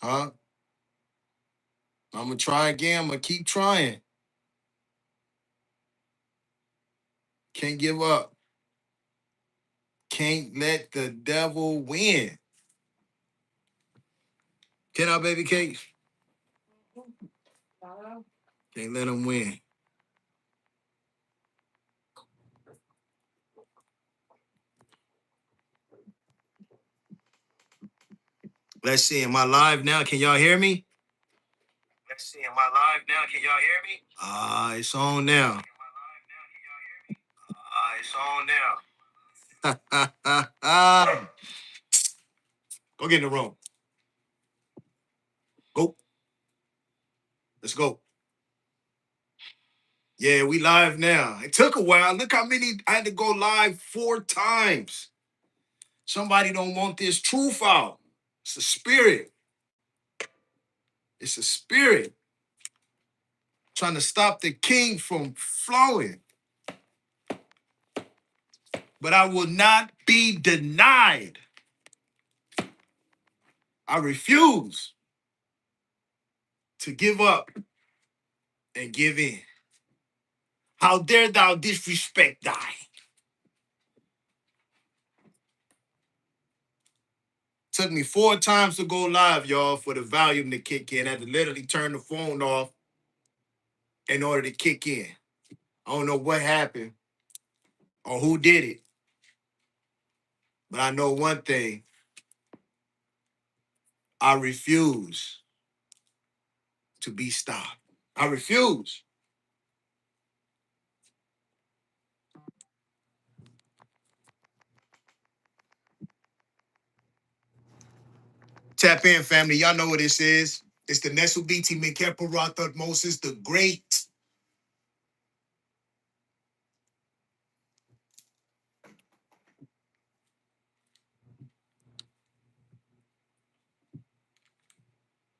Huh? I'm going to try again. I'm going to keep trying. Can't give up. Can't let the devil win. Can I, baby cakes? Can't let him win. Let's see. Am I live now? Can y'all hear me? Let's see. Am I live now? Can y'all hear me? It's on now. It's on now. Go get in the room. Go. Let's go. Yeah, we live now. It took a while. Look how many I had to go live 4 times. Somebody don't want this truth out. It's a spirit. It's a spirit trying to stop the king from flowing. But I will not be denied. I refuse to give up and give in. How dare thou disrespect thy? Took me 4 times to go live, y'all, for the volume to kick in. I had to literally turn the phone off in order to kick in. I don't know what happened or who did it, but I know one thing. I refuse to be stopped. I refuse. Tap in, family. Y'all know what this is. It's the Nesubiti Mekeparatha Moses the Great.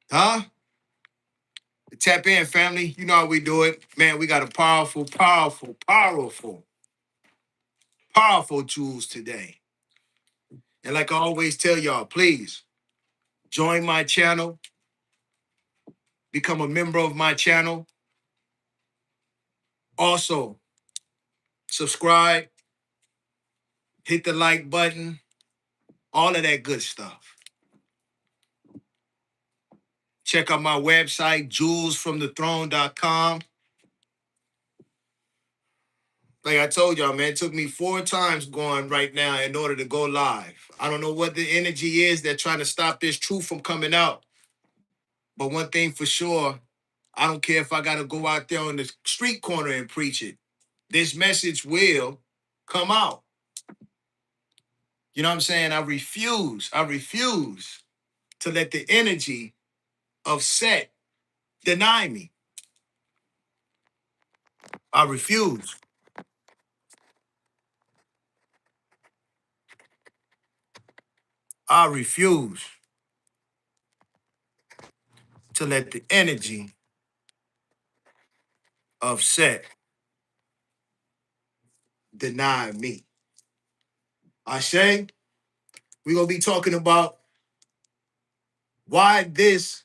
Huh? Tap in, family. You know how we do it. Man, we got a powerful, powerful, powerful, powerful tools today. And like I always tell y'all, please join my channel, become a member of my channel. Also, subscribe, hit the like button, all of that good stuff. Check out my website, jewelsfromthethrone.com. Like I told y'all, man, it took me 4 times going right now in order to go live. I don't know what the energy is that's trying to stop this truth from coming out. But one thing for sure, I don't care if I got to go out there on the street corner and preach it. This message will come out. You know what I'm saying? I refuse to let the energy of Set deny me. I refuse. I refuse to let the energy of Set deny me. I say, we're going to be talking about why this,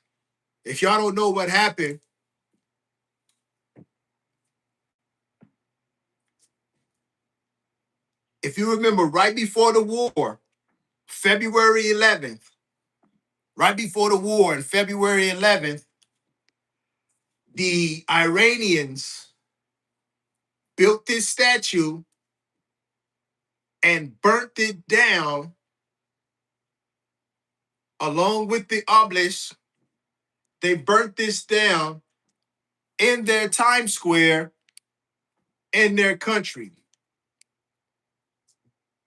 if y'all don't know what happened, if you remember right before the war, February 11th, right before the war on February 11th, the Iranians built this statue and burnt it down along with the obelisk. They burnt this down in their Times Square in their country.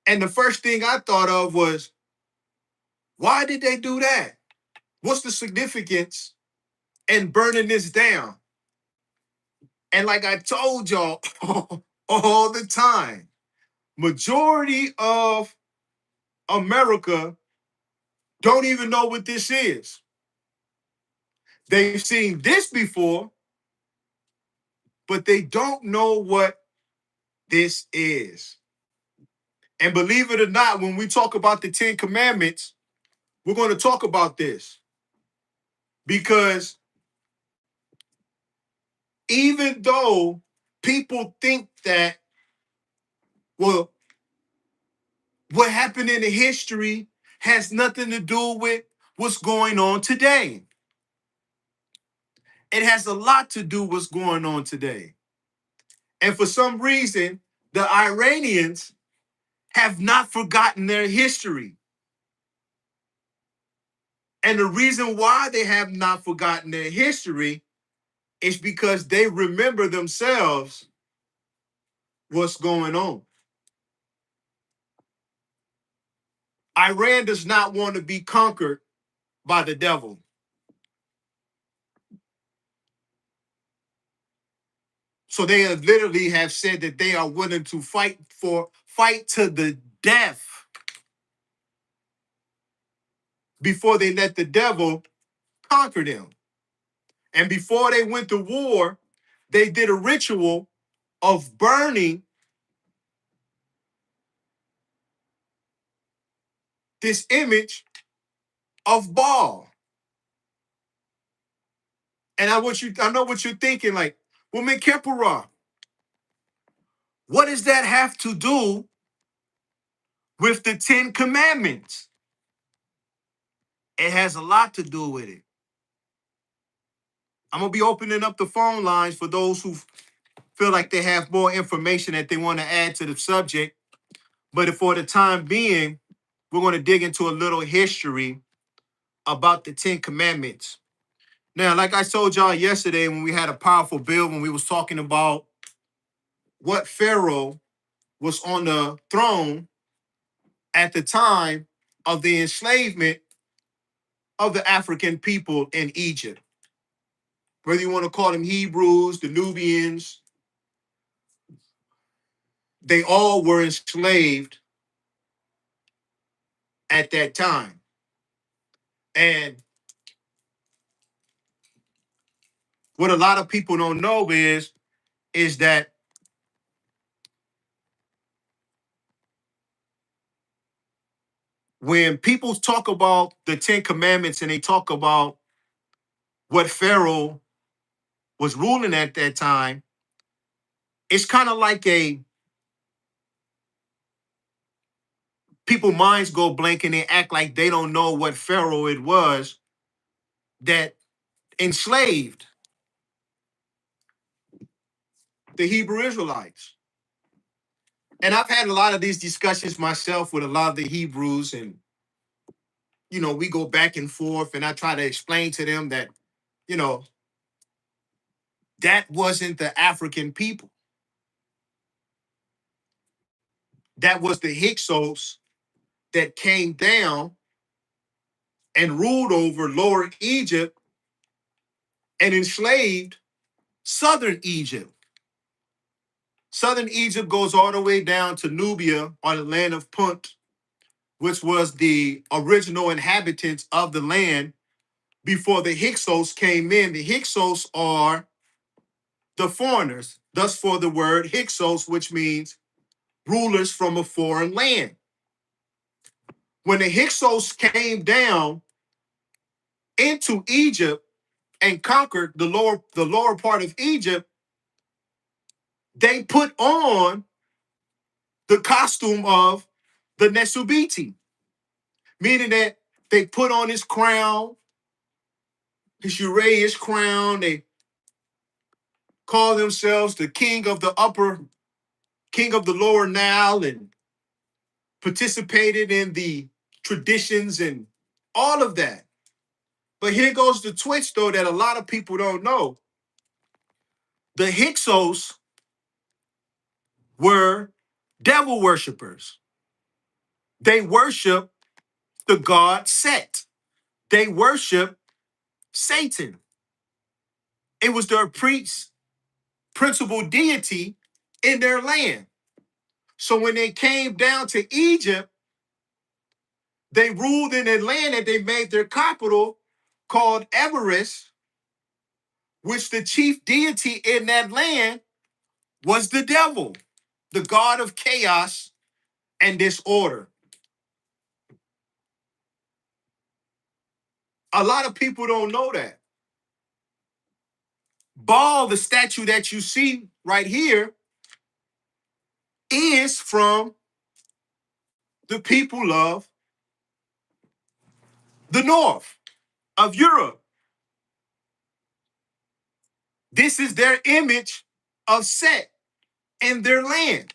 And the first thing I thought of was, why did they do that? What's the significance in burning this down? And like I told y'all all the time, majority of America don't even know what this is. They've seen this before, but they don't know what this is. And believe it or not, when we talk about the 10 Commandments, we're going to talk about this. Because even though people think that, well, what happened in the history has nothing to do with what's going on today. It has a lot to do with what's going on today. And for some reason, the Iranians have not forgotten their history. And the reason why they have not forgotten their history is because they remember themselves what's going on. Iran does not want to be conquered by the devil. So they have literally have said that they are willing to fight to the death before they let the devil conquer them. And before they went to war, they did a ritual of burning this image of Baal. And I know what you're thinking, like, well, Kepura, what does that have to do with the Ten Commandments? It has a lot to do with it. I'm going to be opening up the phone lines for those who feel like they have more information that they want to add to the subject. But for the time being, we're going to dig into a little history about the Ten Commandments. Now, like I told y'all yesterday when we had a powerful bill, when we was talking about what Pharaoh was on the throne at the time of the enslavement of the African people in Egypt. Whether you want to call them Hebrews, the Nubians, they all were enslaved at that time. And what a lot of people don't know is that when people talk about the Ten Commandments and they talk about what Pharaoh was ruling at that time, it's kind of like people minds go blank and they act like they don't know what Pharaoh it was that enslaved the Hebrew Israelites. And I've had a lot of these discussions myself with a lot of the Hebrews, and we go back and forth, and I try to explain to them that, you know, that wasn't the African people. That was the Hyksos that came down and ruled over Lower Egypt and enslaved Southern Egypt. Southern Egypt goes all the way down to Nubia, or the land of Punt, which was the original inhabitants of the land before the Hyksos came in. The Hyksos are the foreigners, thus for the word Hyksos, which means rulers from a foreign land. When the Hyksos came down into Egypt and conquered the lower part of Egypt, they put on the costume of the Nesubiti, meaning that they put on his crown, his Uraeus crown. They call themselves the king of the lower Nile, and participated in the traditions and all of that. But here goes the twist, though, that a lot of people don't know. The Hyksos were devil worshippers. They worship the god Set. They worship Satan. It was their principal deity in their land. So when they came down to Egypt, they ruled in a land that they made their capital, called Everest, which the chief deity in that land was the devil, the god of chaos and disorder. A lot of people don't know that. Baal, the statue that you see right here, is from the people of the north of Europe. This is their image of Set and their land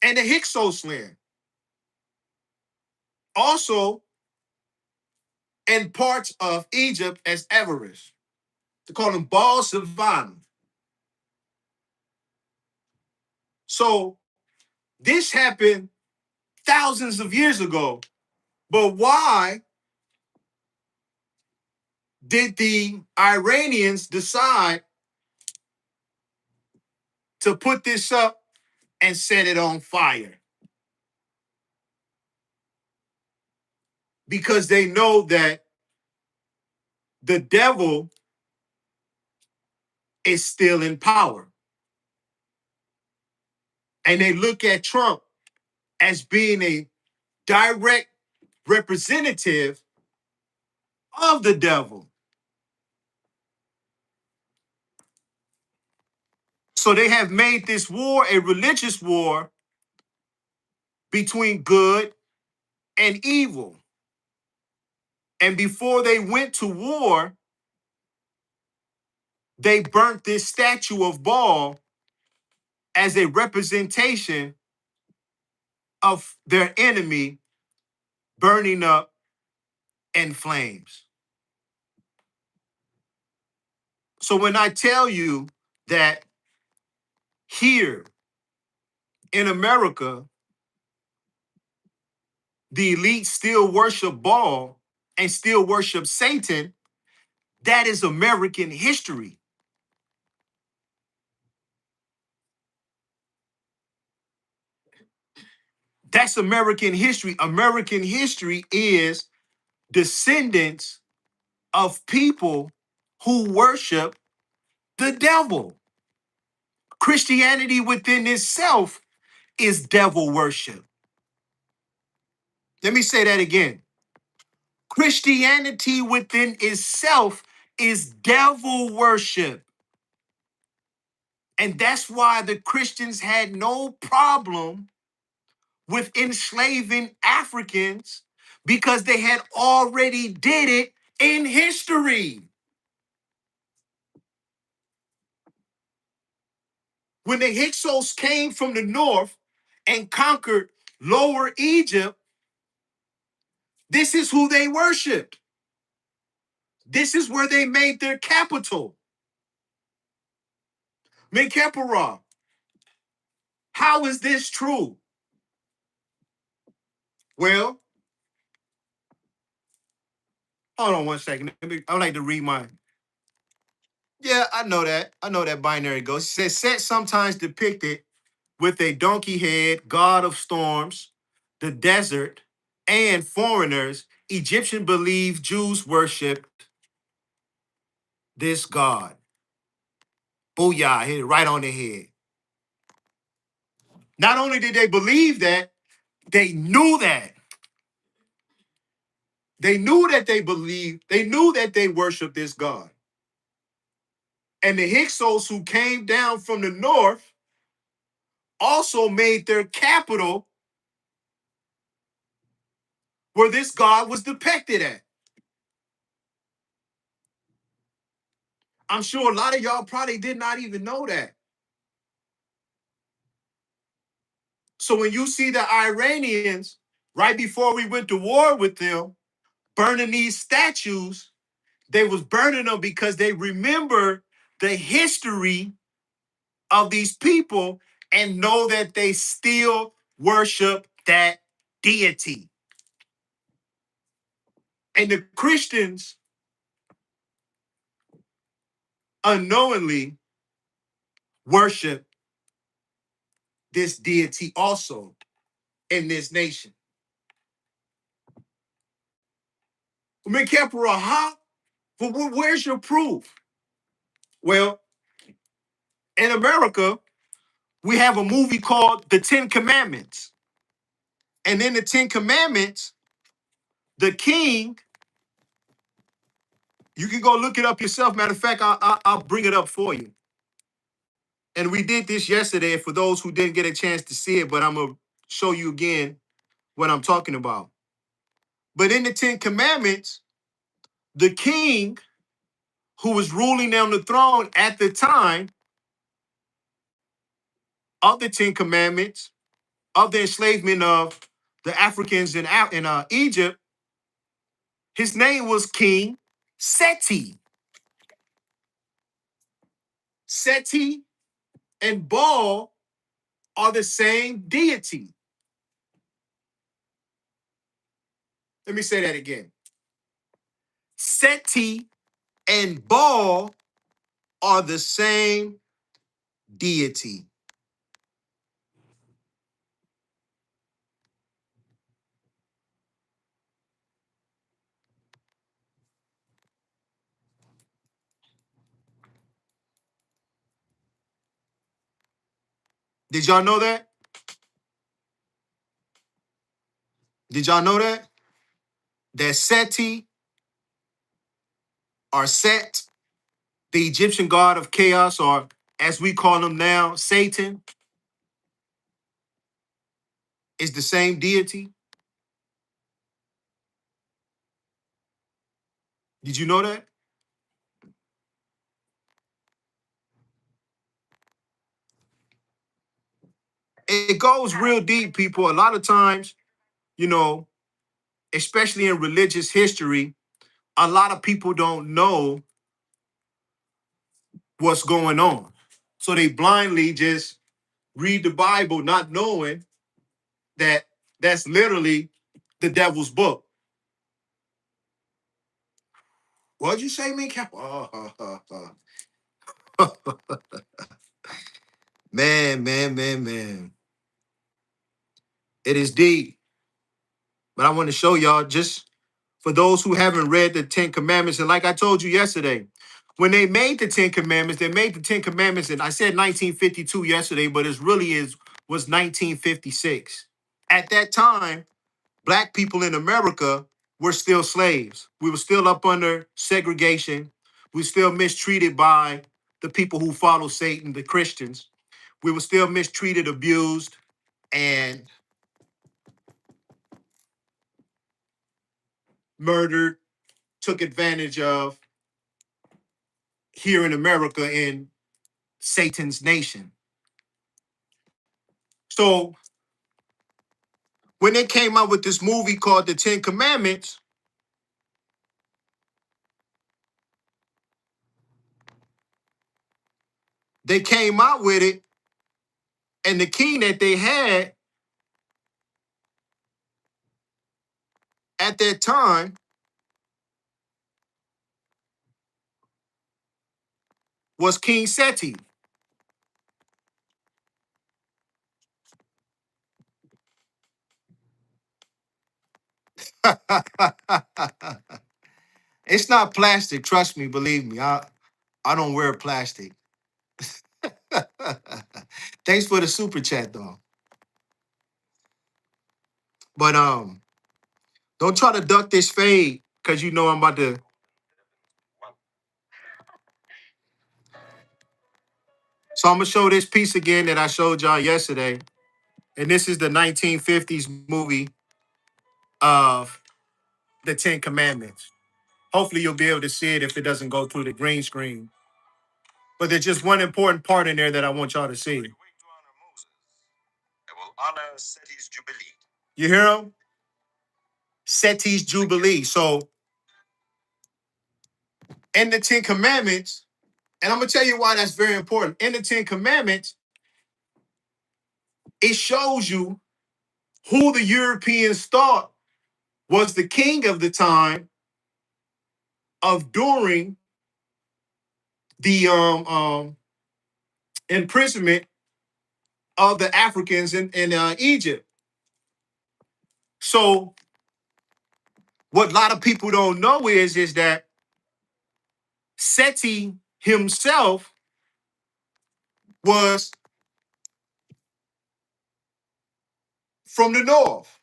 and the Hyksos land. Also, in parts of Egypt as Everest. They call them Baal Savan. So this happened thousands of years ago. But why did the Iranians decide to put this up and set it on fire? Because they know that the devil is still in power. And they look at Trump as being a direct representative of the devil. So they have made this war a religious war between good and evil. And before they went to war, they burnt this statue of Baal as a representation of their enemy burning up in flames. So when I tell you that here in America, the elite still worship Baal and still worship Satan, that is American history. That's American history. American history is descendants of people who worship the devil. Christianity within itself is devil worship. Let me say that again. Christianity within itself is devil worship. And that's why the Christians had no problem with enslaving Africans, because they had already did it in history. When the Hyksos came from the north and conquered Lower Egypt, this is who they worshiped. This is where they made their capital. Menkaperah, how is this true? Well, hold on one second. I would like to read mine. Yeah, I know that. I know that binary ghost. It says, Set sometimes depicted with a donkey head, god of storms, the desert, and foreigners. Egyptian believed Jews worshipped this god. Booyah, hit it right on the head. Not only did they believe that, they knew that. They knew that they believed, they knew that they worshiped this God. And the Hyksos who came down from the north also made their capital where this God was depicted at. I'm sure a lot of y'all probably did not even know that. So when you see the Iranians, right before we went to war with them, burning these statues, they was burning them because they remember the history of these people and know that they still worship that deity. And the Christians unknowingly worship this deity also in this nation. Menkaperah, how? But where's your proof? Well, in America, we have a movie called The Ten Commandments. And in the Ten Commandments, the king You can go look it up yourself. Matter of fact, I'll bring it up for you. And we did this yesterday for those who didn't get a chance to see it, but I'm going to show you again what I'm talking about. But in the Ten Commandments, the king who was ruling on the throne at the time of the Ten Commandments, of the enslavement of the Africans in Egypt, his name was King Seti. Seti and Baal are the same deity. Let me say that again. Seti and Baal are the same deity. Did y'all know that? Did y'all know that? That Seti or Set, the Egyptian god of chaos, or as we call him now, Satan, is the same deity? Did you know that? It goes real deep, people. A lot of times, you know, especially in religious history, a lot of people don't know what's going on. So they blindly just read the Bible, not knowing that that's literally the devil's book. What'd you say, me, Cap? Man, man, man, man. It is deep. But I want to show y'all, just for those who haven't read the Ten Commandments, and like I told you yesterday, when they made the Ten Commandments, they made the Ten Commandments, and I said 1952 yesterday, but it really was 1956. At that time, Black people in America were still slaves. We were still up under segregation. We were still mistreated by the people who follow Satan, the Christians. We were still mistreated, abused, and murdered, took advantage of here in America in Satan's nation. So when they came out with this movie called The Ten Commandments, they came out with it, and the king that they had at that time was King Seti. It's not plastic, trust me, believe me. I don't wear plastic. Thanks for the super chat though. But don't try to duck this fade because you know I'm about to. So I'm gonna show this piece again that I showed y'all yesterday. And this is the 1950s movie of the Ten Commandments. Hopefully you'll be able to see it if it doesn't go through the green screen. But there's just one important part in there that I want y'all to see. You hear him? Seti's Jubilee. So in the Ten Commandments, and I'm gonna tell you why that's very important. In the Ten Commandments, it shows you who the Europeans thought was the king of the time of during the imprisonment of the Africans in Egypt. So what a lot of people don't know is that Seti himself was from the north,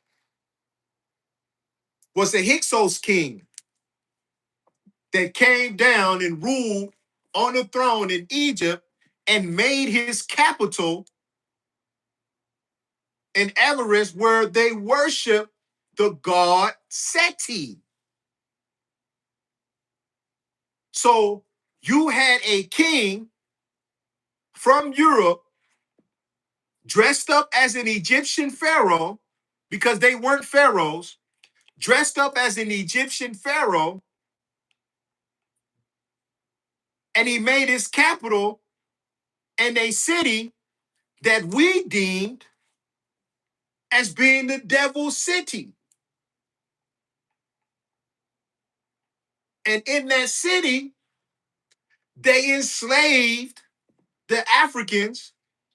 was the Hyksos king. that came down and ruled on the throne in Egypt and made his capital in Everest, where they worship the god Seti. So you had a king from Europe dressed up as an Egyptian pharaoh, because they weren't pharaohs, dressed up as an Egyptian pharaoh, and he made his capital in a city that we deemed as being the devil's city. And in that city, they enslaved the Africans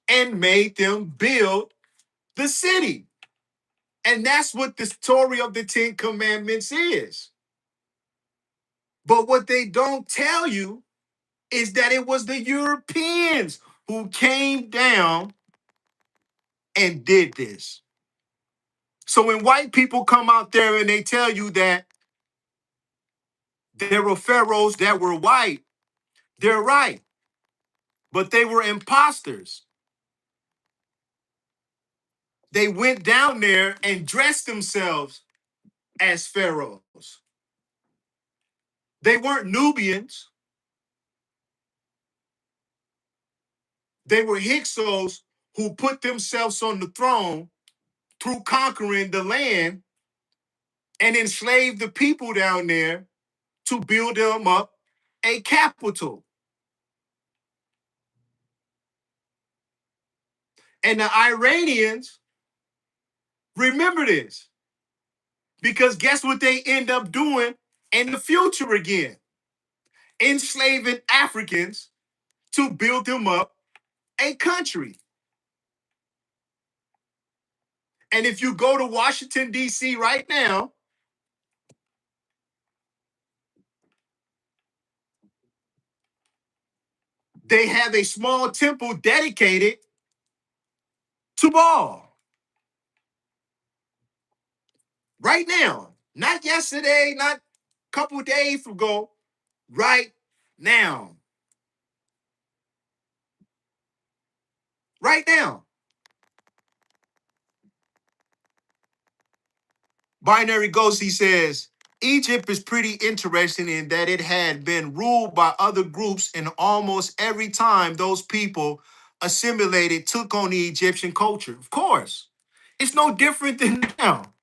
and made them build the city. And that's what the story of the Ten Commandments is. But what they don't tell you is that it was the Europeans who came down and did this. So when white people come out there and they tell you that there were pharaohs that were white, they're right. But they were imposters. They went down there and dressed themselves as pharaohs. They weren't Nubians. They were Hyksos who put themselves on the throne through conquering the land and enslaved the people down there to build them up a capital. And the Iranians remember this, because guess what they end up doing in the future again? Enslaving Africans to build them up a country. And if you go to Washington, D.C. right now, they have a small temple dedicated to Baal. Right now. Not yesterday, not a couple days ago. Right now. Right now. Binary Ghost, he says, Egypt is pretty interesting in that it had been ruled by other groups, and almost every time those people assimilated, took on the Egyptian culture. Of course. It's no different than now.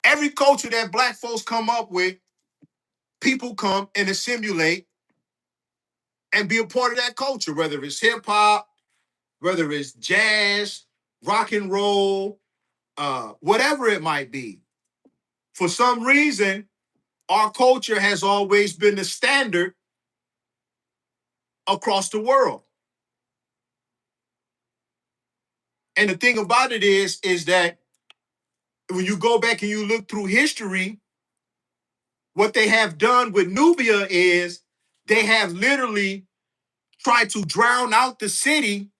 Every culture that black folks come up with, people come and assimilate and be a part of that culture, whether it's hip hop, whether it's jazz, rock and roll, whatever it might be. For some reason, our culture has always been the standard across the world. And the thing about it is that when you go back and you look through history, what they have done with Nubia is they have literally tried to drown out the city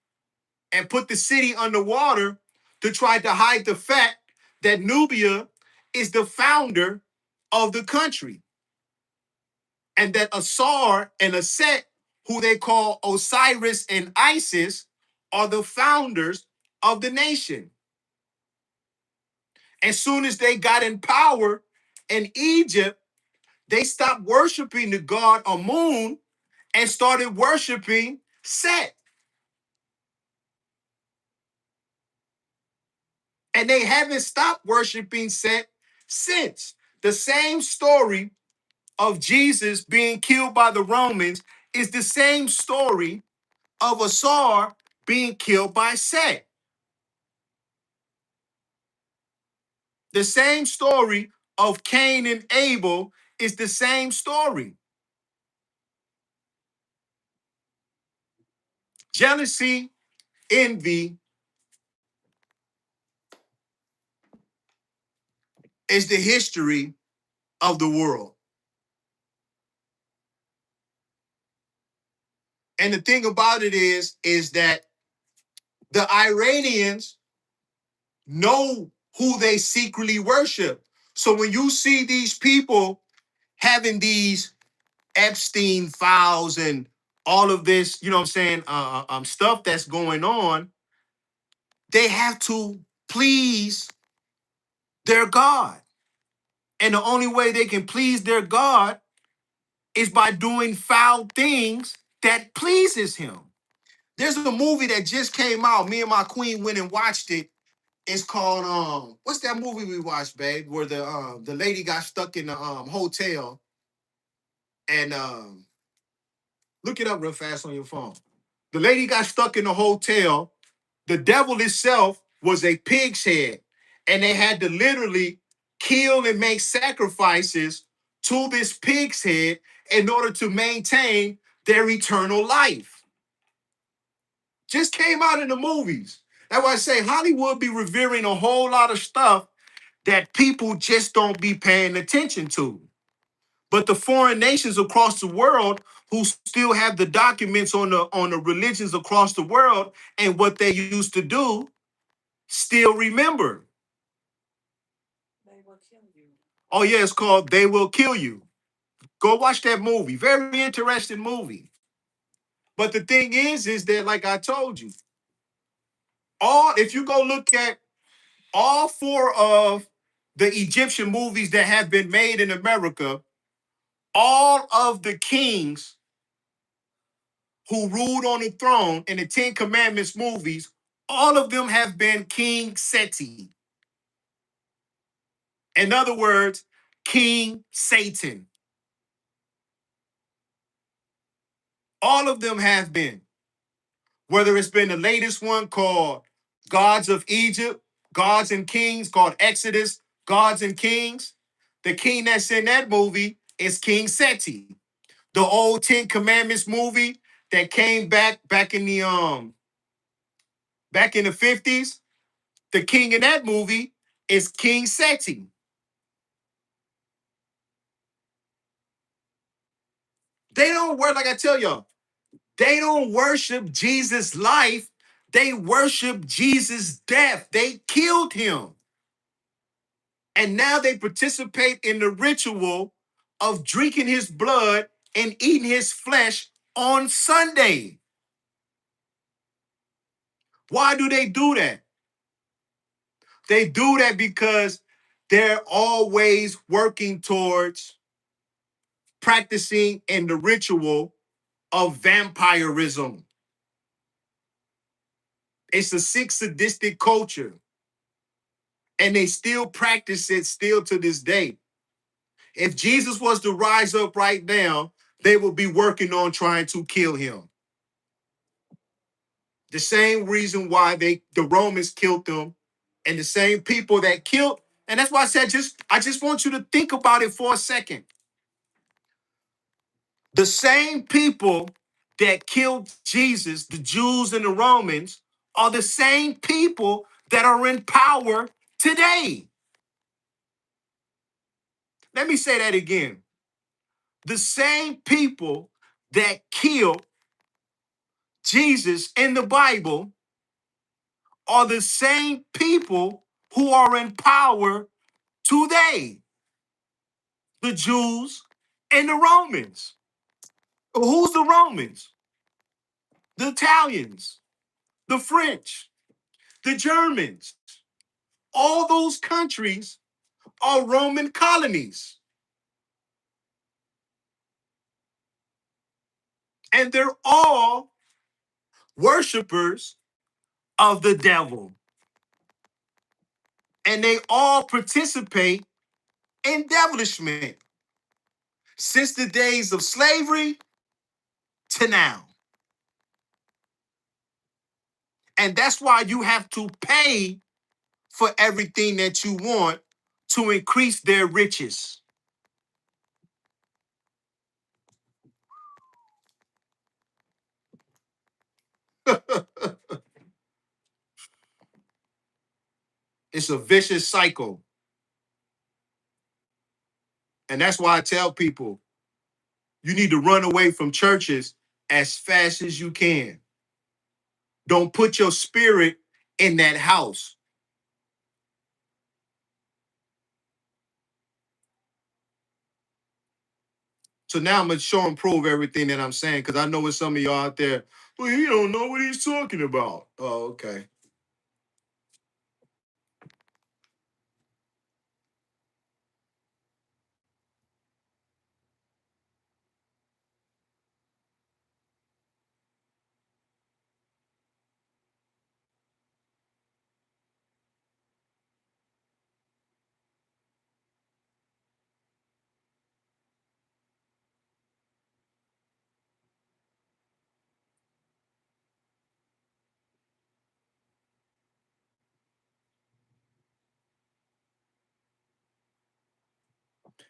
and put the city underwater to try to hide the fact that Nubia is the founder of the country. And that Asar and Aset, who they call Osiris and Isis, are the founders of the nation. As soon as they got in power in Egypt, they stopped worshiping the god Amun and started worshiping Set. And they haven't stopped worshiping Set since. The same story of Jesus being killed by the Romans is the same story of Asar being killed by Set. The same story of Cain and Abel is the same story. Jealousy, envy is the history of the world. And the thing about it is that the Iranians know who they secretly worship. So when you see these people having these Epstein files and all of this, you know what I'm saying, stuff that's going on, they have to please their God. And the only way they can please their God is by doing foul things that pleases him. There's a movie that just came out. Me and my queen went and watched it. It's called what's that movie we watched, babe? Where the lady got stuck in the hotel and look it up real fast on your phone. The lady got stuck in the hotel. The devil itself was a pig's head, and they had to literally kill and make sacrifices to this pig's head in order to maintain their eternal life. Just came out in the movies. That's why I say Hollywood be revering a whole lot of stuff that people just don't be paying attention to. But the foreign nations across the world who still have the documents on the religions across the world and what they used to do still remember. They will kill you. Oh yeah, it's called They Will Kill You. Go watch that movie. Very interesting movie. But the thing is that like I told you, if you go look at all four of the Egyptian movies that have been made in America, all of the kings who ruled on the throne in the Ten Commandments movies, all of them have been King Seti. In other words, King Satan. All of them have been. Whether it's been the latest one called Gods of Egypt, Gods and Kings, called Exodus, Gods and Kings. The king that's in that movie is King Seti. The old Ten Commandments movie that came back in the 50s, the king in that movie is King Seti. They don't work, like I tell y'all, they don't worship Jesus' life. They worship Jesus' death. They killed him. And now they participate in the ritual of drinking his blood and eating his flesh on Sunday. Why do they do that? They do that because they're always working towards practicing in the ritual of vampirism. It's a sick, sadistic culture, and they still practice it still to this day. If Jesus was to rise up right now, they would be working on trying to kill him. The same reason why the Romans killed them, and the same people that killed, and that's why I said I just want you to think about it for a second. The same people that killed Jesus, the Jews and the Romans, are the same people that are in power today. Let me say that again. The same people that killed Jesus in the Bible are the same people who are in power today. The Jews and the Romans. Who's the Romans? The Italians, the French, the Germans. All those countries are Roman colonies. And they're all worshipers of the devil. And they all participate in devilishment since the days of slavery to now. And that's why you have to pay for everything that you want to increase their riches. It's a vicious cycle. And that's why I tell people you need to run away from churches as fast as you can. Don't put your spirit in that house. So now I'm gonna show and prove everything that I'm saying, because I know with some of y'all out there, well, he don't know what he's talking about. Oh, okay.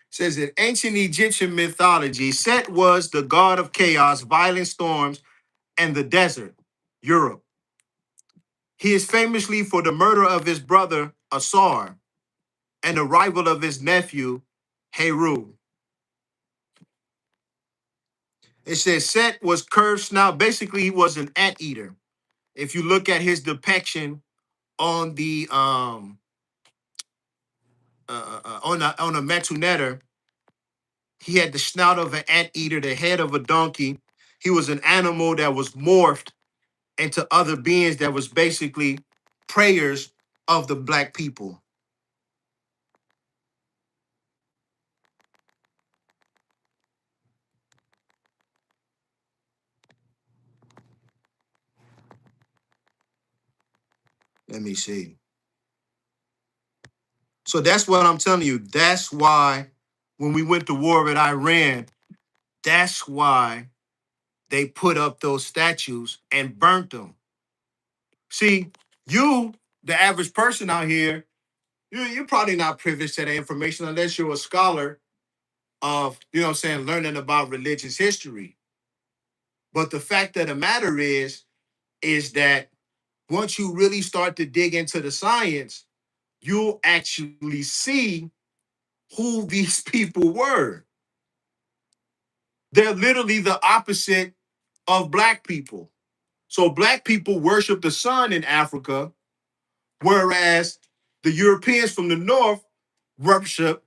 Says in ancient Egyptian mythology, Set was the god of chaos, violent storms, and the desert, Europe. He is famously for the murder of his brother Asar and the rival of his nephew Heru. It says Set was cursed. Now, basically, he was an anteater. If you look at his depiction on the on a Metunetter, he had the snout of an anteater, the head of a donkey. He was an animal that was morphed into other beings that was basically prayers of the black people. Let me see. So that's what I'm telling you. That's why when we went to war with Iran, that's why they put up those statues and burnt them. See, you, the average person out here, you're probably not privileged to that information unless you're a scholar of, you know what I'm saying, learning about religious history. But the fact of the matter is that once you really start to dig into the science, you'll actually see who these people were. They're literally the opposite of black people. So black people worship the sun in Africa, whereas the Europeans from the north worship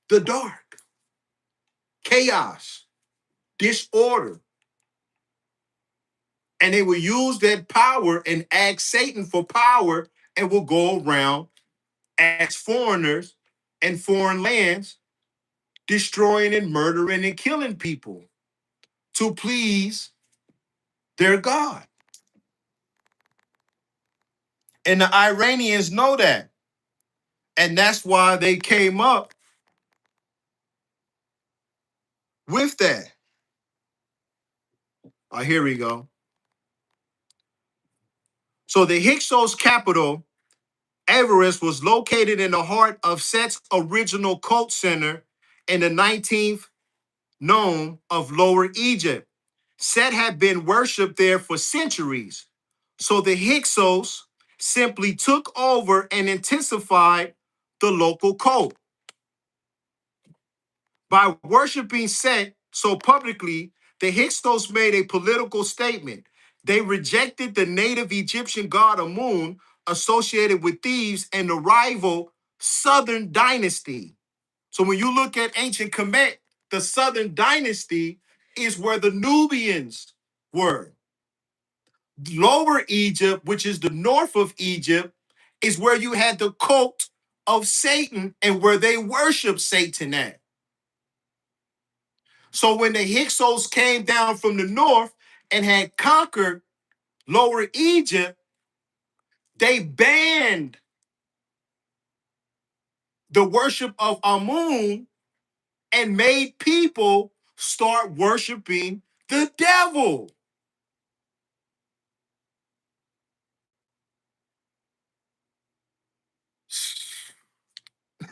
the dark, chaos, disorder. And they will use that power and ask Satan for power and will go around as foreigners in foreign lands, destroying and murdering and killing people to please their God. And the Iranians know that. And that's why they came up with that. Oh, here we go. So the Hyksos capital, Everest, was located in the heart of Set's original cult center in the 19th nome of Lower Egypt. Set had been worshipped there for centuries. So the Hyksos simply took over and intensified the local cult. By worshiping Set so publicly, the Hyksos made a political statement. They rejected the native Egyptian god Amun associated with Thebes and the rival Southern dynasty. So when you look at ancient Kemet, the Southern dynasty is where the Nubians were. Lower Egypt, which is the north of Egypt, is where you had the cult of Satan and where they worship Satan at. So when the Hyksos came down from the north and had conquered Lower Egypt, they banned the worship of Amun and made people start worshiping the devil.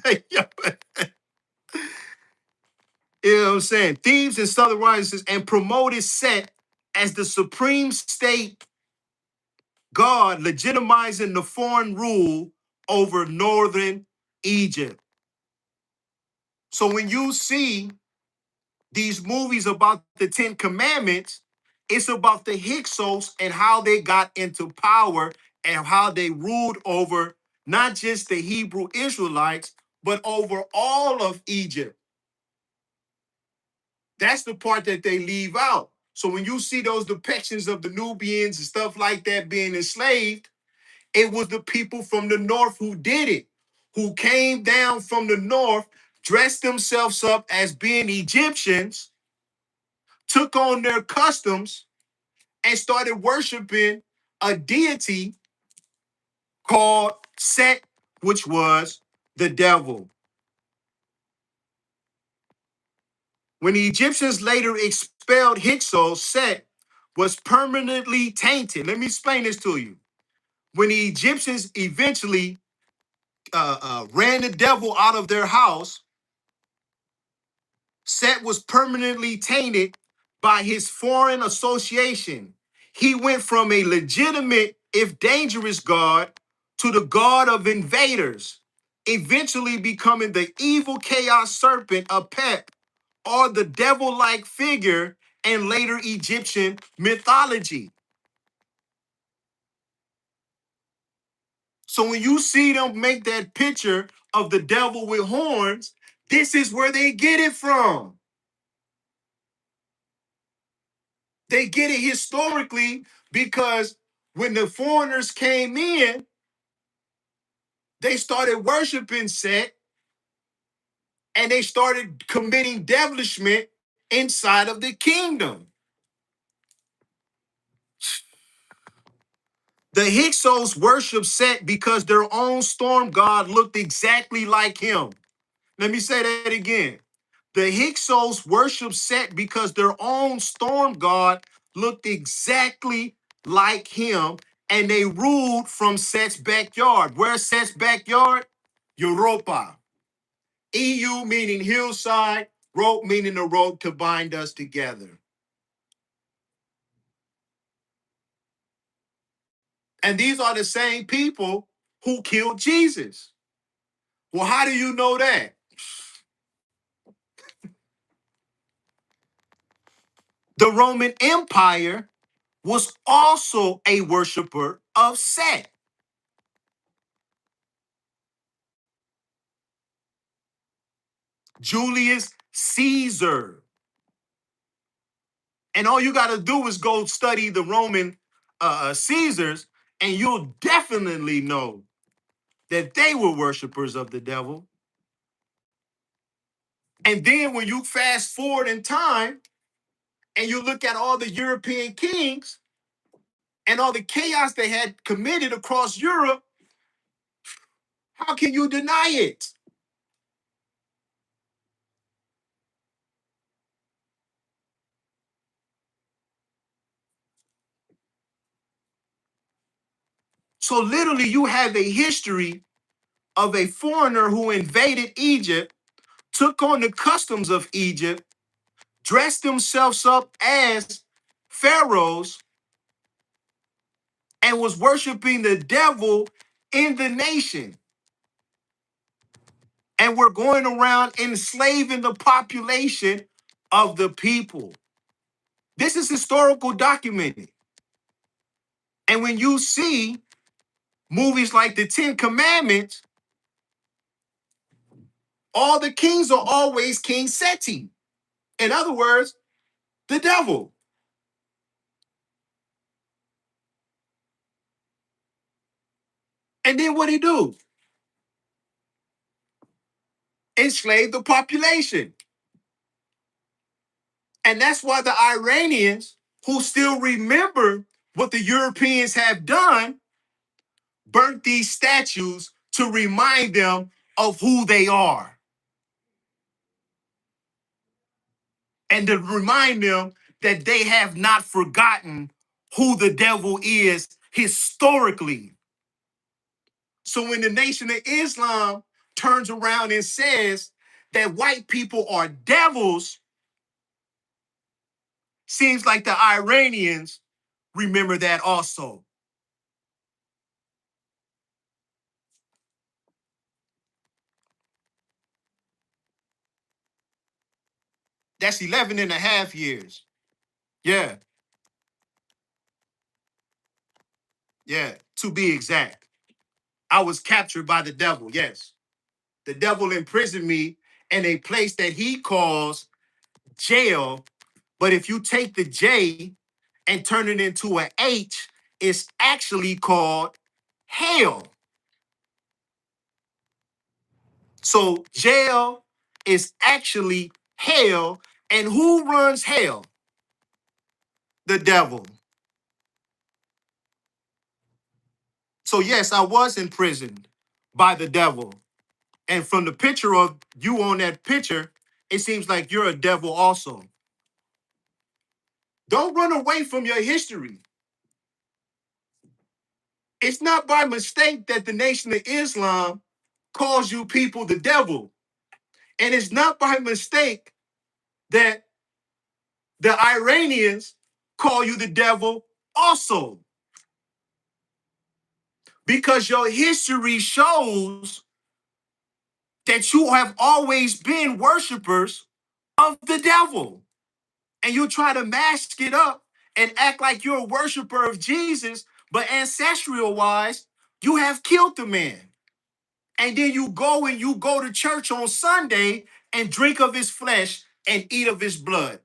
You know what I'm saying? Thebes and Southern Rises and promoted Set as the supreme state god, legitimizing the foreign rule over northern Egypt. So when you see these movies about the Ten Commandments, it's about the Hyksos and how they got into power and how they ruled over not just the Hebrew Israelites, but over all of Egypt. That's the part that they leave out. So when you see those depictions of the Nubians and stuff like that being enslaved, it was the people from the north who did it, who came down from the north, dressed themselves up as being Egyptians, took on their customs, and started worshiping a deity called Set, which was the devil. When the Egyptians later expelled Hyksos, Set was permanently tainted. Let me explain this to you. When the Egyptians eventually ran the devil out of their house, Set was permanently tainted by his foreign association. He went from a legitimate, if dangerous, god to the god of invaders, eventually becoming the evil chaos serpent, Apep, or the devil-like figure in later Egyptian mythology. So when you see them make that picture of the devil with horns, this is where they get it from. They get it historically because when the foreigners came in, they started worshiping Set and they started committing devilishment inside of the kingdom. The Hyksos worshiped Set because their own storm god looked exactly like him. Let me say that again. The Hyksos worshiped Set because their own storm god looked exactly like him, and they ruled from Set's backyard. Where's Set's backyard? Europa. EU meaning hillside, rope meaning the rope to bind us together. And these are the same people who killed Jesus. Well, how do you know that? The Roman Empire was also a worshiper of Set. Julius Caesar. And all you got to do is go study the Roman Caesars, and you'll definitely know that they were worshipers of the devil. And then when you fast forward in time and you look at all the European kings and all the chaos they had committed across Europe, how can you deny it? So literally, you have a history of a foreigner who invaded Egypt, took on the customs of Egypt, dressed themselves up as pharaohs, and was worshiping the devil in the nation. And we're going around enslaving the population of the people. This is historical documented. And when you see movies like the Ten Commandments, all the kings are always King Seti. In other words, the devil. And then what he do? Enslave the population. And that's why the Iranians, who still remember what the Europeans have done, burnt these statues to remind them of who they are. And to remind them that they have not forgotten who the devil is historically. So when the Nation of Islam turns around and says that white people are devils, seems like the Iranians remember that also. That's 11 and a half years. Yeah, yeah, to be exact. I was captured by the devil, yes. The devil imprisoned me in a place that he calls jail. But if you take the J and turn it into an H, it's actually called hell. So jail is actually hell. And who runs hell? The devil. So yes, I was imprisoned by the devil. And from the picture of you on that picture, it seems like you're a devil also. Don't run away from your history. It's not by mistake that the Nation of Islam calls you people the devil. And it's not by mistake that the Iranians call you the devil also. Because your history shows that you have always been worshipers of the devil. And you try to mask it up and act like you're a worshiper of Jesus, but ancestral wise, you have killed the man. And then you go to church on Sunday and drink of his flesh and eat of his blood,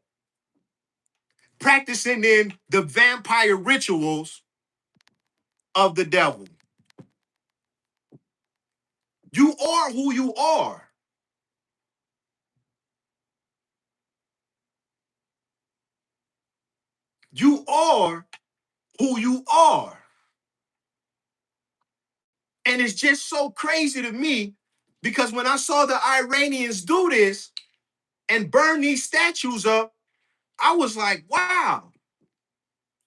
practicing in the vampire rituals of the devil. You are who you are. You are who you are. And it's just so crazy to me because when I saw the Iranians do this and burn these statues up, I was like, wow,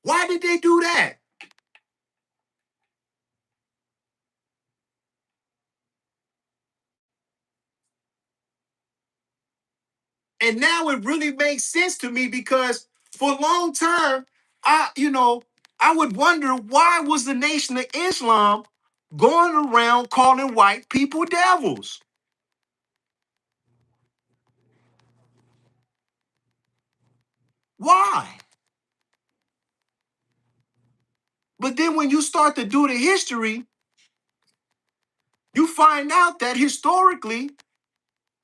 why did they do that? And now it really makes sense to me because for a long time, I would wonder why was the Nation of Islam going around calling white people devils? Why? But then when you start to do the history, you find out that historically,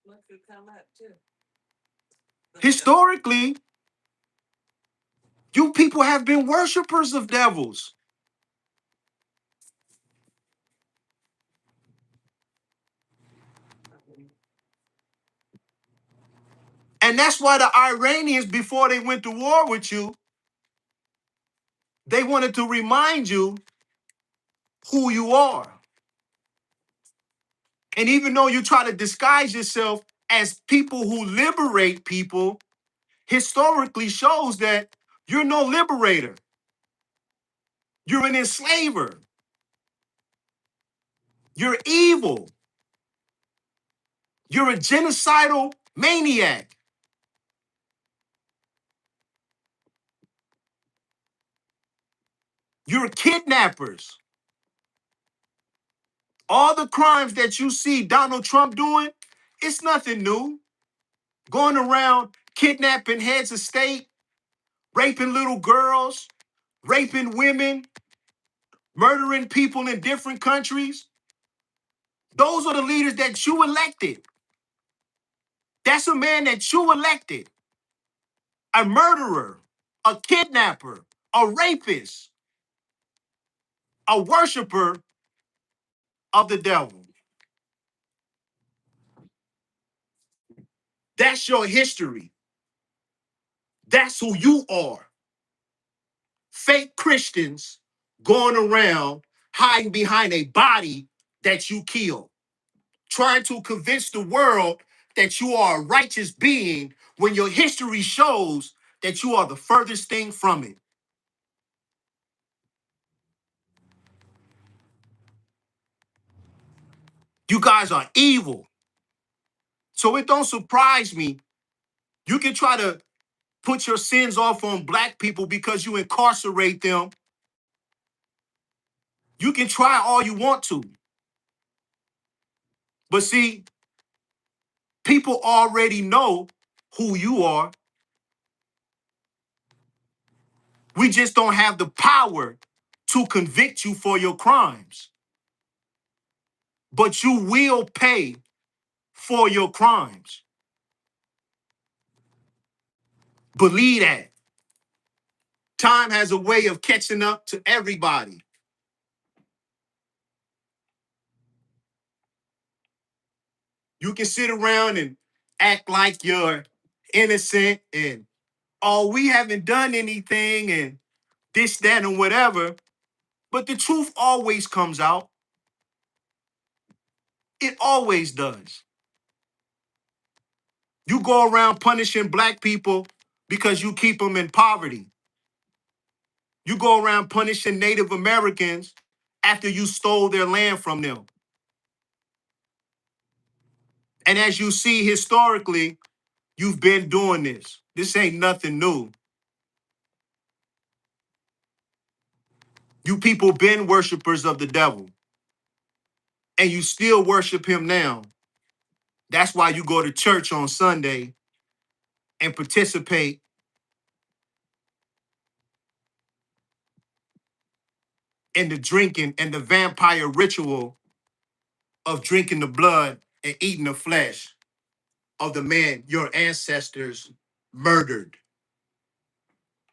Look who come up too. historically, you people have been worshipers of devils. And that's why the Iranians, before they went to war with you, they wanted to remind you who you are. And even though you try to disguise yourself as people who liberate people, historically shows that you're no liberator. You're an enslaver. You're evil. You're a genocidal maniac. You're kidnappers. All the crimes that you see Donald Trump doing, it's nothing new. Going around kidnapping heads of state, raping little girls, raping women, murdering people in different countries. Those are the leaders that you elected. That's a man that you elected. A murderer, a kidnapper, a rapist, a worshiper of the devil. That's your history. That's who you are. Fake Christians going around hiding behind a body that you killed, trying to convince the world that you are a righteous being when your history shows that you are the furthest thing from it. You guys are evil. So it don't surprise me. You can try to put your sins off on black people because you incarcerate them. You can try all you want to. But see, people already know who you are. We just don't have the power to convict you for your crimes. But you will pay for your crimes. Believe that. Time has a way of catching up to everybody. You can sit around and act like you're innocent and, oh, we haven't done anything and this, that, and whatever. But the truth always comes out. It always does. You go around punishing black people because you keep them in poverty. You go around punishing Native Americans after you stole their land from them. And as you see historically, you've been doing this. This ain't nothing new. You people been worshipers of the devil, and you still worship him now. That's why you go to church on Sunday and participate in the drinking and the vampire ritual of drinking the blood and eating the flesh of the man your ancestors murdered.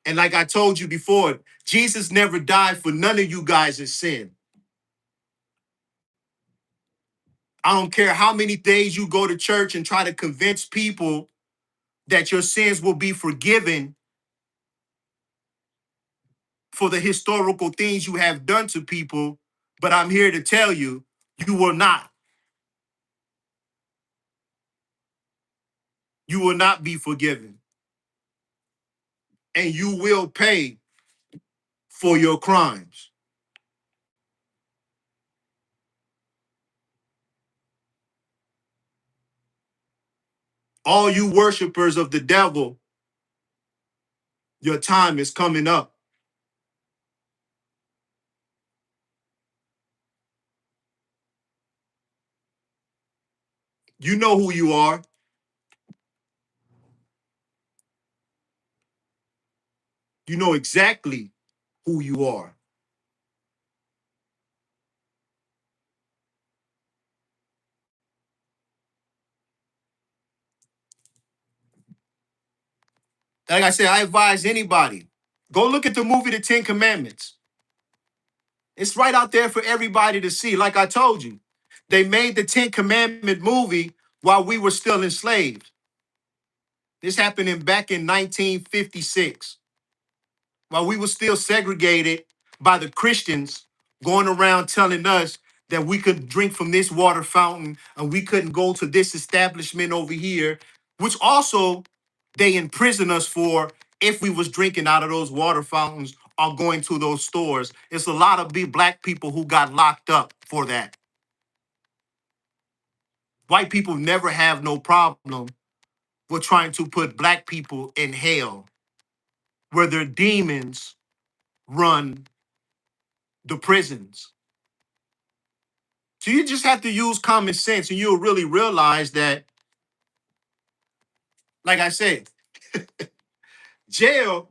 And like I told you before, Jesus never died for none of you guys' sin. I don't care how many days you go to church and try to convince people that your sins will be forgiven for the historical things you have done to people, but I'm here to tell you, you will not. You will not be forgiven. And you will pay for your crimes. All you worshipers of the devil, your time is coming up. You know who you are. You know exactly who you are. Like I said, I advise anybody, go look at the movie The Ten Commandments. It's right out there for everybody to see. Like I told you, they made the Ten Commandment movie while we were still enslaved. This happened back in 1956, while we were still segregated by the Christians, going around telling us that we could drink from this water fountain and we couldn't go to this establishment over here, which also they imprison us for if we was drinking out of those water fountains or going to those stores. It's a lot of big black people who got locked up for that. White people never have no problem with trying to put black people in hell where their demons run the prisons. So you just have to use common sense and you'll really realize that, like I said, jail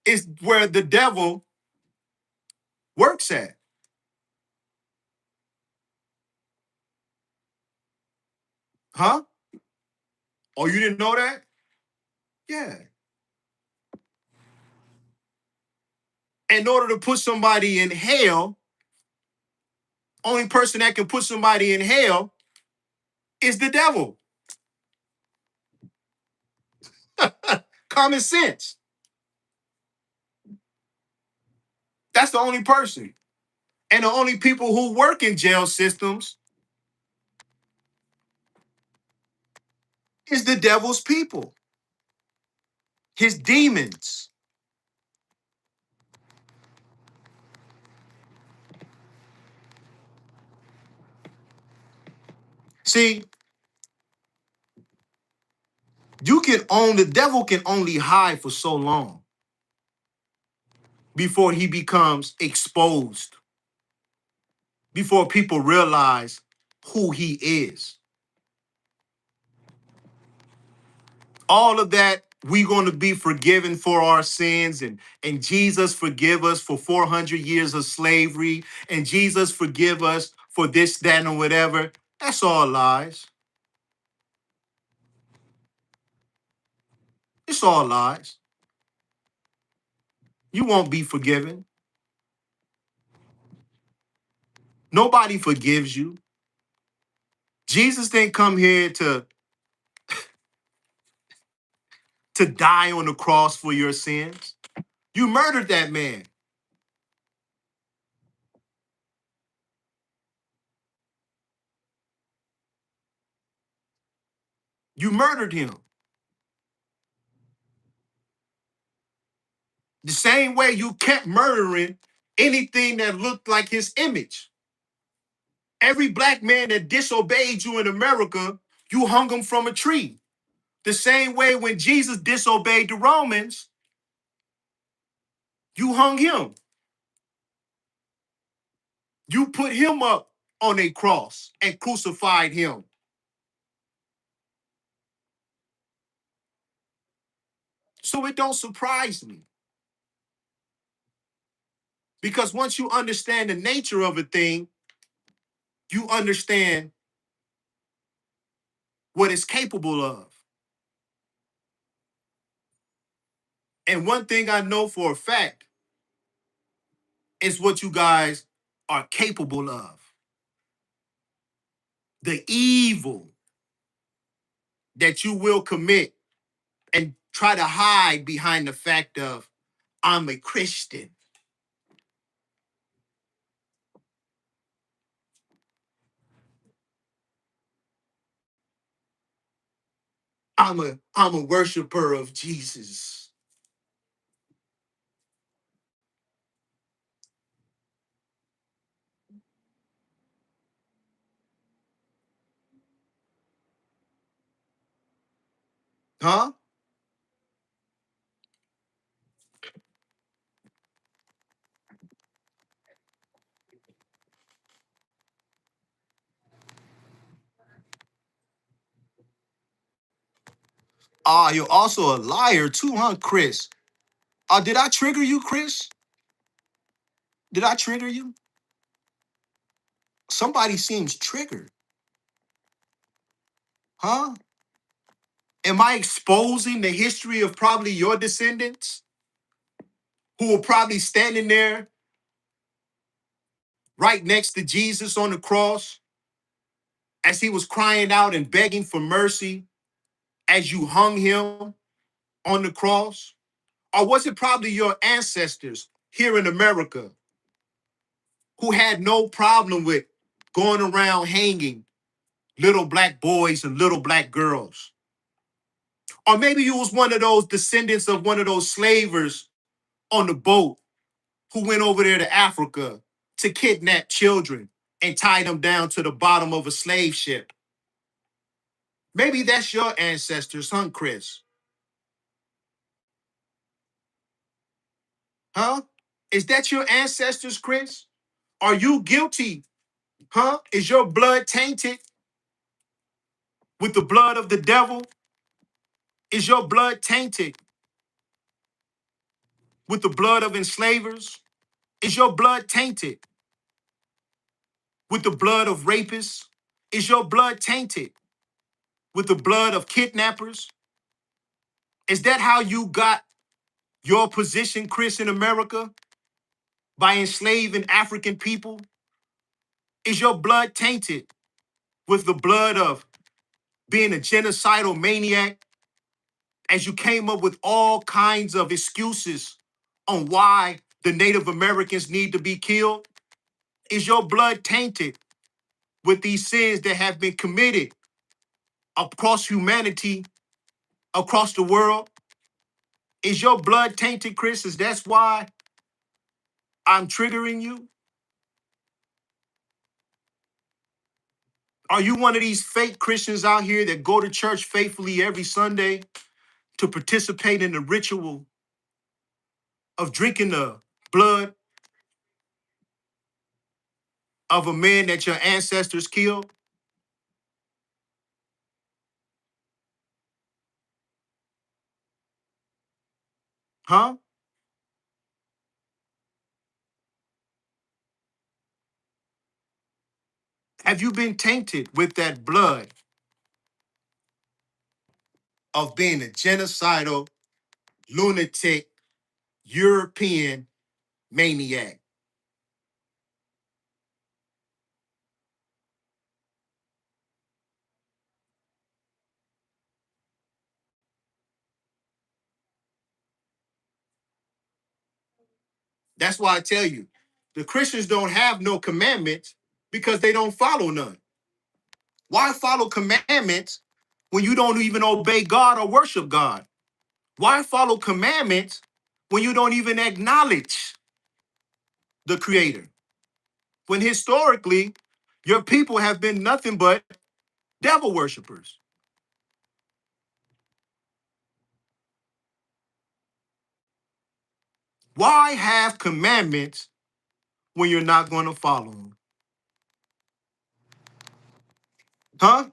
is where the devil works at. Huh? Oh, you didn't know that? Yeah. In order to put somebody in hell, only person that can put somebody in hell is the devil. Common sense. That's the only person. And the only people who work in jail systems is the devil's people, his demons. See, the devil can only hide for so long before he becomes exposed, before people realize who he is. All of that, we're going to be forgiven for our sins, and Jesus forgive us for 400 years of slavery, and Jesus forgive us for this, that, and whatever. That's all lies. It's all lies. You won't be forgiven. Nobody forgives you. Jesus didn't come here to die on the cross for your sins. You murdered that man. You murdered him. The same way you kept murdering anything that looked like his image. Every black man that disobeyed you in America, you hung him from a tree. The same way when Jesus disobeyed the Romans, you hung him. You put him up on a cross and crucified him. So it don't surprise me. Because once you understand the nature of a thing, you understand what it's capable of. And one thing I know for a fact is what you guys are capable of. The evil that you will commit and try to hide behind the fact of, I'm a Christian. I'm a worshiper of Jesus. Huh? Ah, you're also a liar too, huh, Chris? Did I trigger you, Chris? Did I trigger you? Somebody seems triggered. Huh? Am I exposing the history of probably your descendants who were probably standing there right next to Jesus on the cross as he was crying out and begging for mercy as you hung him on the cross? Or was it probably your ancestors here in America who had no problem with going around hanging little black boys and little black girls? Or maybe you was one of those descendants of one of those slavers on the boat who went over there to Africa to kidnap children and tie them down to the bottom of a slave ship. Maybe that's your ancestors, huh, Chris? Huh? Is that your ancestors, Chris? Are you guilty? Huh? Is your blood tainted with the blood of the devil? Is your blood tainted with the blood of enslavers? Is your blood tainted with the blood of rapists? Is your blood tainted with the blood of kidnappers? Is that how you got your position, Chris, in America? By enslaving African people? Is your blood tainted with the blood of being a genocidal maniac as you came up with all kinds of excuses on why the Native Americans need to be killed? Is your blood tainted with these sins that have been committed across humanity, across the world? Is your blood tainted, Chris? Is that's why I'm triggering you? Are you one of these fake Christians out here that go to church faithfully every Sunday to participate in the ritual of drinking the blood of a man that your ancestors killed? Huh? Have you been tainted with that blood of being a genocidal, lunatic, European maniac? That's why I tell you, the Christians don't have no commandments because they don't follow none. Why follow commandments when you don't even obey God or worship God? Why follow commandments when you don't even acknowledge the Creator? When historically, your people have been nothing but devil worshipers. Why have commandments when you're not going to follow them? Huh?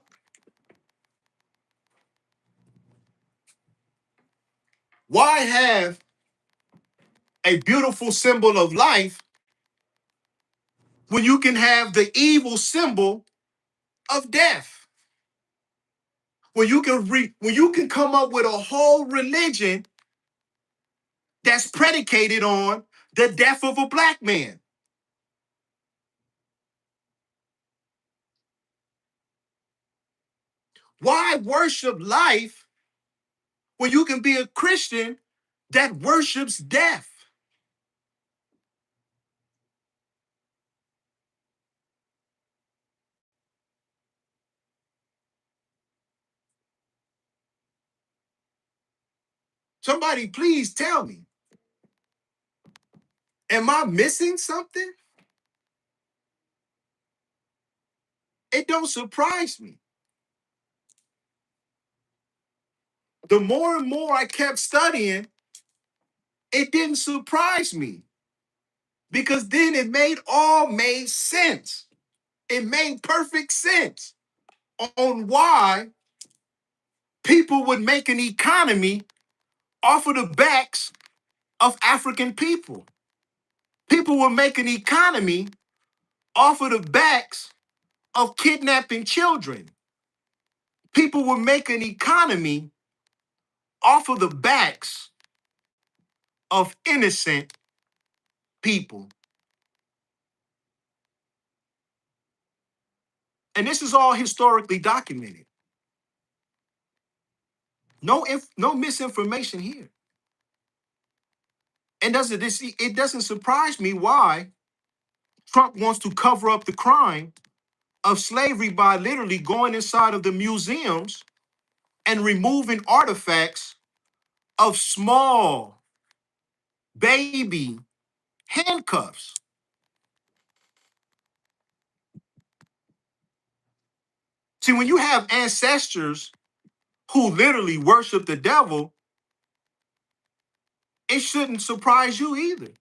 Why have a beautiful symbol of life when you can have the evil symbol of death? When you can come up with a whole religion that's predicated on the death of a black man. Why worship life when you can be a Christian that worships death? Somebody please tell me, am I missing something? It don't surprise me. The more and more I kept studying, it didn't surprise me because then it made sense. It made perfect sense on why people would make an economy off of the backs of African people. People would make an economy off of the backs of kidnapping children. People would make an economy off of the backs of innocent people. And this is all historically documented. No misinformation here. And it doesn't surprise me why Trump wants to cover up the crime of slavery by literally going inside of the museums and removing artifacts of small baby handcuffs. See, when you have ancestors who literally worship the devil, it shouldn't surprise you either.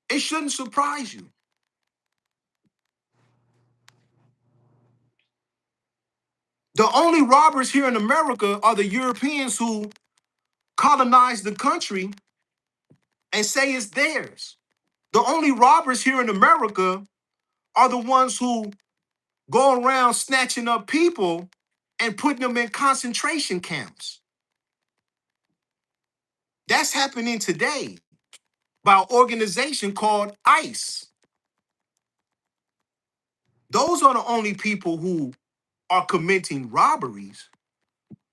It shouldn't surprise you. The only robbers here in America are the Europeans who colonized the country and say it's theirs. The only robbers here in America are the ones who go around snatching up people and putting them in concentration camps. That's happening today by an organization called ICE. Those are the only people who are committing robberies.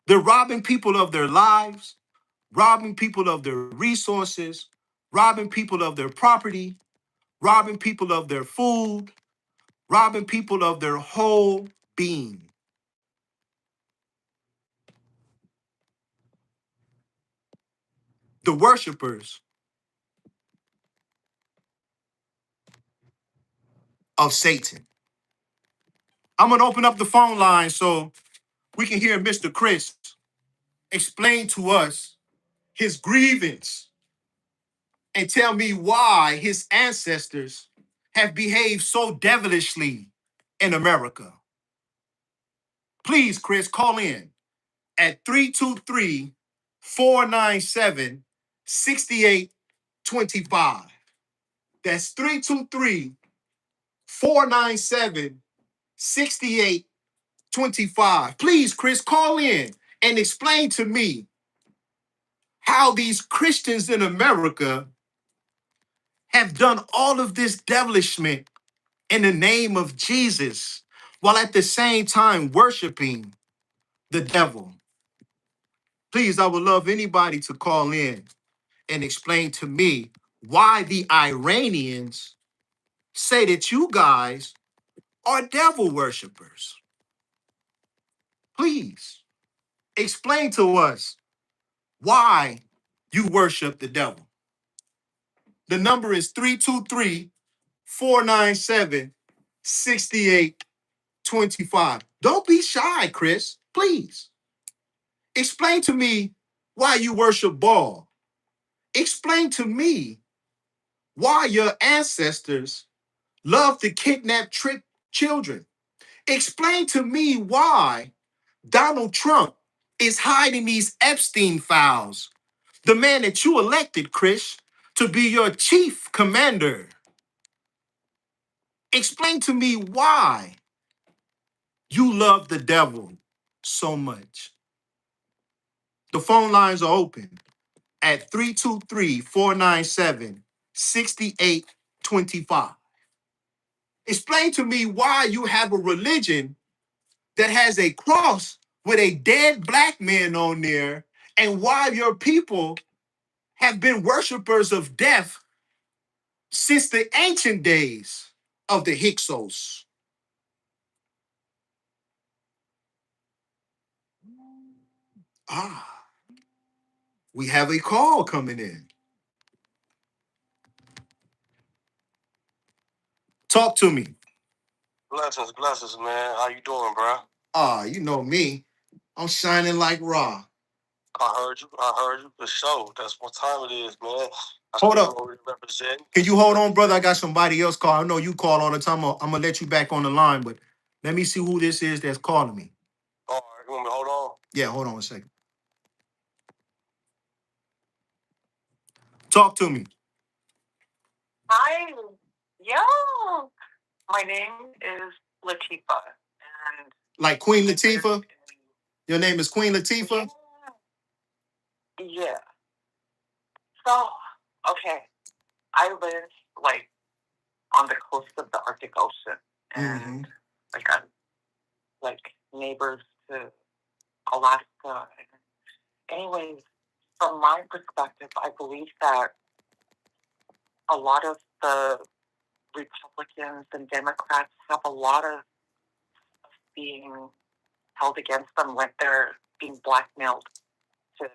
They're robbing people of their lives, robbing people of their resources, robbing people of their property, robbing people of their food, robbing people of their whole being. The worshipers of Satan. I'm going to open up the phone line so we can hear Mr. Chris explain to us his grievance and tell me why his ancestors have behaved so devilishly in America. Please, Chris, call in at 323 497 6825. That's 323-497-6825. Please, Chris, call in and explain to me how these Christians in America have done all of this devilishment in the name of Jesus while at the same time worshiping the devil. Please, I would love anybody to call in and explain to me why the Iranians say that you guys are devil worshipers. Please explain to us why you worship the devil. The number is 323-497-6825. Don't be shy, Chris. Please explain to me why you worship Baal. Explain to me why your ancestors love to kidnap, trick children. Explain to me why Donald Trump is hiding these Epstein files. The man that you elected, Chris, to be your chief commander. Explain to me why you love the devil so much. The phone lines are open at 323-497-6825. Explain to me why you have a religion that has a cross with a dead black man on there, and why your people have been worshipers of death since the ancient days of the Hyksos. Ah, we have a call coming in. Talk to me. Blessings, man. How you doing, bro? Ah, you know me. I'm shining like Ra. I heard you for sure. That's what time it is, man. Hold up. Represent. Can you hold on, brother? I got somebody else call. I know you call all the time. I'm gonna let you back on the line, but let me see who this is that's calling me. All right, you want me to hold on? Yeah, hold on a second. Talk to me. Hi. Yo. My name is Latifa. And Like Queen Latifah? Your name is Queen Latifah? yeah. So, okay. I live like on the coast of the Arctic Ocean. And like I'm like neighbors to Alaska. Anyways, from my perspective, I believe that a lot of the Republicans and Democrats have a lot of being held against them when they're being blackmailed to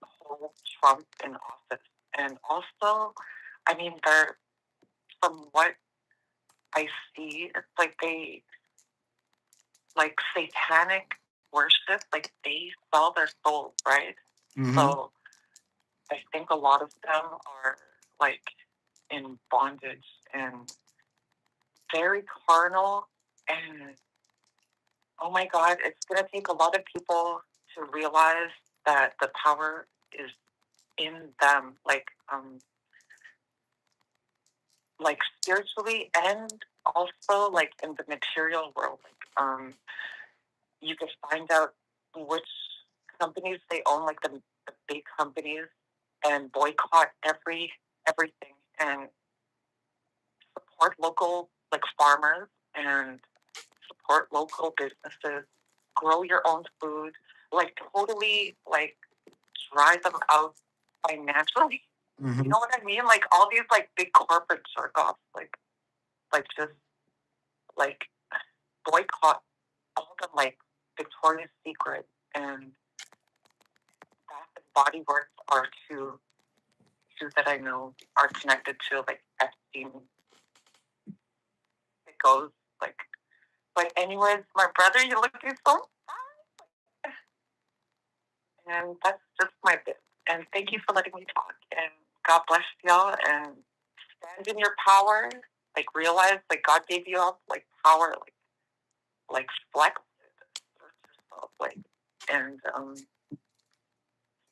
hold Trump in office. And also, I mean, they're, from what I see, it's like they, like satanic worship, like they sell their souls, right? So I think a lot of them are like in bondage and very carnal. And oh my God, it's going to take a lot of people to realize that the power is in them, like spiritually and also like in the material world. You can find out which companies they own, like the big companies, and boycott everything and support local like farmers and support local businesses, grow your own food, like totally like drive them out financially. You know what I mean? Like all these like big corporate jerk offs, like just like boycott all the like Victoria's Secret and Bath and Body Works are two that I know are connected to like Epstein. It goes like, but anyways, my brother, you're looking so fine. And that's just my bit. And thank you for letting me talk. And God bless y'all. And stand in your power. Like realize like God gave you all like power. Like flex it, assert yourself. Like and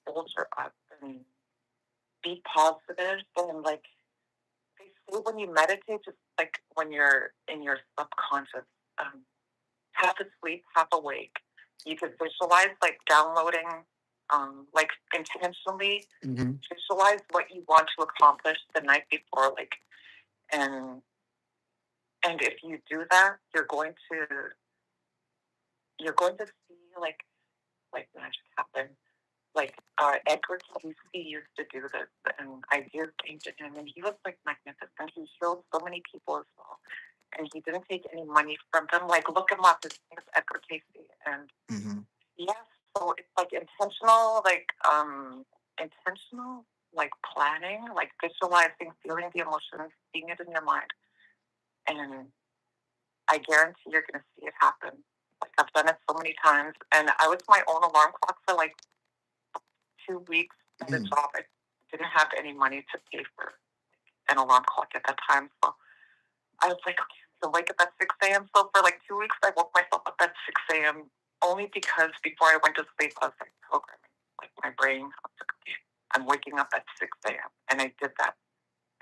soldier up and be positive and like say when you meditate, just like when you're in your subconscious, half asleep, half awake, you could visualize like downloading, like intentionally visualize what you want to accomplish the night before, like, and if you do that, you're going to see like magic happen. Like Edward Casey used to do this, and ideas came to him, and he was like magnificent. He healed so many people as well, and he didn't take any money from them. Like look him up, his name is Edward Casey, and yeah, so it's like intentional like planning, like visualizing, feeling the emotions, seeing it in your mind, and I guarantee you're going to see it happen. Like I've done it so many times, and I was my own alarm clock for like 2 weeks at a job. I didn't have any money to pay for an alarm clock at that time, so I was like, okay, so wake up at 6 a.m. So for like 2 weeks, I woke myself up at 6 a.m. only because before I went to sleep, I was like programming, like my brain. I was like, okay, I'm waking up at 6 a.m. and I did that,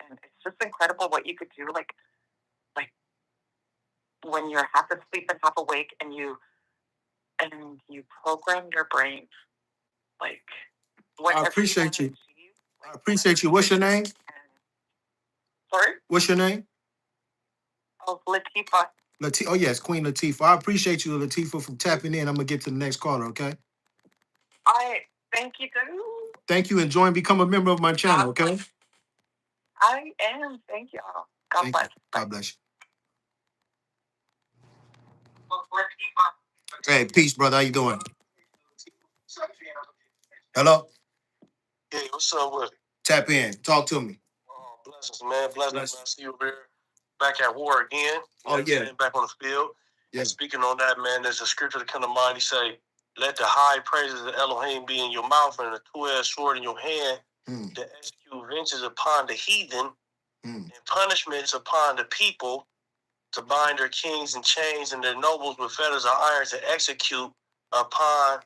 and it's just incredible what you could do. Like when you're half asleep and half awake, and you program your brain, like I appreciate you. I appreciate you. What's your name? Sorry? What's your name? Oh, Latifa. Oh, yes, Queen Latifah. I appreciate you, Latifah, for tapping in. I'm going to get to the next caller, okay? I thank you, too. Thank you, and join, become a member of my channel, okay? I am. Thank you. God bless. God bless you. Hey, peace, brother. How you doing? Hello? Hey, what's up with it? Tap in. Talk to me. Blessings, man. Blessings. I see you over here back at war again. Oh, yeah. Back on the field. Yeah. And speaking on that, man, there's a scripture that come to mind. He say, let the high praises of Elohim be in your mouth and a two-edged sword in your hand to execute vengeance upon the heathen and punishments upon the people, to bind their kings in chains and their nobles with fetters of iron, to execute upon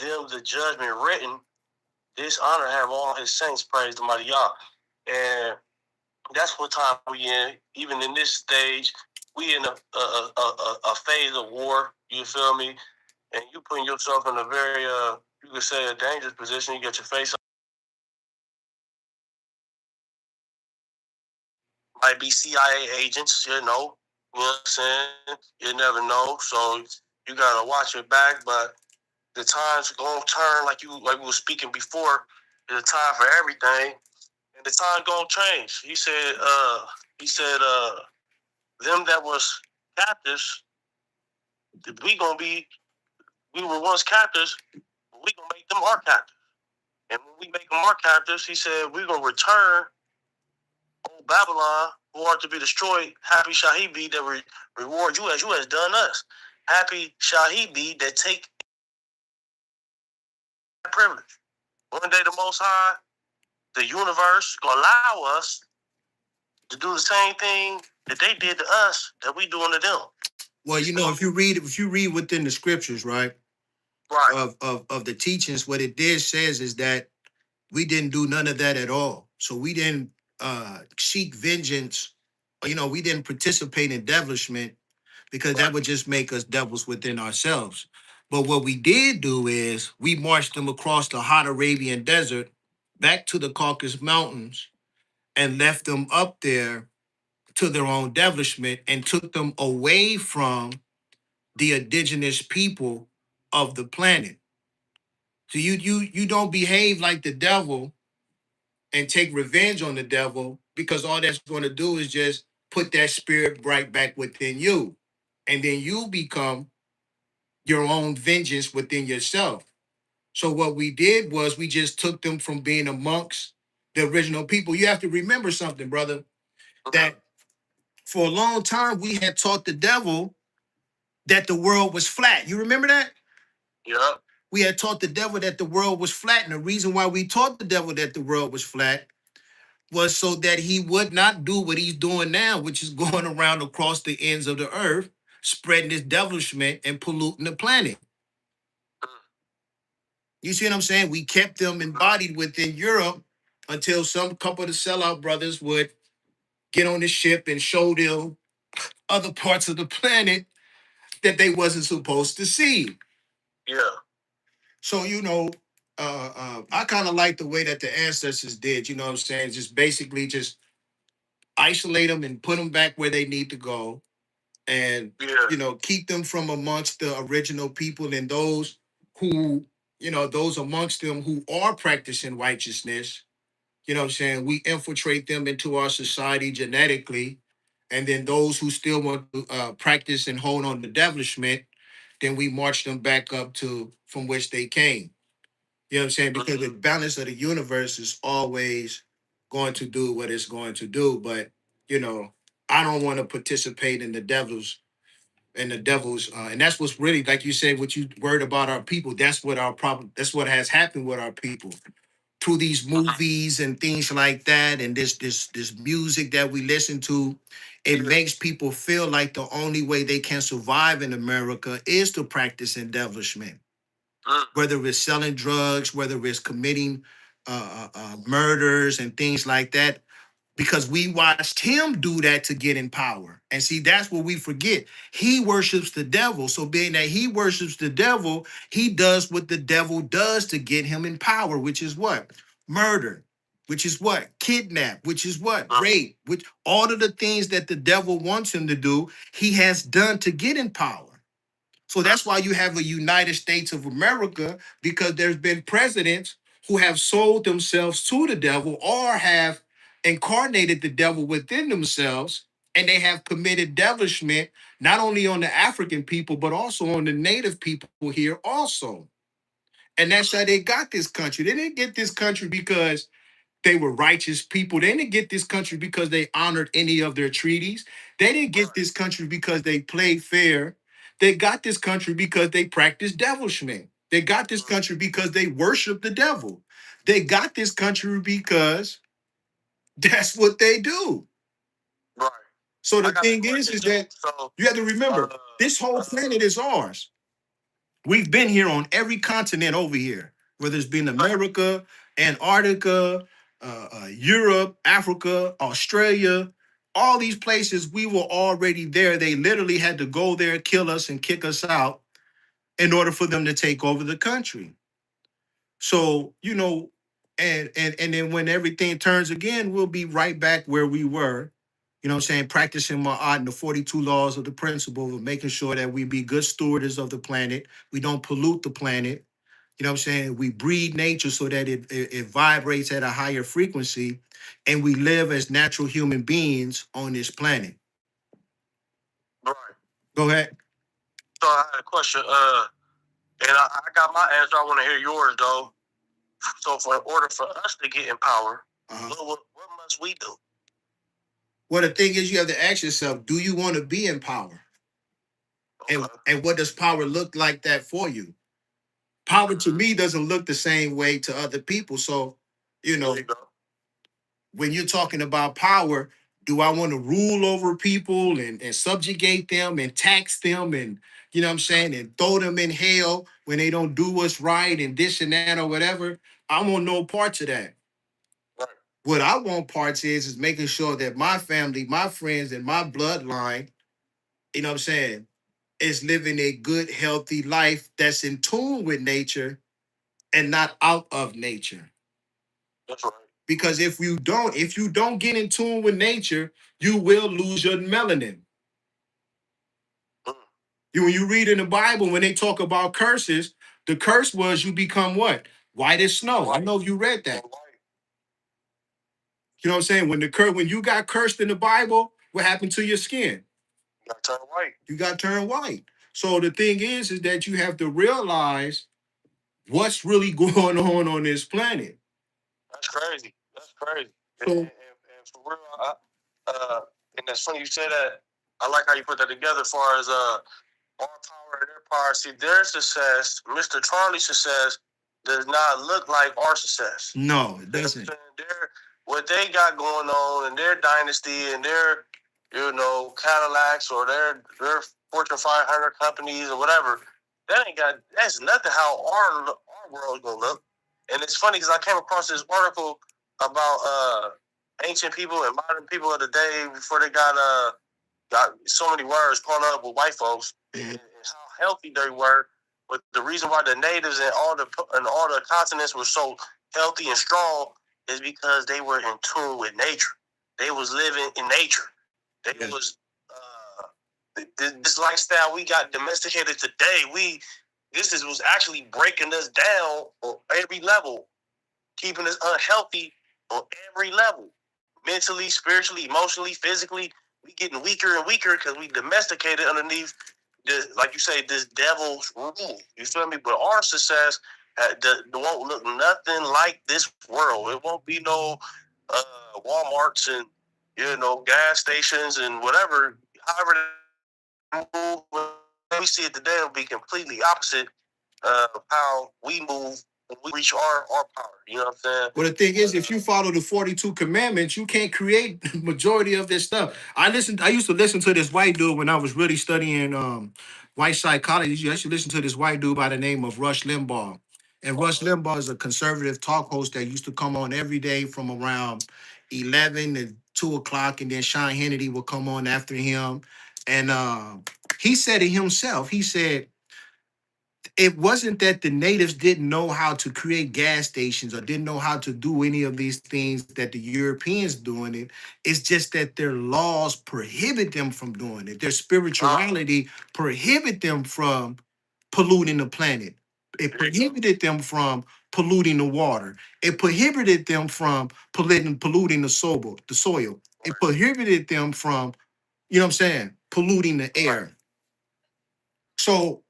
them the judgment written. This honor have all his saints, praise the mighty Yah. And that's what time we in. Even in this stage, we in a phase of war. You feel me? And you putting yourself in a very, you could say, a dangerous position. You get your face up. Might be CIA agents, you know. You know what I'm saying? You never know. So you gotta watch your back. But the time's gonna turn, like we were speaking before. There's a time for everything, and the time gonna change. He said, them that was captives, we were once captives, but we gonna make them our captives. And when we make them our captives, he said, we're gonna return old Babylon, who are to be destroyed. Happy shall he be that reward you as has done us. Happy shall he be that take that privilege. One day the Most High, the universe, gonna allow us to do the same thing that they did to us that we doing to them. Well, you know, if you read within the scriptures, right, of the teachings, what it did says is that we didn't do none of that at all. So we didn't seek vengeance. You know, we didn't participate in devilishment, because that would just make us devils within ourselves. But what we did do is we marched them across the hot Arabian desert back to the Caucasus Mountains and left them up there to their own devilishment, and took them away from the indigenous people of the planet. So you don't behave like the devil and take revenge on the devil, because all that's going to do is just put that spirit right back within you. And then you become your own vengeance within yourself. So what we did was we just took them from being amongst the original people. You have to remember something, brother, that for a long time we had taught the devil that the world was flat. You remember that? Yeah. We had taught the devil that the world was flat. And the reason why we taught the devil that the world was flat was so that he would not do what he's doing now, which is going around across the ends of the earth, spreading his devilishment and polluting the planet. You see what I'm saying? We kept them embodied within Europe until some couple of the sellout brothers would get on the ship and show them other parts of the planet that they wasn't supposed to see. Yeah. So, I kind of like the way that the ancestors did, you know what I'm saying? Just basically just isolate them and put them back where they need to go and, keep them from amongst the original people and those who, those amongst them who are practicing righteousness. You know what I'm saying? We infiltrate them into our society genetically. And then those who still want to practice and hold on to devilishment, then we march them back up to from which they came. You know what I'm saying? Because the balance of the universe is always going to do what it's going to do. But, I don't want to participate in the devil's, and that's what's really, like you said, what you worried about our people. That's what our problem, that's what has happened with our people through these movies and things like that, and this music that we listen to. It makes people feel like the only way they can survive in America is to practice embellishment, whether it's selling drugs, whether it's committing murders and things like that, because we watched him do that to get in power. And see, that's what we forget. He worships the devil. So being that he worships the devil, he does what the devil does to get him in power, which is what? Murder, which is what? Kidnap, which is what? Rape, which all of the things that the devil wants him to do, he has done to get in power. So that's why you have a United States of America, because there's been presidents who have sold themselves to the devil or have incarnated the devil within themselves, and they have committed devilishment not only on the African people, but also on the native people here also. And that's how they got this country. They didn't get this country because they were righteous people. They didn't get this country because they honored any of their treaties. They didn't get this country because they played fair. They got this country because they practiced devilishment. They got this country because they worship the devil. They got this country because that's what they do. Right. So the thing is that you have to remember, this whole planet is ours. We've been here on every continent over here, whether it's been America, Antarctica, Europe, Africa, Australia, all these places, we were already there. They literally had to go there, kill us, and kick us out in order for them to take over the country. So, and then when everything turns again, we'll be right back where we were. You know what I'm saying? Practicing my art and the 42 laws of the principle of making sure that we be good stewards of the planet. We don't pollute the planet. You know what I'm saying? We breed nature so that it vibrates at a higher frequency, and we live as natural human beings on this planet. Right. Go ahead. So I had a question. And I got my answer. I want to hear yours, though. So, in order for us to get in power, what must we do? Well, the thing is, you have to ask yourself: do you want to be in power? Okay. And what does power look like that for you? Power to me doesn't look the same way to other people. So, when you're talking about power, do I want to rule over people and subjugate them and tax them and, you know what I'm saying, and throw them in hell when they don't do what's right and this and that or whatever? I want no parts of that. Right. What I want parts is making sure that my family, my friends, and my bloodline, you know what I'm saying, is living a good, healthy life that's in tune with nature and not out of nature. That's right. Because if you don't get in tune with nature, you will lose your melanin. When you read in the Bible, when they talk about curses, the curse was you become what? White as snow. I know you read that. You know what I'm saying? When you got cursed in the Bible, what happened to your skin? You got turned white. You got turned white. So the thing is that you have to realize what's really going on this planet. That's crazy. That's crazy. So, and for real, and that's funny you say that. I like how you put that together as far as our power and their power. See, their success, Mr. Charlie's success, does not look like our success. No, it doesn't. What they got going on in their dynasty and their, Cadillacs or their Fortune 500 companies or whatever, that's nothing how our world's gonna look. And it's funny because I came across this article about ancient people and modern people of the day before they got so many words caught up with white folks and how healthy they were. But the reason why the natives and all the continents were so healthy and strong is because they were in tune with nature. They was living in nature. They was this lifestyle we got domesticated today. Was actually breaking us down on every level, keeping us unhealthy on every level, mentally, spiritually, emotionally, physically. We getting weaker and weaker because we domesticated underneath this, like you say, this devil's rule. You feel me? But our success won't look nothing like this world. It won't be no Walmarts and gas stations and whatever. However, we see it today will be completely opposite of how we move when we reach our power. You know what I'm saying? Well, the thing is, if you follow the 42 commandments, you can't create the majority of this stuff. I used to listen to this white dude when I was really studying white psychology. I used to listen to this white dude by the name of Rush Limbaugh. And Rush Limbaugh is a conservative talk host that used to come on every day from around 11 to 2 o'clock, and then Sean Hannity would come on after him. And he said it himself. He said, it wasn't that the natives didn't know how to create gas stations or didn't know how to do any of these things that the Europeans doing it. It's just that their laws prohibit them from doing it. Their spirituality prohibit them from polluting the planet. It prohibited them from polluting the water. It prohibited them from polluting the soil. It prohibited them from, what I'm saying, polluting the air. So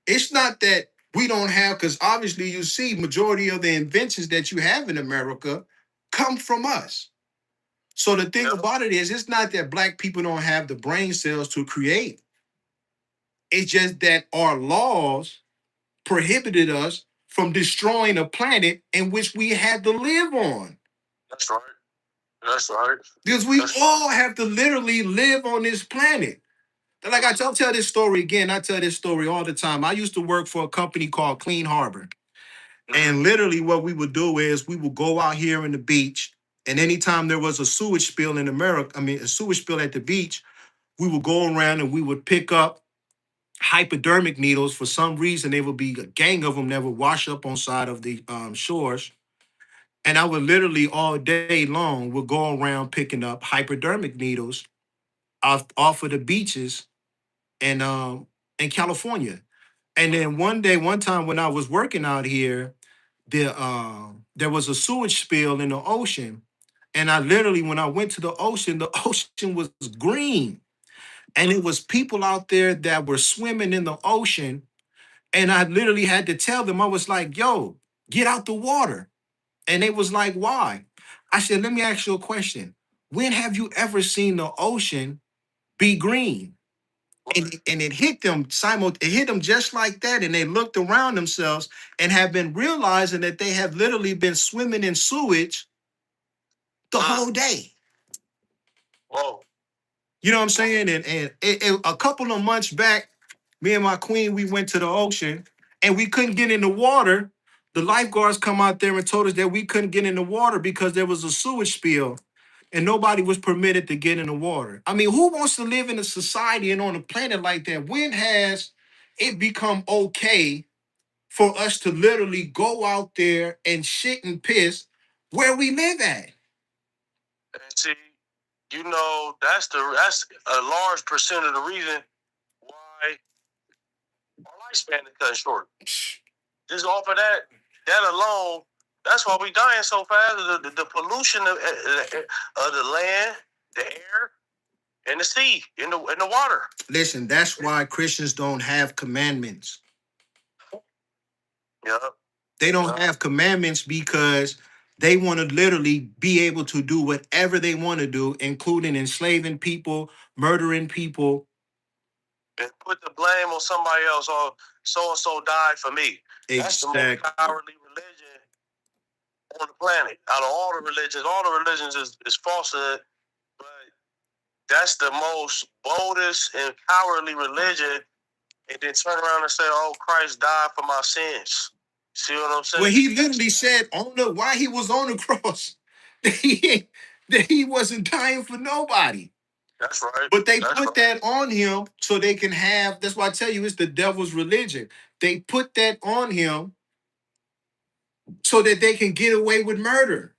it's not that we don't have, because obviously you see majority of the inventions that you have in America come from us. So the thing about it is, it's not that black people don't have the brain cells to create. It's just that our laws prohibited us from destroying a planet in which we had to live on. That's right. That's right. Because we all have to literally live on this planet. Like I'll tell this story again. I tell this story all the time. I used to work for a company called Clean Harbor. And literally what we would do is we would go out here in the beach, and anytime there was a sewage spill in America, a sewage spill at the beach, we would go around and we would pick up hypodermic needles. For some reason, there would be a gang of them that would wash up on side of the shores. And I would literally all day long would go around picking up hypodermic needles off of the beaches in California. And then one time when I was working out here, there was a sewage spill in the ocean, and I literally, when I went to the ocean was green, and it was people out there that were swimming in the ocean, and I literally had to tell them, I was like, "Yo, get out the water," and they was like, "Why?" I said, "Let me ask you a question. When have you ever seen the ocean be green?" And it hit them it hit them just like that, and they looked around themselves and have been realizing that they have literally been swimming in sewage the whole day. Whoa. You know what I'm saying? And a couple of months back, me and my queen, we went to the ocean and we couldn't get in the water. The lifeguards come out there and told us that we couldn't get in the water because there was a sewage spill and nobody was permitted to get in the water. I mean, who wants to live in a society and on a planet like that? When has it become okay for us to literally go out there and shit and piss where we live at? And see, that's a large percent of the reason why our lifespan is cut short. Just off of that alone, that's why we dying so fast. The pollution of the land, the air, and the sea, in the water. Listen, that's why Christians don't have commandments. Yeah. They don't have commandments because they want to literally be able to do whatever they want to do, including enslaving people, murdering people. And put the blame on somebody else, or so-and-so died for me. Exactly. That's the most cowardly religion on the planet. Out of all the religions is falsehood, but that's the most boldest and cowardly religion. And then turn around and say, "Oh, Christ died for my sins." See what I'm saying? Well, he literally said why he was on the cross. that he wasn't dying for nobody. That's right. But they put that on him so they can have, that's why I tell you it's the devil's religion. They put that on him so that they can get away with murder.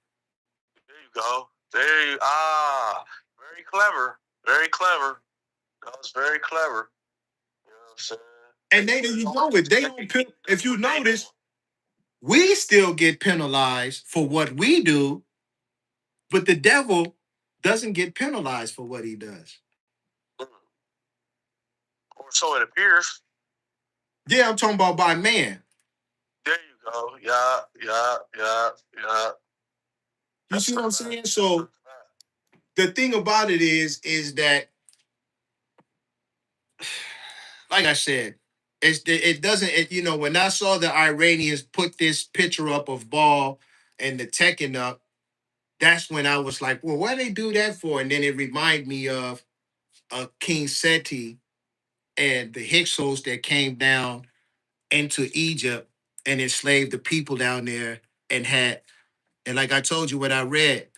There you go. Very clever. Very clever. That was very clever. You know what I'm saying? And you know it. They don't, if you notice, we still get penalized for what we do, but the devil doesn't get penalized for what he does. Or so it appears. Yeah, I'm talking about by man. There you go. Yeah. You see what I'm saying? So the thing about it is that, like I said, it doesn't, you know, when I saw the Iranians put this picture up of Ball and the Tekken up, that's when I was like, well, why they do that for? And then it reminded me of King Seti and the Hyksos that came down into Egypt and enslaved the people down there and like I told you what I read,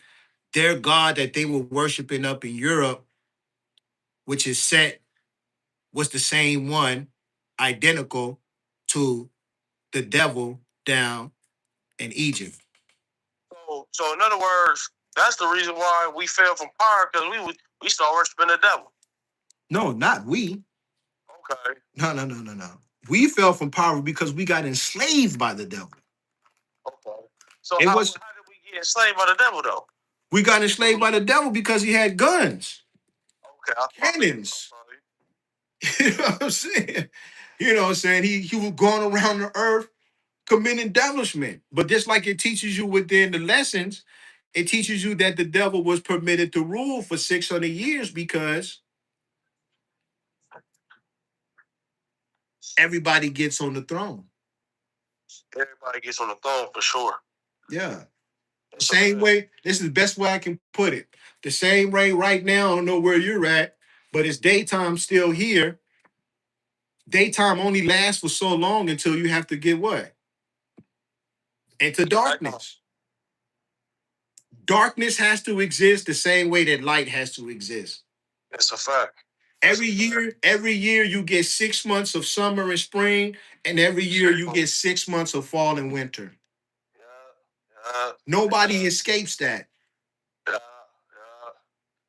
their god that they were worshiping up in Europe, which is Set, was the same one, identical to the devil down in Egypt. So in other words, that's the reason why we fell from power, because we started worshiping the devil. No, not we. Okay. No. We fell from power because we got enslaved by the devil. Okay. So how did we get enslaved by the devil, though? We got enslaved by the devil because he had guns. Okay. Cannons. You know what I'm saying? You know what I'm saying? He was going around the earth committing devilment. But just like it teaches you within the lessons, it teaches you that the devil was permitted to rule for 600 years because everybody gets on the throne. Everybody gets on the throne for sure. Yeah. The same way, this is the best way I can put it. The same way right now, I don't know where you're at, but it's daytime still here. Daytime only lasts for so long until you have to get what? Into darkness. Darkness has to exist the same way that light has to exist. That's a fact. Every year you get 6 months of summer and spring, and every year you get 6 months of fall and winter. Nobody escapes that.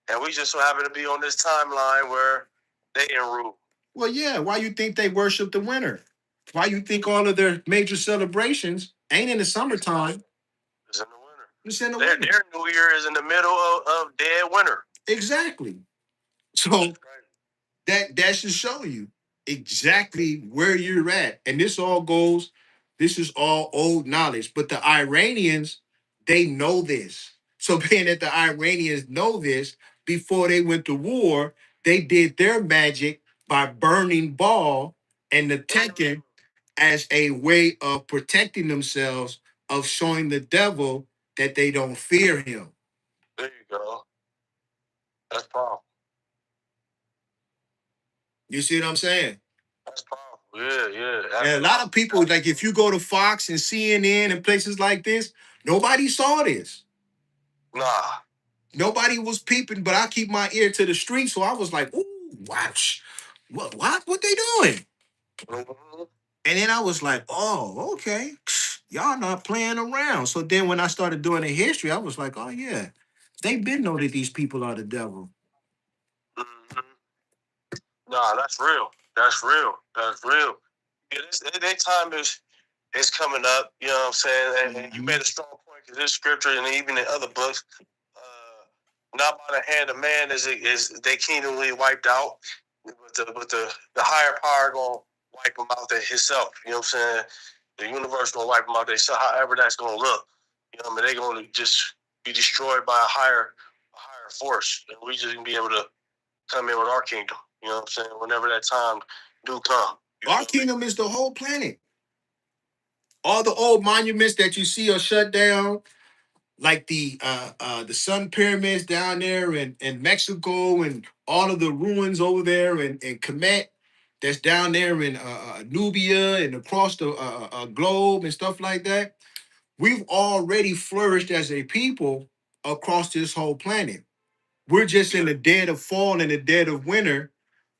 And we just so happen to be on this timeline where they in rule. Well, yeah. Why you think they worship the winter? Why you think all of their major celebrations ain't in the summertime? It's in the winter. It's in the winter. Their New Year is in the middle of dead winter. Exactly. So that should show you exactly where you're at. And this is all old knowledge. But the Iranians, they know this. So being that the Iranians know this, before they went to war, they did their magic by burning Baal and the Tekken as a way of protecting themselves, of showing the devil that they don't fear him. There you go. That's powerful. You see what I'm saying? That's powerful. Yeah. And a lot of people, like if you go to Fox and CNN and places like this, nobody saw this. Nah. Nobody was peeping, but I keep my ear to the street. So I was like, ooh, watch. What they doing? Mm-hmm. And then I was like, oh, okay. Y'all not playing around. So then when I started doing the history, I was like, oh, yeah. They been know that these people are the devil. Mm-hmm. Nah, that's real. Yeah, their time is coming up. You know what I'm saying? And you made a strong point because this scripture and even in other books, not by the hand of man is they kingdomly wiped out, but the higher power gonna wipe them out himself. You know what I'm saying? The universe gonna wipe them out themselves. However that's gonna look. You know what I mean? They're gonna just be destroyed by a higher force, and we just gonna be able to come in with our kingdom. You know what I'm saying? Whenever that time do come. Our kingdom is the whole planet. All the old monuments that you see are shut down, like the Sun Pyramids down there in Mexico, and all of the ruins over there in Kemet that's down there in Nubia and across the globe and stuff like that. We've already flourished as a people across this whole planet. We're just in the dead of fall and the dead of winter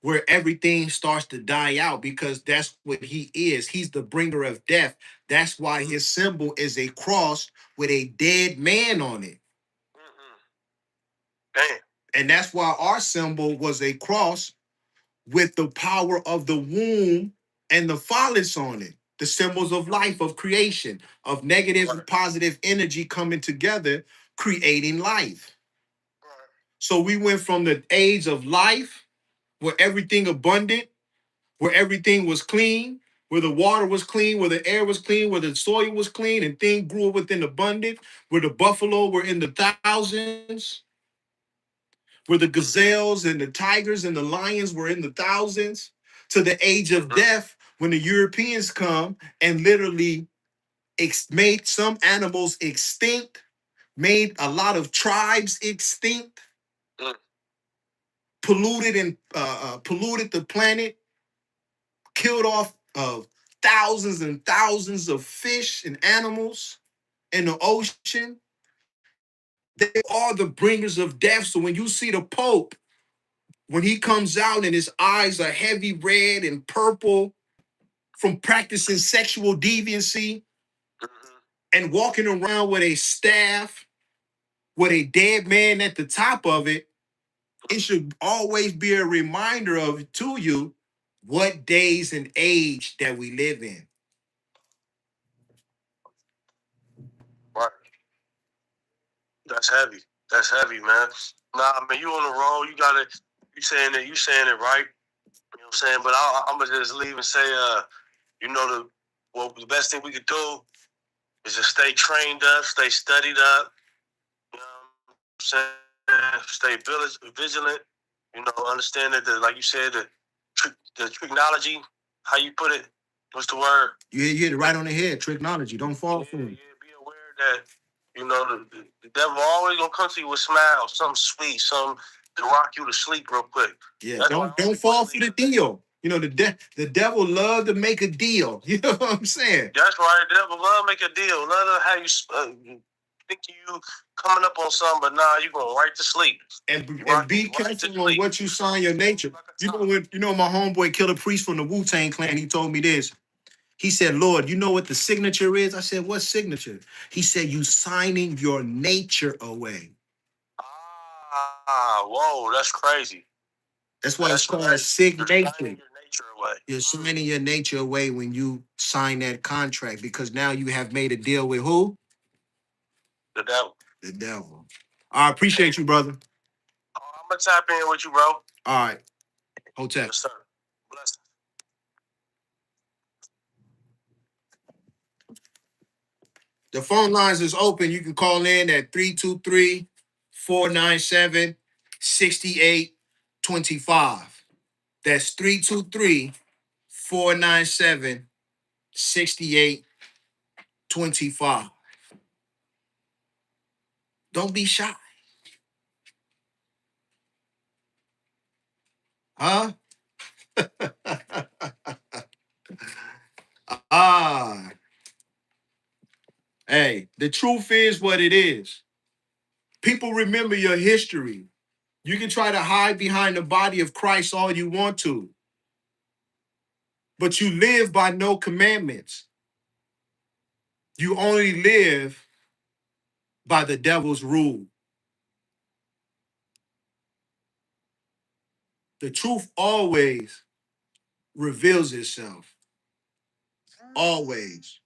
where everything starts to die out because that's what he is. He's the bringer of death. That's why his symbol is a cross with a dead man on it. Damn. And that's why our symbol was a cross with the power of the womb and the phallus on it. The symbols of life, of creation, of negative and positive energy coming together, creating life. So we went from the age of life, where everything abundant, where everything was clean, where the water was clean, where the air was clean, where the soil was clean, and things grew within abundance, where the buffalo were in the thousands, where the gazelles and the tigers and the lions were in the thousands, to the age of death, when the Europeans come and literally made some animals extinct, made a lot of tribes extinct, polluted polluted the planet, killed off thousands and thousands of fish and animals in the ocean. They are the bringers of death. So when you see the Pope, when he comes out and his eyes are heavy red and purple from practicing sexual deviancy and walking around with a staff with a dead man at the top of it, it should always be a reminder of to you what days and age that we live in. Right. That's heavy. That's heavy, man. Nah, I mean, you on the roll. You saying it right. You know what I'm saying? But I'm gonna just leave and say, the best thing we could do is just stay trained up, stay studied up. You know what I'm saying? Stay vigilant. Understand that, like you said, the technology, how you put it, what's the word? You hit it right on the head. Technology. Don't fall for it. Yeah, be aware that, the devil always gonna come to you with smiles, something sweet, something to rock you to sleep real quick. Yeah, don't fall for the deal. The devil love to make a deal. You know what I'm saying? That's right. The devil love make a deal. Love to have you think you coming up on something, but nah, you going right to sleep. And be careful on what you sign your nature. My homeboy Killer Priest from the Wu-Tang Clan, he told me this. He said, Lord, you know what the signature is? I said, what signature? He said, you signing your nature away. Whoa, that's crazy. That's why it's called a signature. You're signing your nature away when you sign that contract because now you have made a deal with who? The devil. The devil. I appreciate you, brother. I'm going to tap in with you, bro. All right. Hotel. Yes, sir. Bless. The phone lines is open. You can call in at 323-497-6825. That's 323-497-6825. Don't be shy. Huh? Hey, the truth is what it is. People remember your history. You can try to hide behind the body of Christ all you want to, but you live by no commandments. You only live by the devil's rule. The truth always reveals itself. Always.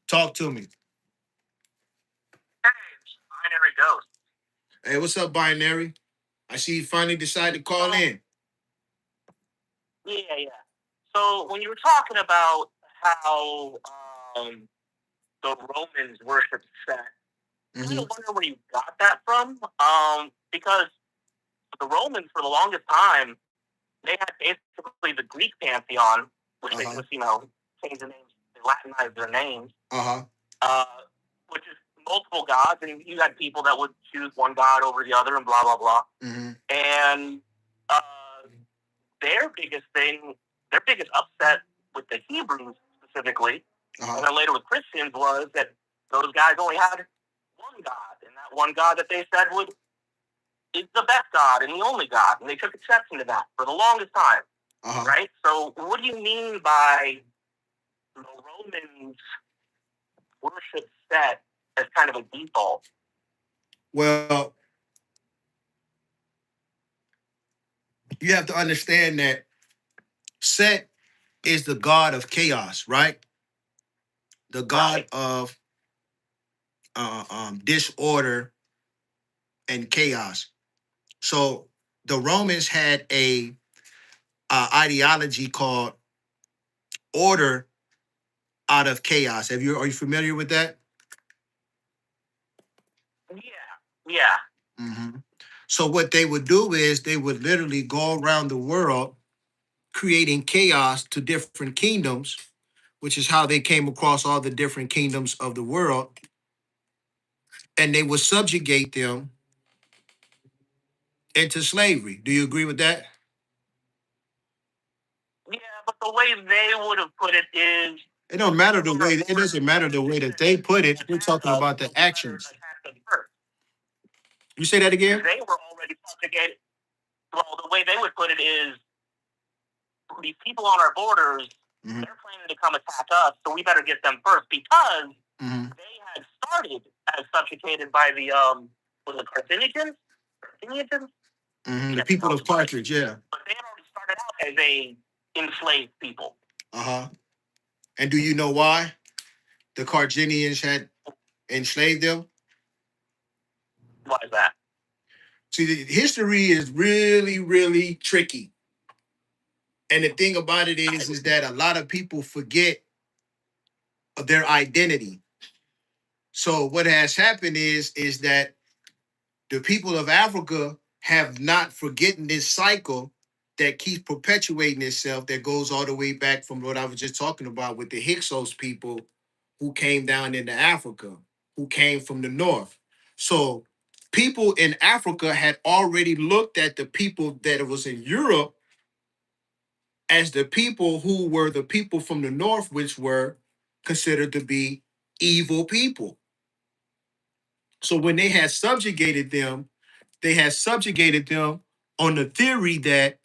Talk to me. Binary Ghost. Hey, what's up, Binary? I see you finally decided to call in. Yeah. So when you were talking about how the Romans worshipped Set, I kind of wonder where you got that from. Because the Romans, for the longest time, they had basically the Greek pantheon, which they just, changed the names, they Latinized their names. Which is multiple gods, and you had people that would choose one god over the other, and blah blah blah. And their biggest upset with the Hebrews specifically, and then later with Christians, was that those guys only had one God, and that one God that they said is the best God and the only God, and they took exception to that for the longest time. Right? So, what do you mean by the Romans worship set as kind of a default? Well, you have to understand that Set is the god of chaos, right? The god of disorder and chaos. So the Romans had a ideology called order out of chaos. Are you familiar with that? Yeah. Mm-hmm. So what they would do is they would literally go around the world creating chaos to different kingdoms, which is how they came across all the different kingdoms of the world, and they would subjugate them into slavery. Do you agree with that? Yeah, but the way they would have put it is It don't matter the way. It doesn't matter the way that they put it. We're talking about the actions. You say that again? They were already subjugated. Well, the way they would put it is these people on our borders, they're planning to come attack us, so we better get them first because they had started as subjugated by the was it Carthaginians? The people of Carthage, yeah. But they had already started out as a enslaved people. And do you know why the Carthaginians had enslaved them? Why is that? See, the history is really, really tricky. And the thing about it is that a lot of people forget their identity. So what has happened is that the people of Africa have not forgotten this cycle that keeps perpetuating itself, that goes all the way back from what I was just talking about with the Hyksos people who came down into Africa, who came from the north. So people in Africa had already looked at the people that was in Europe as the people who were the people from the north, which were considered to be evil people. So when they had subjugated them, on the theory that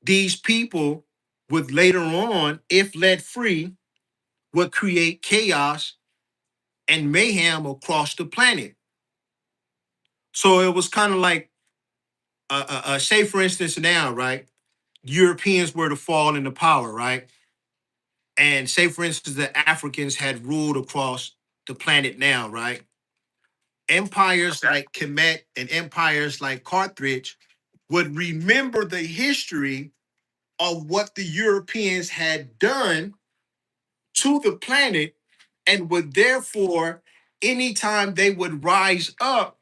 these people would later on, if let free, would create chaos and mayhem across the planet. So it was kind of like, say for instance now, right? Europeans were to fall into power, right? And say for instance the Africans had ruled across the planet now, right? Empires like Kemet and empires like Carthage would remember the history of what the Europeans had done to the planet and would therefore, anytime they would rise up,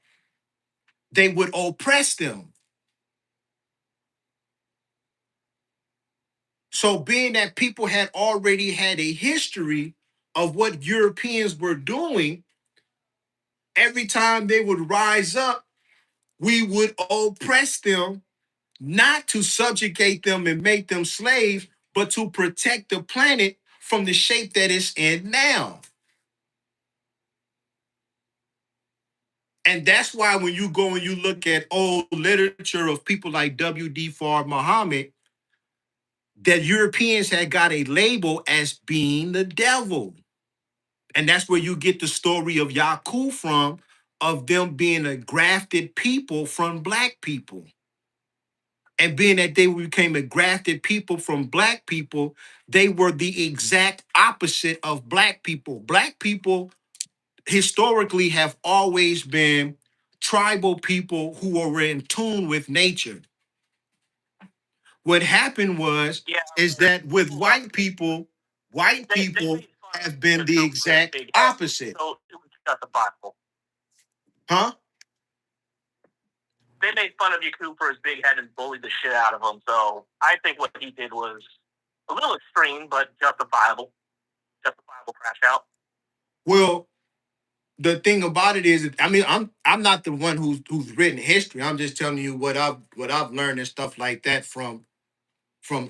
they would oppress them. So being that people had already had a history of what Europeans were doing, every time they would rise up, we would oppress them, not to subjugate them and make them slaves, but to protect the planet from the shape that it's in now. And that's why when you go and you look at old literature of people like W.D. Fard Muhammad, that Europeans had got a label as being the devil. And that's where you get the story of Yaku from, of them being a grafted people from black people. And being that they became a grafted people from black people, they were the exact opposite of black people. Black people historically have always been tribal people who were in tune with nature. What happened is that with white people have been the exact opposite. So it was justifiable. Huh? They made fun of Yaku for his big head and bullied the shit out of him. So I think what he did was a little extreme, but justifiable. Justifiable crash out. Well, the thing about it is, I mean, I'm not the one who's written history. I'm just telling you what I've learned and stuff like that from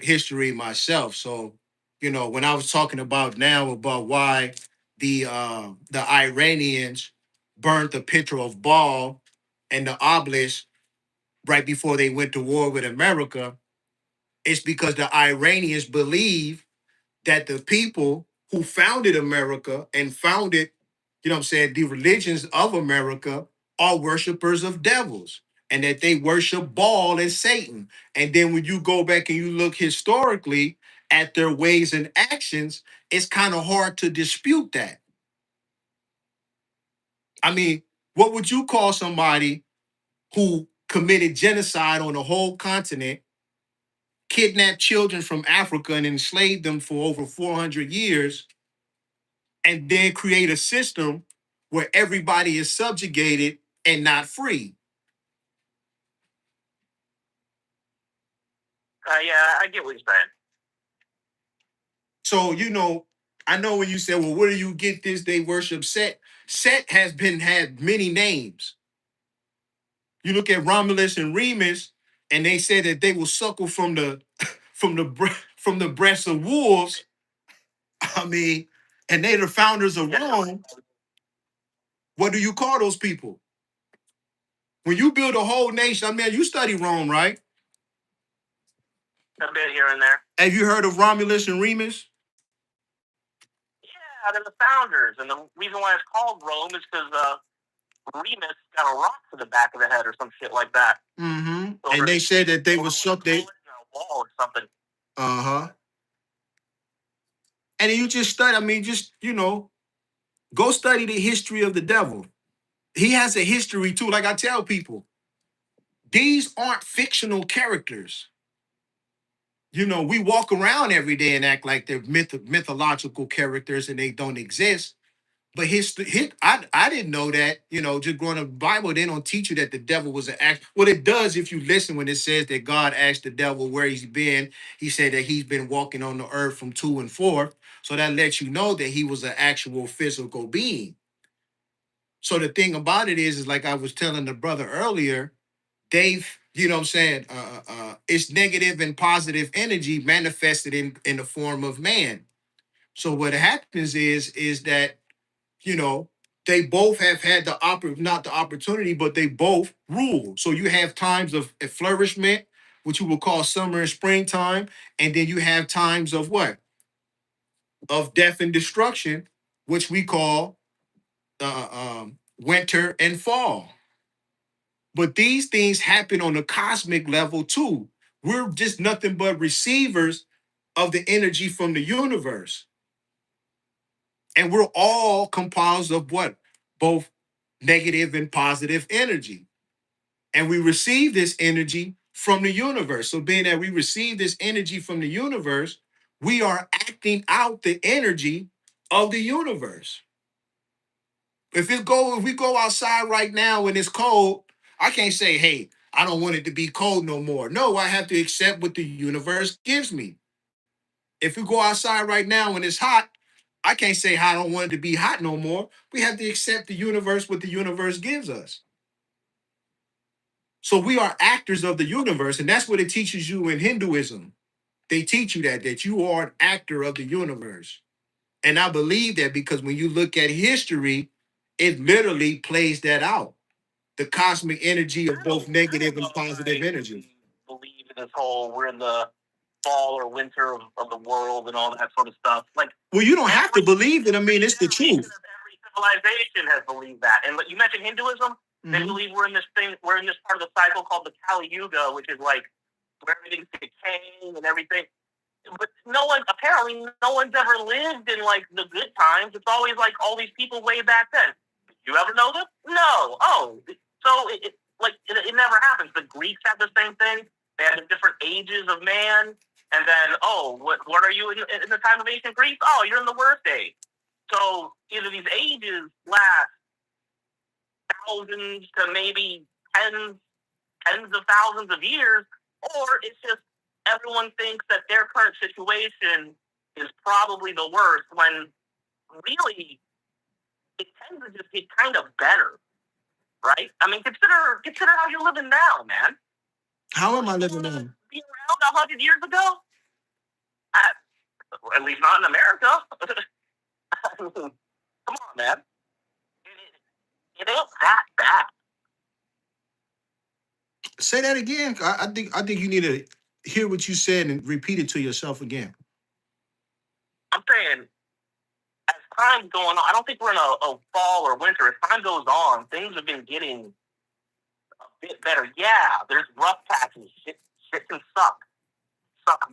history myself. So when I was talking about now about why the Iranians burned the picture of Baal and the obelisk right before they went to war with America, it's because the Iranians believe that the people who founded America and founded, the religions of America are worshipers of devils and that they worship Baal and Satan. And then when you go back and you look historically at their ways and actions, it's kind of hard to dispute that. I mean, what would you call somebody who committed genocide on the whole continent, kidnapped children from Africa and enslaved them for over 400 years, and then create a system where everybody is subjugated and not free? Yeah, I get what you're saying. So, I know when you said, well, where do you get this? They worship Set. Set has had many names. You look at Romulus and Remus, and they said that they will suckle from the from the breasts of wolves. I mean, and they're the founders of Rome. What do you call those people? When you build a whole nation, I mean, you study Rome, right? A bit here and there. Have you heard of Romulus and Remus? Yeah, they're the founders, and the reason why it's called Rome is because Remus got a rock to the back of the head or some shit like that. Mm-hmm. And they said that they were sucked. A wall or something. Uh-huh. And you just study, go study the history of the devil. He has a history too. Like I tell people, these aren't fictional characters. We walk around every day and act like they're mythological characters and they don't exist. But I didn't know that, just growing up in the Bible, they don't teach you that the devil was an act. Well, it does if you listen when it says that God asked the devil where he's been. He said that he's been walking on the earth from 2 and 4. So that lets you know that he was an actual physical being. So the thing about it is like I was telling the brother earlier, they've, it's negative and positive energy manifested in the form of man. So what happens is that, they both have had not the opportunity, but they both rule. So you have times of flourishment, which you will call summer and springtime, and then you have times of what? Of death and destruction, which we call winter and fall. But these things happen on a cosmic level too. We're just nothing but receivers of the energy from the universe. And we're all composed of what? Both negative and positive energy. And we receive this energy from the universe. So being that we receive this energy from the universe, we are acting out the energy of the universe. If we go outside right now when it's cold, I can't say, hey, I don't want it to be cold no more. No, I have to accept what the universe gives me. If we go outside right now when it's hot, I can't say I don't want it to be hot no more. We have to accept the universe, what the universe gives us. So we are actors of the universe, and that's what it teaches you in Hinduism. They teach you that you are an actor of the universe. And I believe that because when you look at history, it literally plays that out. The cosmic energy of both negative and positive energy. Believe in this whole we're in the fall or winter of the world and all that sort of stuff. Like, well, you don't have to believe it. I mean, it's the truth. Every civilization has believed that. And you mentioned Hinduism. Mm-hmm. They believe we're in this part of the cycle called the Kali Yuga, which is like where everything's decaying and everything. But apparently no one's ever lived in like the good times. It's always like all these people way back then. You ever know this? No. Oh, so it never happens. The Greeks had the same thing. They had the different ages of man. And then, what are you in the time of ancient Greece? Oh, you're in the worst age. So either these ages last thousands to maybe tens of thousands of years, or it's just everyone thinks that their current situation is probably the worst when really it tends to just get kind of better, right? I mean, consider how you're living now, man. How am I living now? Be around 100 years ago? At least not in America. Come on, man. It ain't that bad. Say that again. I think you need to hear what you said and repeat it to yourself again. I'm saying, as time's going on, I don't think we're in a fall or winter. As time goes on, things have been getting a bit better. Yeah, there's rough patches. Shit can suck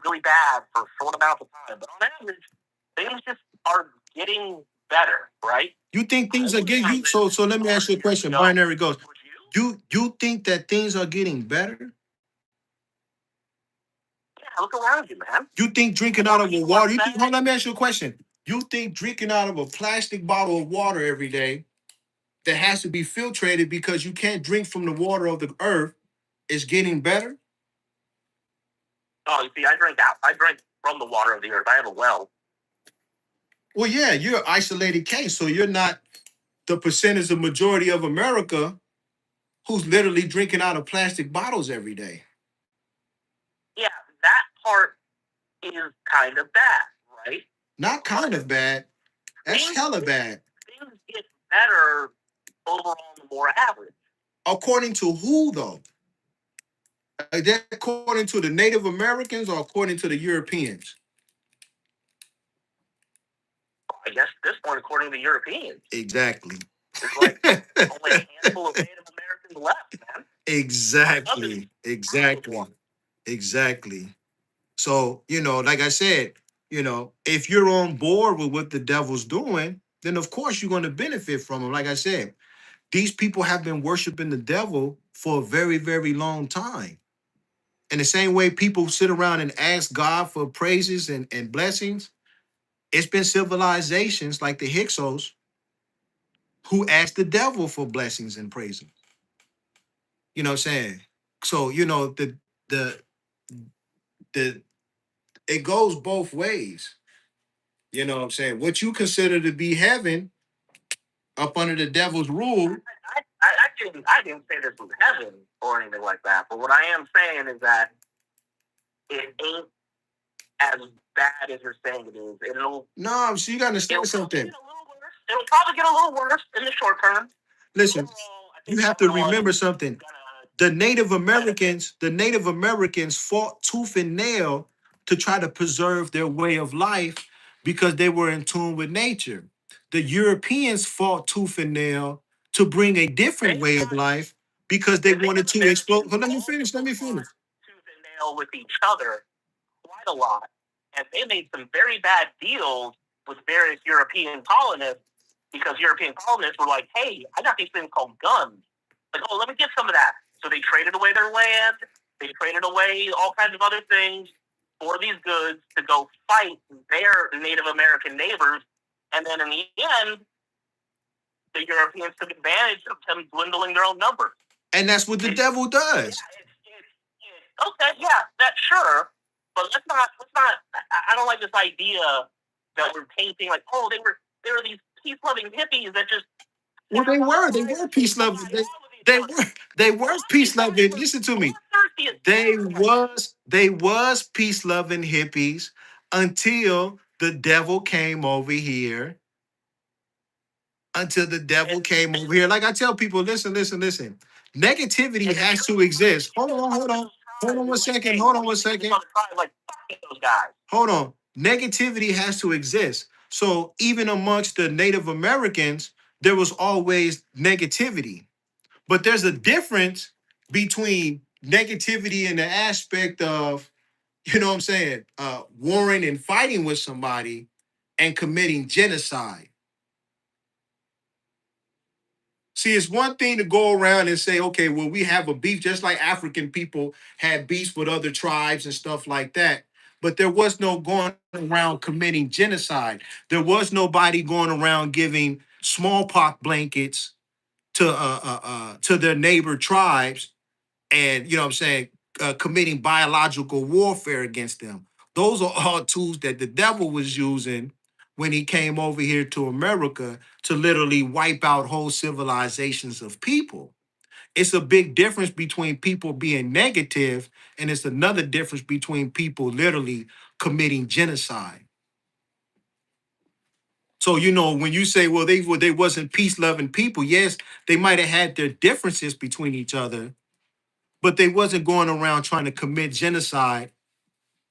really bad for a short amount of time. But on average, things just are getting better, right? You think things are getting you? So let me ask you a question. Binary goes. You think that things are getting better? Yeah, look around you, man. You think drinking out of a water? You think? Hold on, let me ask you a question. You think drinking out of a plastic bottle of water every day that has to be filtrated because you can't drink from the water of the earth is getting better? Oh, you see, I drink from the water of the earth. I have a well. Well, yeah, you're an isolated case, so you're not the percentage of majority of America who's literally drinking out of plastic bottles every day. Yeah, that part is kind of bad, right? Not kind of bad. That's hella bad. Things get better overall on the more average. According to who, though? Is that according to the Native Americans or according to the Europeans? I guess at this point, according to Europeans. Exactly. There's like only a handful of Native Americans left, man. Exactly. So, like I said, if you're on board with what the devil's doing, then of course you're going to benefit from him. Like I said, these people have been worshiping the devil for a very, very long time. In the same way people sit around and ask God for praises and blessings, it's been civilizations like the Hyksos who asked the devil for blessings and praises. You know what I'm saying? So, the it goes both ways. You know what I'm saying? What you consider to be heaven up under the devil's rule. I didn't say this was heaven or anything like that, but what I am saying is that it ain't as bad as you're saying it is. No, so you gotta understand something. It'll probably get a little worse in the short term. Listen, you have to remember something. The Native Americans fought tooth and nail to try to preserve their way of life because they were in tune with nature. The Europeans fought tooth and nail to bring a different way of life because they wanted to explode. Let me finish. Tooth and nail with each other quite a lot. And they made some very bad deals with various European colonists because European colonists were like, hey, I got these things called guns. Like, oh, let me get some of that. So they traded away their land. They traded away all kinds of other things for these goods to go fight their Native American neighbors. And then in the end, the Europeans took advantage of them dwindling their own numbers. And that's what the devil does. Yeah, okay, yeah, that's sure. But let's not. I don't like this idea that we're painting like, oh, they were these peace-loving hippies that just. Well, they were peace-loving. They were peace-loving. Listen to me. They was peace-loving hippies until the devil came over here. Like I tell people, listen. Negativity has to exist. Hold on one second. Hold on. Negativity has to exist. So even amongst the Native Americans, there was always negativity. But there's a difference between negativity in the aspect of, warring and fighting with somebody and committing genocide. See, it's one thing to go around and say, okay, well, we have a beef, just like African people had beefs with other tribes and stuff like that. But there was no going around committing genocide. There was nobody going around giving smallpox blankets to their neighbor tribes and, committing biological warfare against them. Those are all tools that the devil was using when he came over here to America to literally wipe out whole civilizations of people. It's a big difference between people being negative, and it's another difference between people literally committing genocide. So, when you say, well, they wasn't peace-loving people, yes, they might have had their differences between each other, but they wasn't going around trying to commit genocide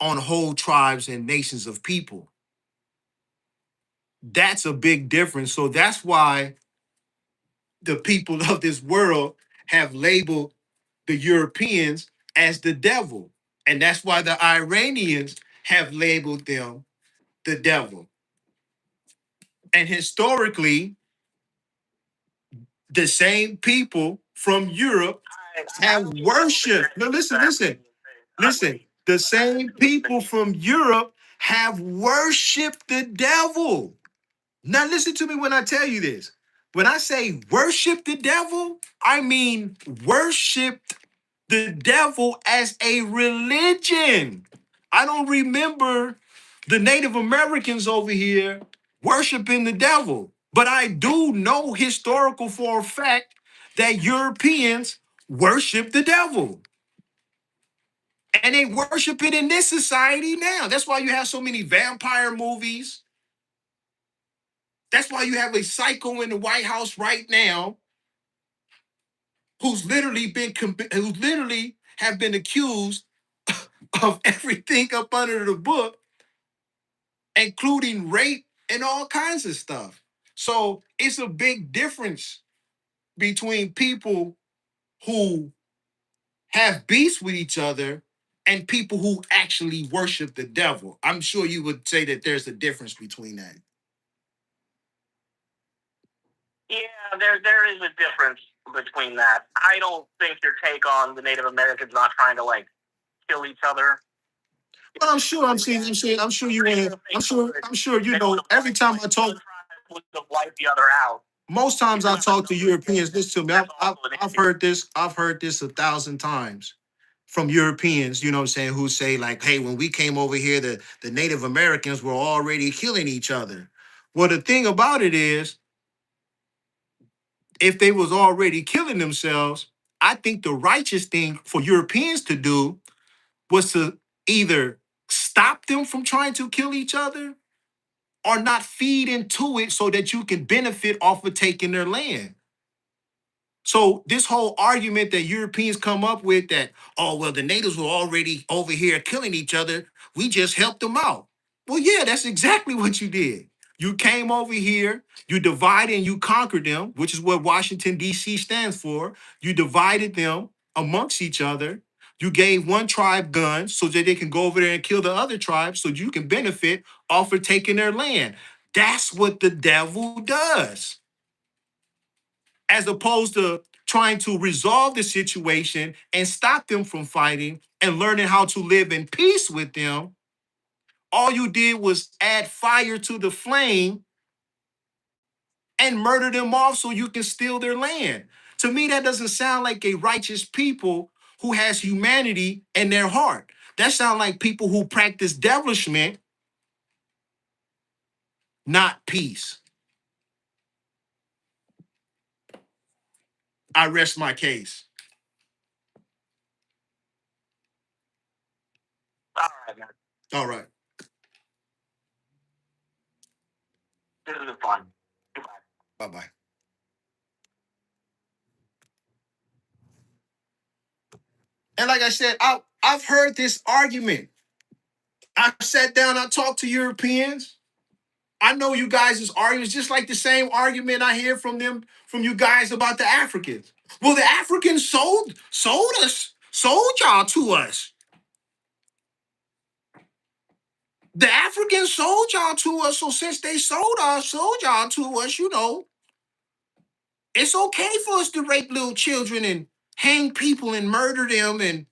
on whole tribes and nations of people. That's a big difference. So that's why the people of this world have labeled the Europeans as the devil. And that's why the Iranians have labeled them the devil. And historically, the same people from Europe have worshipped. No, listen. The same people from Europe have worshipped the devil. Now, listen to me when I tell you this. When I say worship the devil, I mean worshiped the devil as a religion. I don't remember the Native Americans over here worshiping the devil, but I do know historical for a fact that Europeans worship the devil. And they worship it in this society now. That's why you have so many vampire movies. That's why you have a psycho in the White House right now who's literally have been accused of everything up under the book, including rape and all kinds of stuff. So it's a big difference between people who have beefs with each other and people who actually worship the devil. I'm sure you would say that there's a difference between that. Yeah, there is a difference between that. I don't think your take on the Native Americans not trying to like kill each other. But I'm sure every time I talk, would have wiped the other out. most times I talk to Europeans, listen to me, I've heard this 1,000 times from Europeans, you know what I'm saying, who say like, hey, when we came over here, the Native Americans were already killing each other. Well, the thing about it is, if they was already killing themselves, I think the righteous thing for Europeans to do was to either stop them from trying to kill each other or not feed into it so that you can benefit off of taking their land. So this whole argument that Europeans come up with that, oh, well, the natives were already over here killing each other, we just helped them out. Well, yeah, that's exactly what you did. You came over here, you divided and you conquered them, which is what Washington, D.C. stands for. You divided them amongst each other. You gave one tribe guns so that they can go over there and kill the other tribes so you can benefit off of taking their land. That's what the devil does. As opposed to trying to resolve the situation and stop them from fighting and learning how to live in peace with them, all you did was add fire to the flame and murder them off so you can steal their land. To me, that doesn't sound like a righteous people who has humanity in their heart. That sounds like people who practice devilishment, not peace. I rest my case. All right, man. All right. This is fun. Goodbye. Bye-bye. And like I said, I've heard this argument. I sat down, I talked to Europeans. I know you guys' arguments, just like the same argument I hear from you guys about the Africans. Well, the Africans sold y'all to us. The Africans sold y'all to us, so since they sold y'all to us, it's okay for us to rape little children and hang people and murder them and,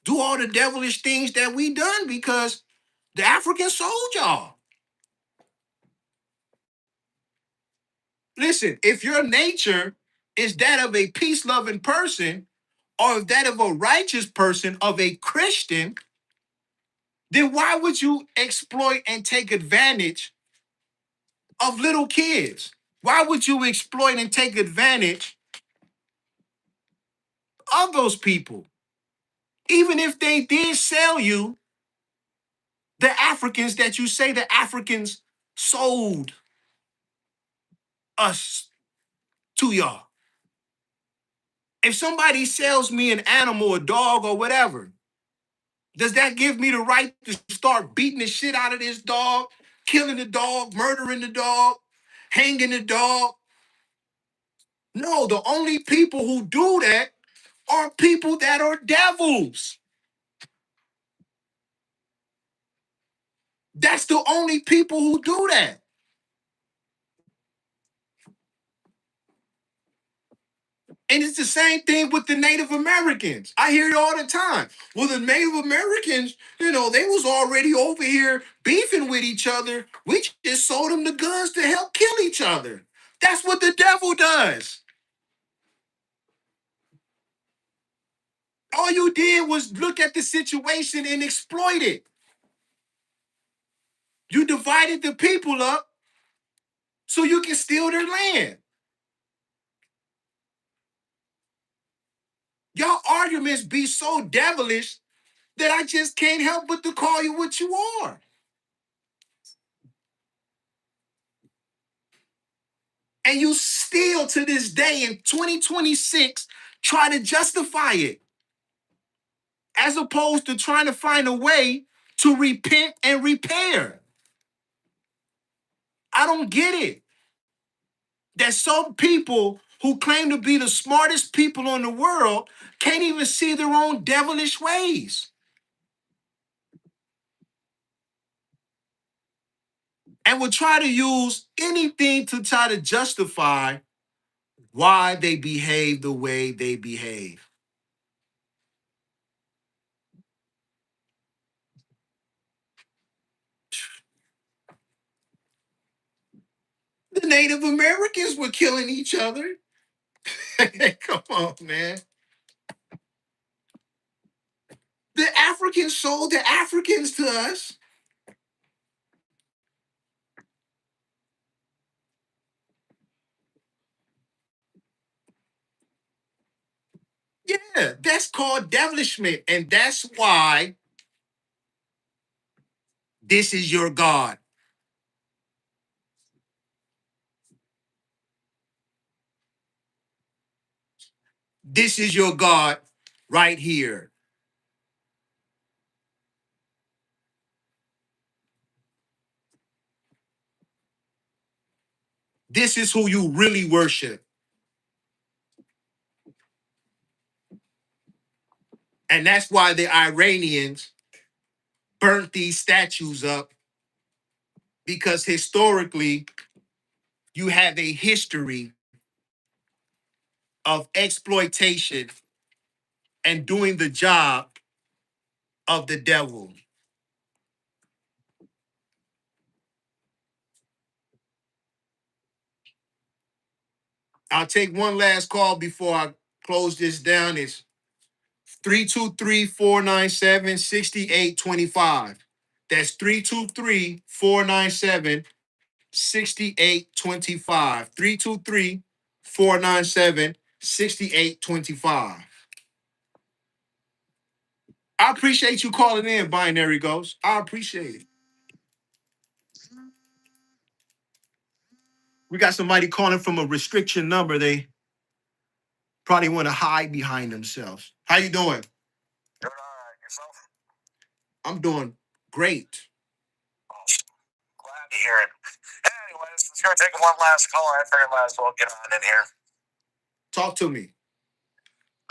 do all the devilish things that we done because the Africans sold y'all. Listen, if your nature is that of a peace-loving person or if that of a righteous person, of a Christian, then why would you exploit and take advantage of little kids? Why would you exploit and take advantage of those people? Even if they did sell you, the Africans that you say the Africans sold us to y'all. If somebody sells me an animal, a dog, or whatever, does that give me the right to start beating the shit out of this dog, killing the dog, murdering the dog, hanging the dog? No, the only people who do that are people that are devils. That's the only people who do that. And it's the same thing with the Native Americans. I hear it all the time. Well, the Native Americans, they was already over here beefing with each other. We just sold them the guns to help kill each other. That's what the devil does. All you did was look at the situation and exploit it. You divided the people up so you can steal their land. Y'all arguments be so devilish that I just can't help but to call you what you are. And you still to this day in 2026 try to justify it, as opposed to trying to find a way to repent and repair. I don't get it. That some people who claim to be the smartest people in the world can't even see their own devilish ways. And will try to use anything to try to justify why they behave the way they behave. The Native Americans were killing each other. Come on, man. The Africans sold the Africans to us. Yeah, that's called devilishment. And that's why this is your God. This is your God right here. This is who you really worship. And that's why the Iranians burnt these statues up, because historically, you have a history of exploitation and doing the job of the devil. I'll take one last call before I close this down. It's 323-497-6825. That's 323-497-6825. 323-497-6825. I appreciate you calling in, Binary Ghost. I appreciate it. We got somebody calling from a restriction number. They probably want to hide behind themselves. How you doing? Doing all right. Yourself? I'm doing great. Glad to hear it. Anyways, let's go take one last call. I figured might as well get on in here. Talk to me.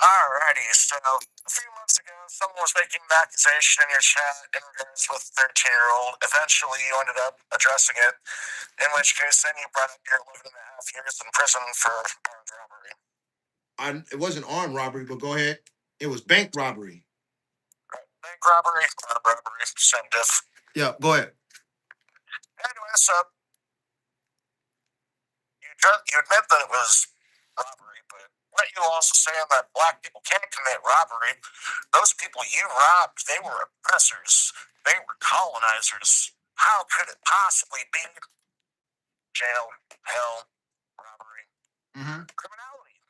Alrighty, so a few months ago, someone was making an accusation in your chat in regards with a 13-year-old. Eventually, you ended up addressing it, in which case then you brought up your 11.5 years in prison for armed robbery. It wasn't armed robbery, but go ahead. It was bank robbery. Bank robbery, armed robbery, same diff. Yeah, go ahead. Anyway, so you admit that it was robbery, but weren't you also saying that black people can't commit robbery? Those people you robbed, they were oppressors. They were colonizers. How could it possibly be jail, hell, robbery, criminality?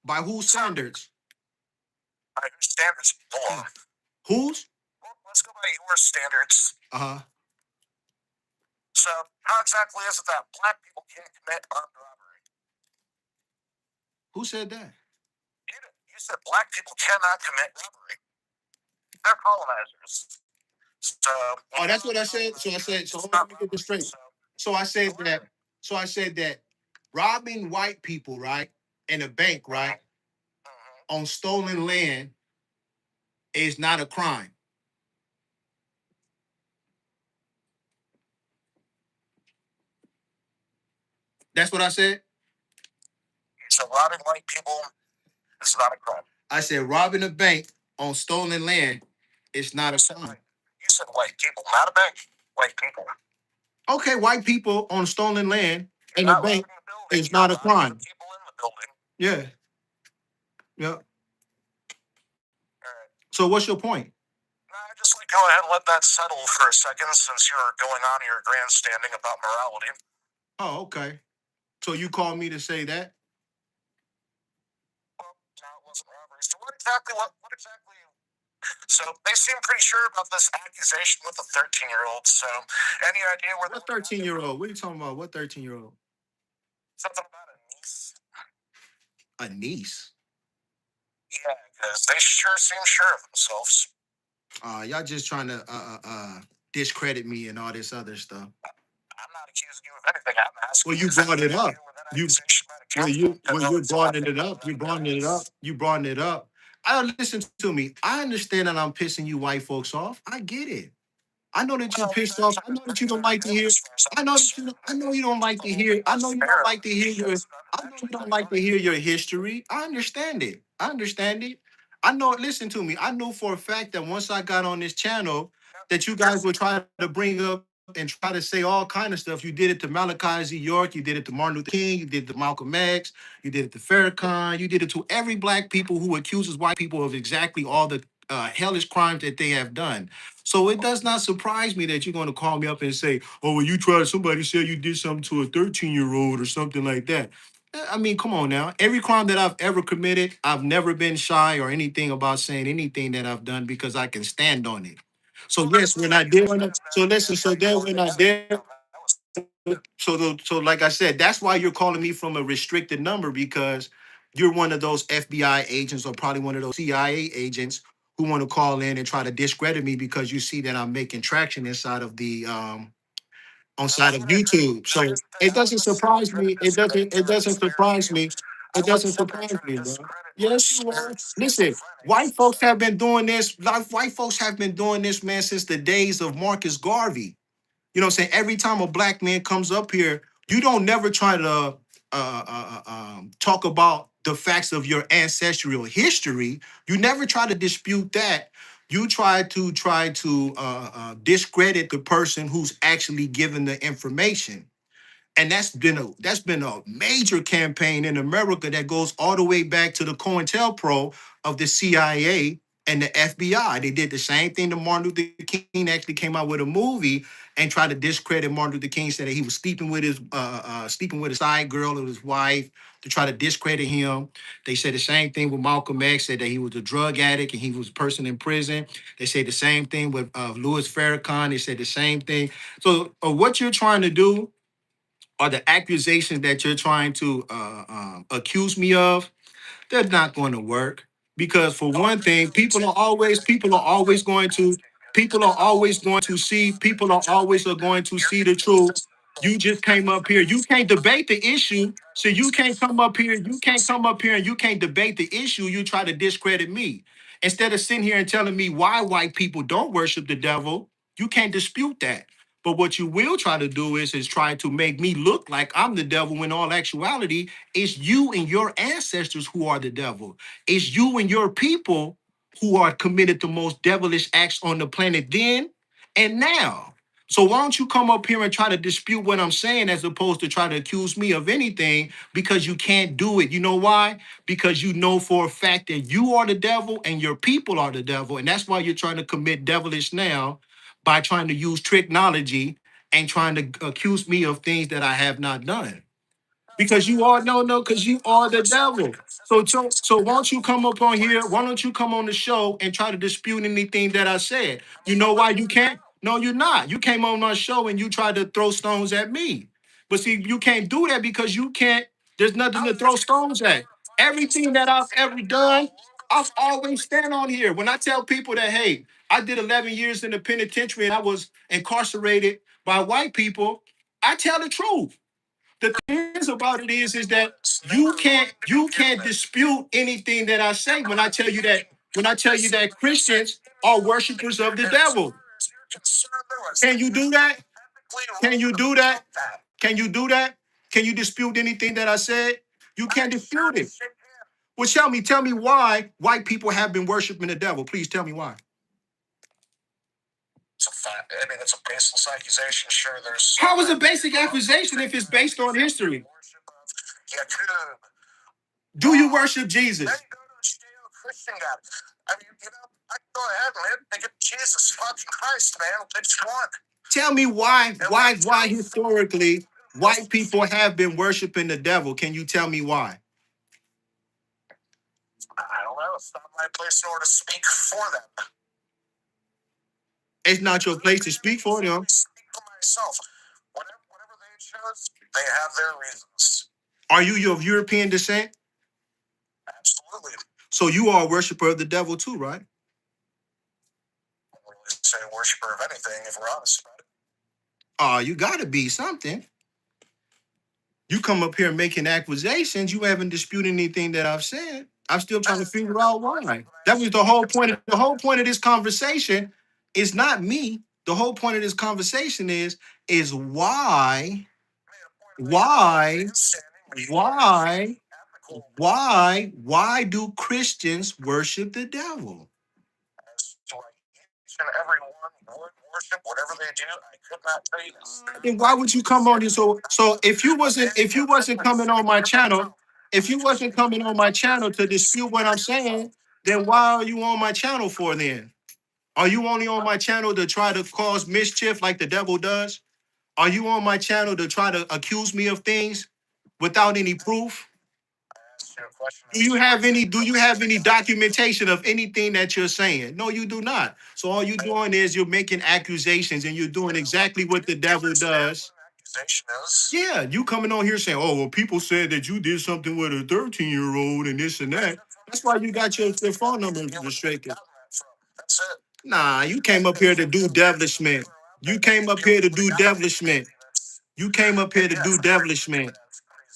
By whose standards? By whose standards? The law. Whose? Well, let's go by your standards. So how exactly is it that black people can't commit armed robbery? Who said that? You said black people cannot commit robbery. They're colonizers. So Oh, that's what I said. So hold on, let me get this straight. So I said that. So I said that robbing white people, right, in a bank, right, on stolen land is not a crime. That's what I said. So robbing white people is not a crime. I said robbing a bank on stolen land is not a crime. You said white people, not a bank. White people. Okay, white people on stolen land in You're a not bank robbing a building, is not a you're robbing crime. the people in the building. Yeah. Yeah. All right. So what's your point? Just go ahead and let that settle for a second, since you're going on your grandstanding about morality. Oh, okay. So you called me to say that? Well, no, it wasn't robbery. So what exactly? So they seem pretty sure about this accusation with the 13-year-old. So any idea where? What 13-year-old? What are you talking about? What 13-year-old? Something about a niece. A niece? Yeah, because they sure seem sure of themselves. Y'all just trying to discredit me and all this other stuff. I'm not accusing you of anything. I'm asking. Well, you brought it up. You brought it up. You brought it up. You brought it up. I listen to me. I understand that I'm pissing you white folks off. I get it. I know that you're pissed off. I know that you don't like to hear. I know that you. I know you don't like to hear. I know you don't like to hear your. I know you don't like to hear your history. I understand it. I understand it. I know. Listen to me. I know for a fact that once I got on this channel, that you guys would try to bring up and try to say all kind of stuff. You did it to Malachi Z. York. You did it to Martin Luther King. You did it to Malcolm X. You did it to Farrakhan. You did it to every black people who accuses white people of exactly all the hellish crimes that they have done. So it does not surprise me that you're going to call me up and say, "Oh, well, you tried. Somebody said you did something to a 13-year-old or something like that." I mean, come on now. Every crime that I've ever committed, I've never been shy or anything about saying anything that I've done because I can stand on it. So yes, when I did, so listen. So then when I did, so like I said, that's why you're calling me from a restricted number because you're one of those FBI agents or probably one of those CIA agents who want to call in and try to discredit me because you see that I'm making traction inside of the on side of YouTube. So it doesn't surprise me. It doesn't surprise me. It doesn't surprise me, bro. Yes, you are. Listen, white folks have been doing this. Like white folks have been doing this, man, since the days of Marcus Garvey. You know what I'm saying? Every time a black man comes up here, you don't never try to talk about the facts of your ancestral history. You never try to dispute that. You try to discredit the person who's actually given the information. And that's been a major campaign in America that goes all the way back to the COINTELPRO of the CIA and the FBI. They did the same thing to Martin Luther King. Actually came out with a movie and tried to discredit Martin Luther King. Said that he was sleeping with a side girl of his wife to try to discredit him. They said the same thing with Malcolm X. Said that he was a drug addict and he was a person in prison. They said the same thing with Louis Farrakhan. They said the same thing. So what you're trying to do or the accusations that you're trying to accuse me of, they're not going to work. Because for one thing, people are always are going to see the truth. You just came up here. You can't debate the issue. So you can't come up here. You can't come up here and you can't debate the issue. You try to discredit me. Instead of sitting here and telling me why white people don't worship the devil, you can't dispute that. But what you will try to do is try to make me look like I'm the devil when all actuality it's you and your ancestors who are the devil. It's you and your people who are committed the most devilish acts on the planet then and now. So why don't you come up here and try to dispute what I'm saying as opposed to try to accuse me of anything because you can't do it. You know why? Because you know for a fact that you are the devil and your people are the devil. And that's why you're trying to commit devilish now by trying to use technology and trying to accuse me of things that I have not done. Because you are no, because you are the devil. So why don't you come up on here? Why don't you come on the show and try to dispute anything that I said? You know why you can't? No, you're not. You came on our show and you tried to throw stones at me. But see, you can't do that because you can't, there's nothing to throw stones at. Everything that I've ever done, I've always stand on here. When I tell people that, hey, I did 11 years in the penitentiary and I was incarcerated by white people, I tell the truth. The thing is about it is that you can't dispute anything that I say when I tell you that Christians are worshipers of the devil. Can you do that? Can you do that? Can you do that? Can you dispute anything that I said? You can't dispute it. Well, tell me why white people have been worshiping the devil. Please tell me why. It's a fact. I mean, it's a baseless accusation. Sure, there's. How is a basic accusation if it's based on history? Do you worship Jesus? Then you go to a Judeo-Christian God. I mean, I can go ahead, man. Think of Jesus fucking Christ, man. Which one? Tell me why historically white people have been worshiping the devil. Can you tell me why? I don't know. It's not my place in order to speak for them. It's not your place to speak for them. I speak for myself. Whatever they chose, they have their reasons. Are you of European descent? Absolutely. So you are a worshiper of the devil too, right? I don't really say worshiper of anything if we're honest about it. You gotta be something. You come up here making accusations. You haven't disputed anything that I've said. I'm still trying to figure out why. That was the whole point. The whole point of this conversation is not me. The whole point of this conversation is why, why, why do Christians worship the devil? And everyone would worship whatever they do. I could not tell you this. Then why would you come on here? So if you wasn't coming on my channel, if you wasn't coming on my channel to dispute what I'm saying, then why are you on my channel for then? Are you only on my channel to try to cause mischief like the devil does? Are you on my channel to try to accuse me of things without any proof? Do you have any documentation of anything that you're saying? No, you do not. So all you're doing is you're making accusations and you're doing exactly what the devil does. Yeah, you coming on here saying, oh, well, people said that you did something with a 13-year-old and this and that. That's why you got your phone number restricted. That's it. Nah, you came up here to do devilishment. You came up here to do devilishment. You came up here to do devilishment.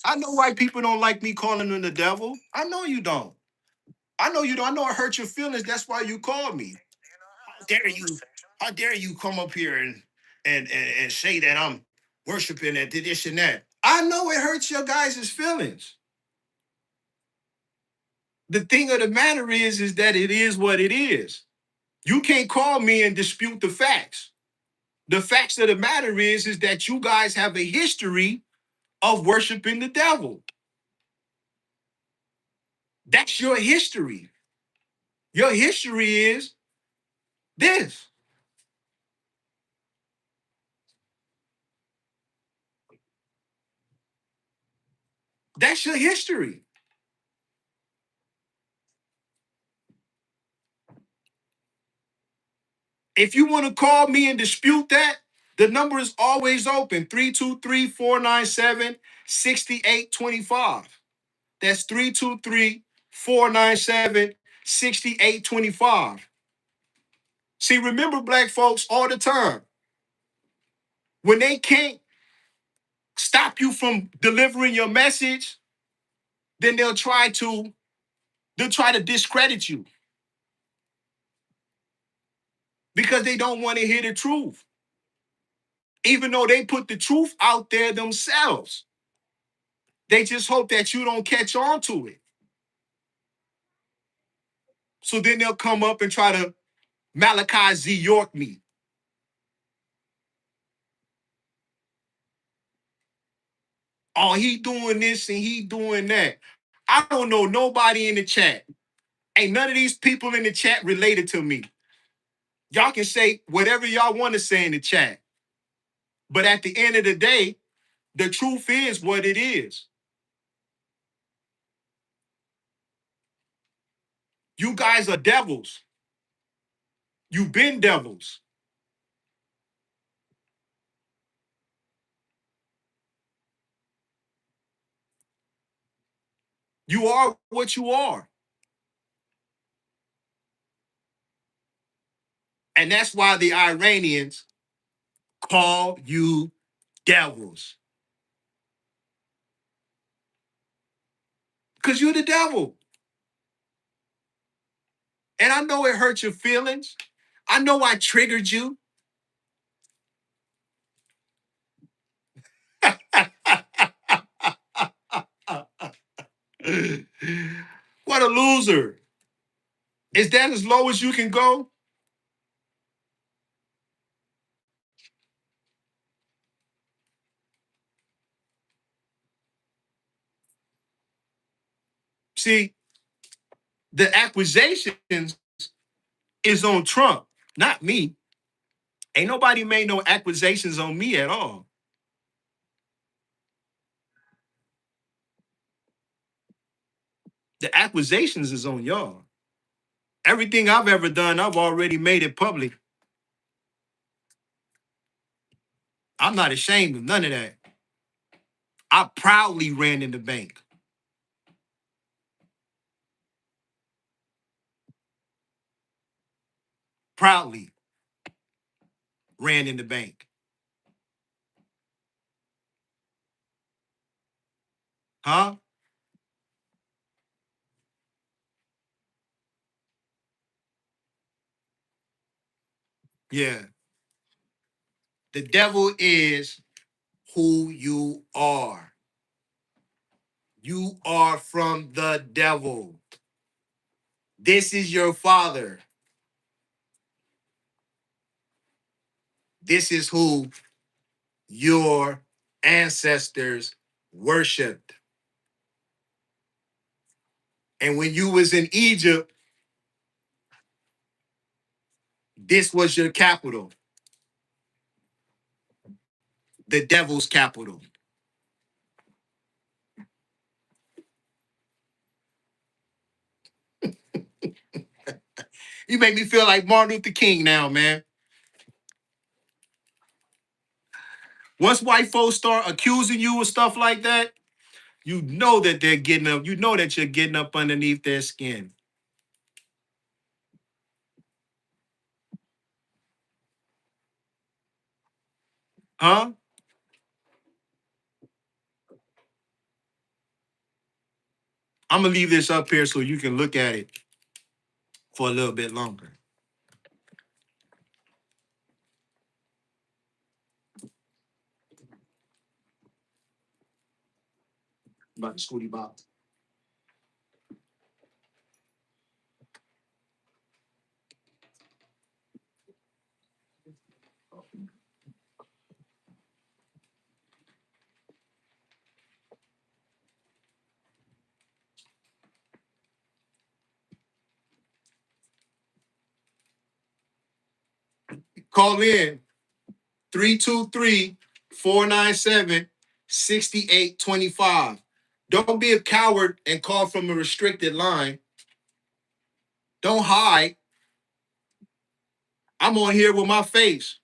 I know white people don't like me calling them the devil. I know you don't. I know you don't. I know it hurt your feelings. That's why you called me. How dare you? How dare you come up here and say that I'm worshiping and this and that? I know it hurts your guys' feelings. The thing of the matter is that it is what it is. You can't call me and dispute the facts. The facts of the matter is that you guys have a history of worshiping the devil. That's your history. Your history is this. That's your history. If you want to call me and dispute that, the number is always open 323-497-6825. That's 323-497-6825. See, remember, black folks, all the time, when they can't stop you from delivering your message, then they'll try to discredit you because they don't want to hear the truth. Even though they put the truth out there themselves, they just hope that you don't catch on to it. So then they'll come up and try to Malachi Z. York me. Oh, he doing this and he doing that. I don't know nobody in the chat. Ain't none of these people in the chat related to me. Y'all can say whatever y'all want to say in the chat. But at the end of the day, the truth is what it is. You guys are devils. You've been devils. You are what you are. And that's why the Iranians call you devils. Because you're the devil. And I know it hurt your feelings. I know I triggered you. What a loser. Is that as low as you can go? See, the accusations is on Trump, not me. Ain't nobody made no accusations on me at all. The accusations is on y'all. Everything I've ever done, I've already made it public. I'm not ashamed of none of that. I proudly ran in the bank. Proudly ran in the bank. Huh? Yeah. The devil is who you are. You are from the devil. This is your father. This is who your ancestors worshipped. And when you was in Egypt, this was your capital, the devil's capital. You make me feel like Martin Luther King now, man. Once white folks start accusing you of stuff like that, you know that they're getting up. You know that you're getting up underneath their skin. Huh? I'm going to leave this up here so you can look at it for a little bit longer. About the Scooty Bop. Call in 323-497-6825. Don't be a coward and call from a restricted line. Don't hide. I'm on here with my face.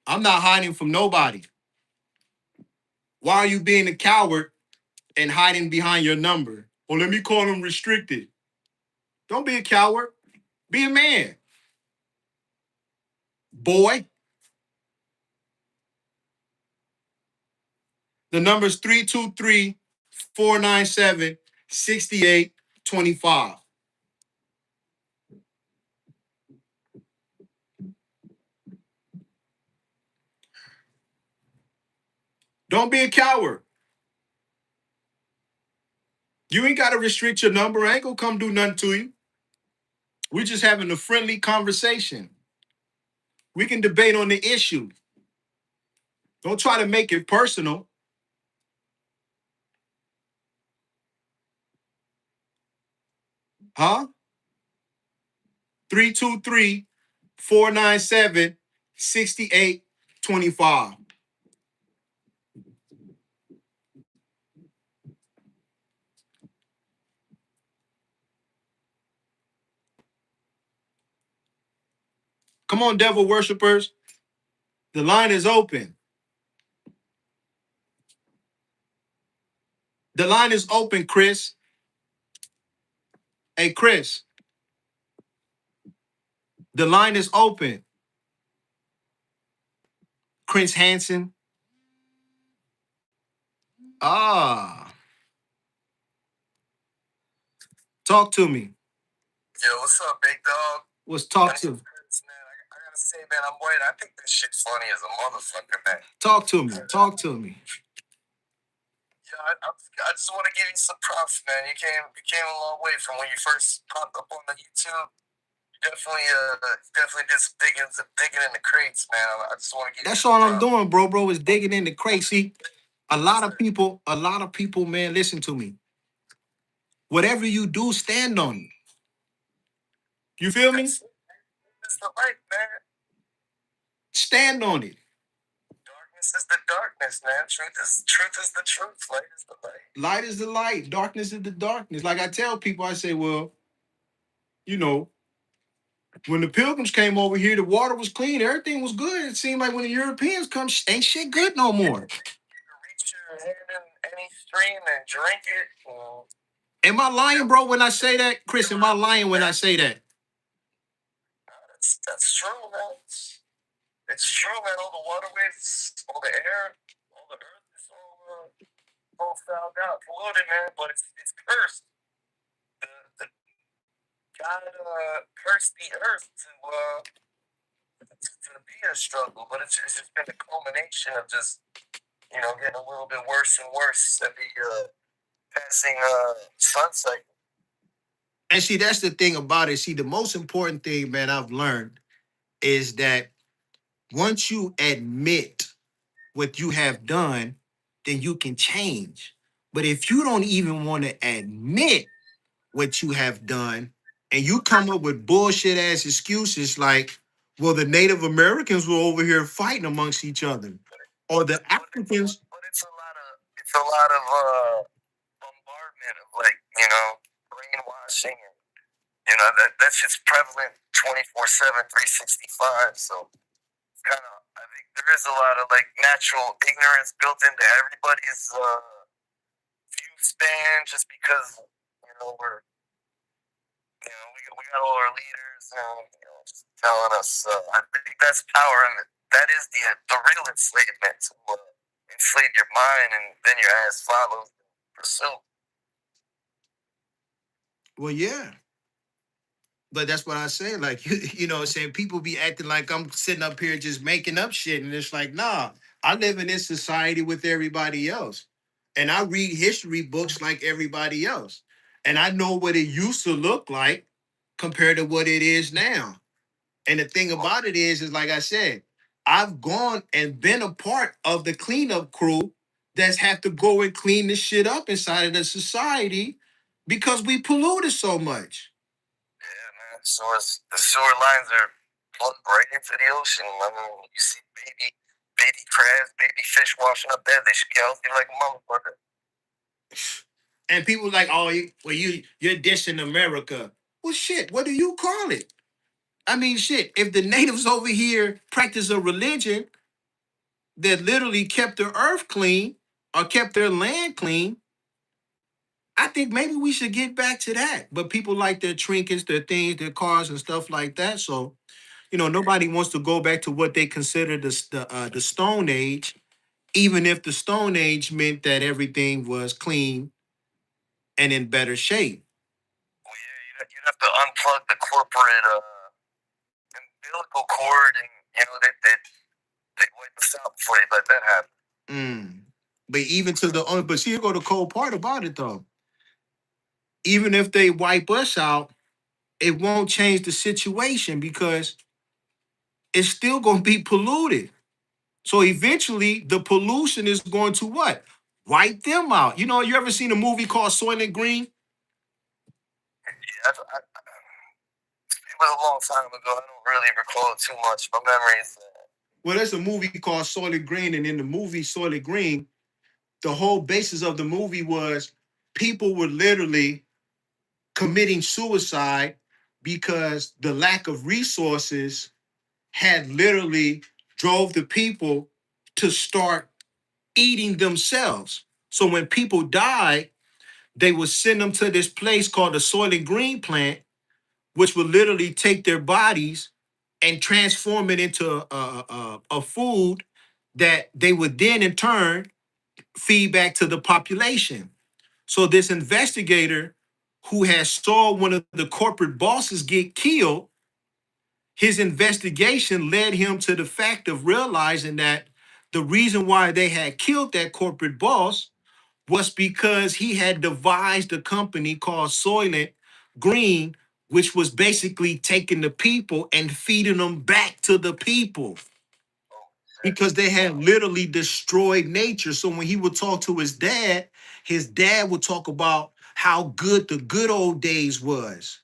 I'm not hiding from nobody. Why are you being a coward and hiding behind your number? Well, let me call them restricted. Don't be a coward. Be a man. Boy. The number is 323-497-6825. Don't be a coward. You ain't got to restrict your number. I ain't gonna come do nothing to you. We're just having a friendly conversation. We can debate on the issue. Don't try to make it personal. Huh? 323-497-6825. Come on, devil worshipers. The line is open. The line is open, Chris. Hey, Chris, the line is open. Chris Hansen. Ah, talk to me. Yo, what's up, big dog? What's talk to? Man, I gotta say, man, I'm white. I think this shit's funny as a motherfucker, man. Talk to me. Talk to me. Yeah, I just want to give you some props, man. You came a long way from when you first popped up on the YouTube. You definitely did some digging in the crates, man. I just want to give. That's all I'm doing, bro. Is digging in the crate. See, a lot of people, man, listen to me. Whatever you do, stand on it. You feel me? It's the light, man. Stand on it. Darkness is the darkness, man. Truth is the truth. Light is the light. Light is the light. Darkness is the darkness. Like I tell people, I say, well, you know, when the Pilgrims came over here, the water was clean, everything was good. It seemed like when the Europeans come, ain't shit good no more. You can reach your hand in any stream and drink it. Am I lying, bro, when I say that? Chris, am I lying when I say that? That's true, man. It's true, man. All the waterways, all the air, all the earth is all fouled out, polluted, man. But it's cursed. The God cursed the earth to be a struggle, but it's just been a culmination of just getting a little bit worse and worse every passing sun cycle. And see, that's the thing about it. See, the most important thing, man, I've learned is that once you admit what you have done, then you can change. But if you don't even want to admit what you have done and you come up with bullshit ass excuses like, well, the Native Americans were over here fighting amongst each other, or the Africans. But it's a lot of bombardment of brainwashing, and that's just prevalent 24/7, 365. So it's kind of, I think there is a lot of natural ignorance built into everybody's view span, just because we got all our leaders just telling us. I think that's power, and that is the real enslavement, to enslave your mind, and then your ass follows pursuit. Well, yeah. But that's what I say. Like, saying people be acting like I'm sitting up here just making up shit. And it's like, nah, I live in this society with everybody else. And I read history books like everybody else. And I know what it used to look like compared to what it is now. And the thing about it is like I said, I've gone and been a part of the cleanup crew that's have to go and clean the shit up inside of the society because we polluted so much. Yeah, man. The sewer lines are plugged right into the ocean. I mean, you see baby crabs, baby fish washing up there. They should be healthy like a motherfucker. And people like, oh, you're dissing America. Well, shit, what do you call it? I mean, shit, if the natives over here practice a religion that literally kept the earth clean or kept their land clean, I think maybe we should get back to that. But people like their trinkets, their things, their cars and stuff like that. So, nobody wants to go back to what they consider the Stone Age, even if the Stone Age meant that everything was clean and in better shape. Well, yeah, you'd have to unplug the corporate umbilical cord, and they wipe us out before they let that happen. But even but see, here go the cold part about it though. Even if they wipe us out, it won't change the situation because it's still going to be polluted. So eventually, the pollution is going to what? Wipe them out. You ever seen a movie called Soylent Green? Yeah, it was a long time ago. I don't really recall too much. My memories. Well, there's a movie called Soylent Green, and in the movie Soylent Green, the whole basis of the movie was people were literally committing suicide because the lack of resources had literally drove the people to start eating themselves. So when people died, they would send them to this place called the Soylent Green plant, which would literally take their bodies and transform it into a food that they would then in turn feed back to the population. So this investigator who has saw one of the corporate bosses get killed, his investigation led him to the fact of realizing that the reason why they had killed that corporate boss was because he had devised a company called Soylent Green, which was basically taking the people and feeding them back to the people because they had literally destroyed nature. So when he would talk to his dad would talk about how good the good old days was.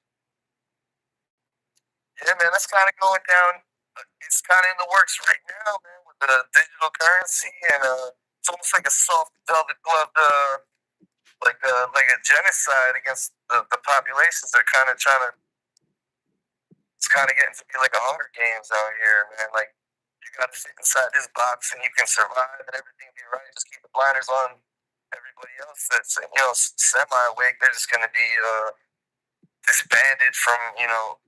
Yeah, man, that's kind of going down. It's kind of in the works right now, man, with the digital currency, and it's almost like a soft velvet glove, like a genocide against the populations. They're kind of trying to. It's kind of getting to be like a Hunger Games out here, man. Like you got to fit inside this box, and you can survive, and everything be right. Just keep the blinders on. Everybody else that's semi awake, they're just going to be disbanded from being able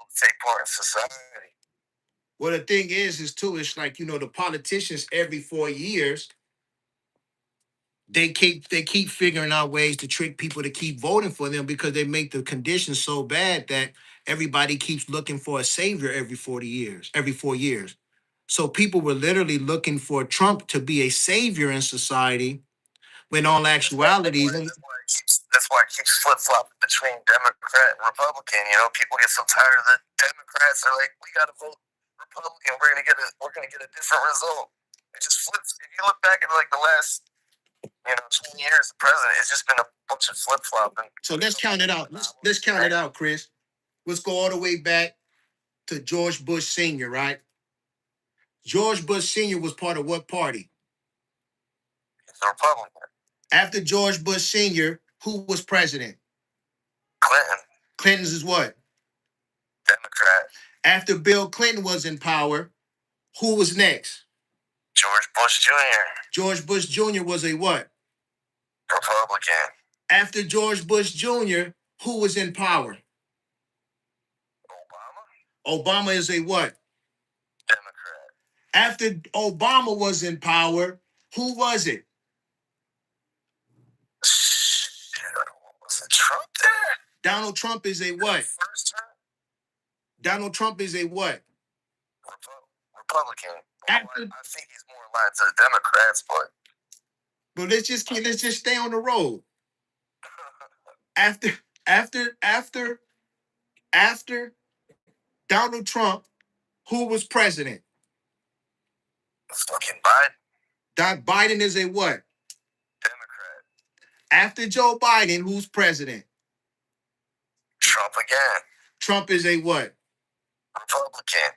to take part in society. Well, the thing is too, it's like, the politicians every 4 years, they keep figuring out ways to trick people to keep voting for them because they make the conditions so bad that everybody keeps looking for a savior every 4 years. So people were literally looking for Trump to be a savior in society, when all actuality, that's why it keeps flip flopping between Democrat and Republican. People get so tired of the Democrats. They're like, we got to vote Republican. We're gonna get a different result. It just flips. If you look back at like the last 20 years, the president, it's just been a bunch of flip flopping. So let's count it out. Let's count it out, Chris. Let's go all the way back to George Bush Sr., right? George Bush Sr. was part of what party? The Republican. After George Bush Sr., who was president? Clinton. Clinton's is what? Democrat. After Bill Clinton was in power, who was next? George Bush Jr. George Bush Jr. was a what? Republican. After George Bush Jr., who was in power? Obama. Obama is a what? Democrat. After Obama was in power, who was it? Was it Trump there? Donald Trump is a what? First term? Donald Trump is a what? Republican. I think he's more aligned to the Democrats, but let's just stay on the road. After Donald Trump, who was president? Fucking Biden. Biden is a what? Democrat. After Joe Biden, who's president? Trump again. Trump is a what? Republican.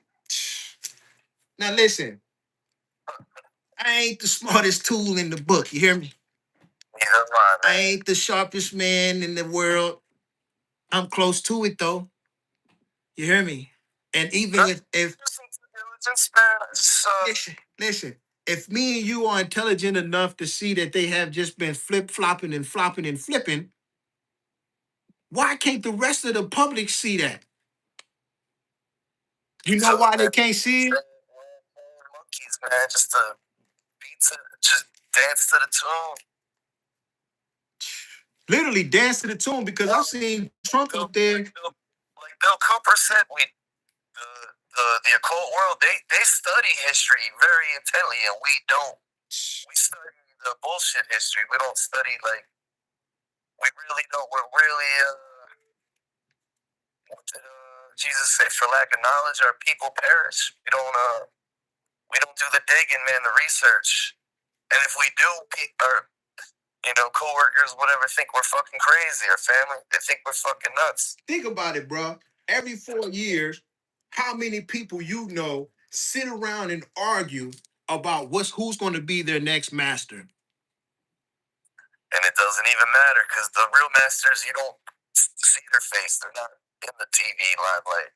Now listen, I ain't the smartest tool in the book. You hear me? I ain't the sharpest man in the world. I'm close to it though. You hear me? And even if listen, if me and you are intelligent enough to see that they have just been flip-flopping and flopping and flipping, why can't the rest of the public see that? You know why they can't see it? Monkeys, man, just dance to the tune. Literally dance to the tune, because I've seen Trump up there. Like Bill Cooper said, the occult world, they study history very intently, and we don't. We study the bullshit history. We don't study, we really don't. We're really, what did Jesus say? For lack of knowledge, our people perish. We don't do the digging, man, the research. And if we do, our coworkers, whatever, think we're fucking crazy. Our family, they think we're fucking nuts. Think about it, bro. Every 4 years, how many people sit around and argue about who's going to be their next master? And it doesn't even matter, because the real masters, you don't see their face. They're not in the TV limelight.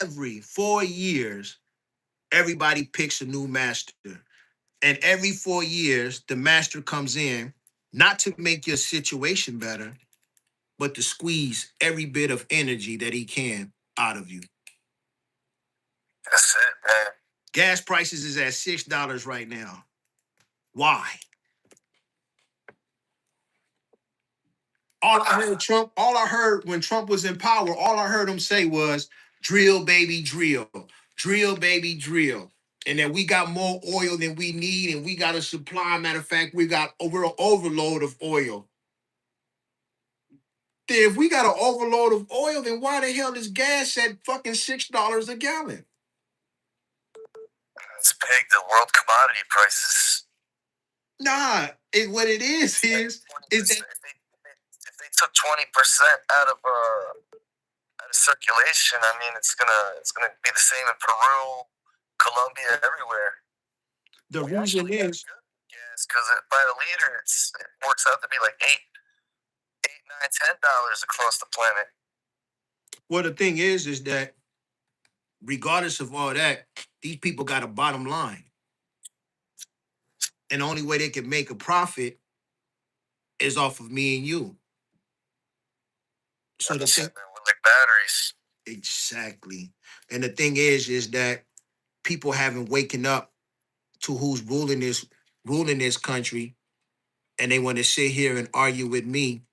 Every 4 years, everybody picks a new master. And every 4 years, the master comes in, not to make your situation better, but to squeeze every bit of energy that he can out of you. That's it, man. Gas prices is at $6 right now. Why? All I heard when Trump was in power, all I heard him say was drill, baby, drill. Drill, baby, drill. And that we got more oil than we need, and we got a supply. Matter of fact, we got an overload of oil. Then if we got an overload of oil, then why the hell is gas at fucking $6 a gallon? It's pegged to world commodity prices. Nah, what it is that if they took 20% out of circulation, I mean, it's gonna be the same in Peru, Colombia, everywhere. The reason is yes, because by the liter, it works out to be like $8, $9, $10 across the planet. Well, the thing is that regardless of all that, these people got a bottom line, and the only way they can make a profit is off of me and you. So the thing, with like batteries. Exactly. And the thing is that people haven't waken up to who's ruling this country, and they want to sit here and argue with me.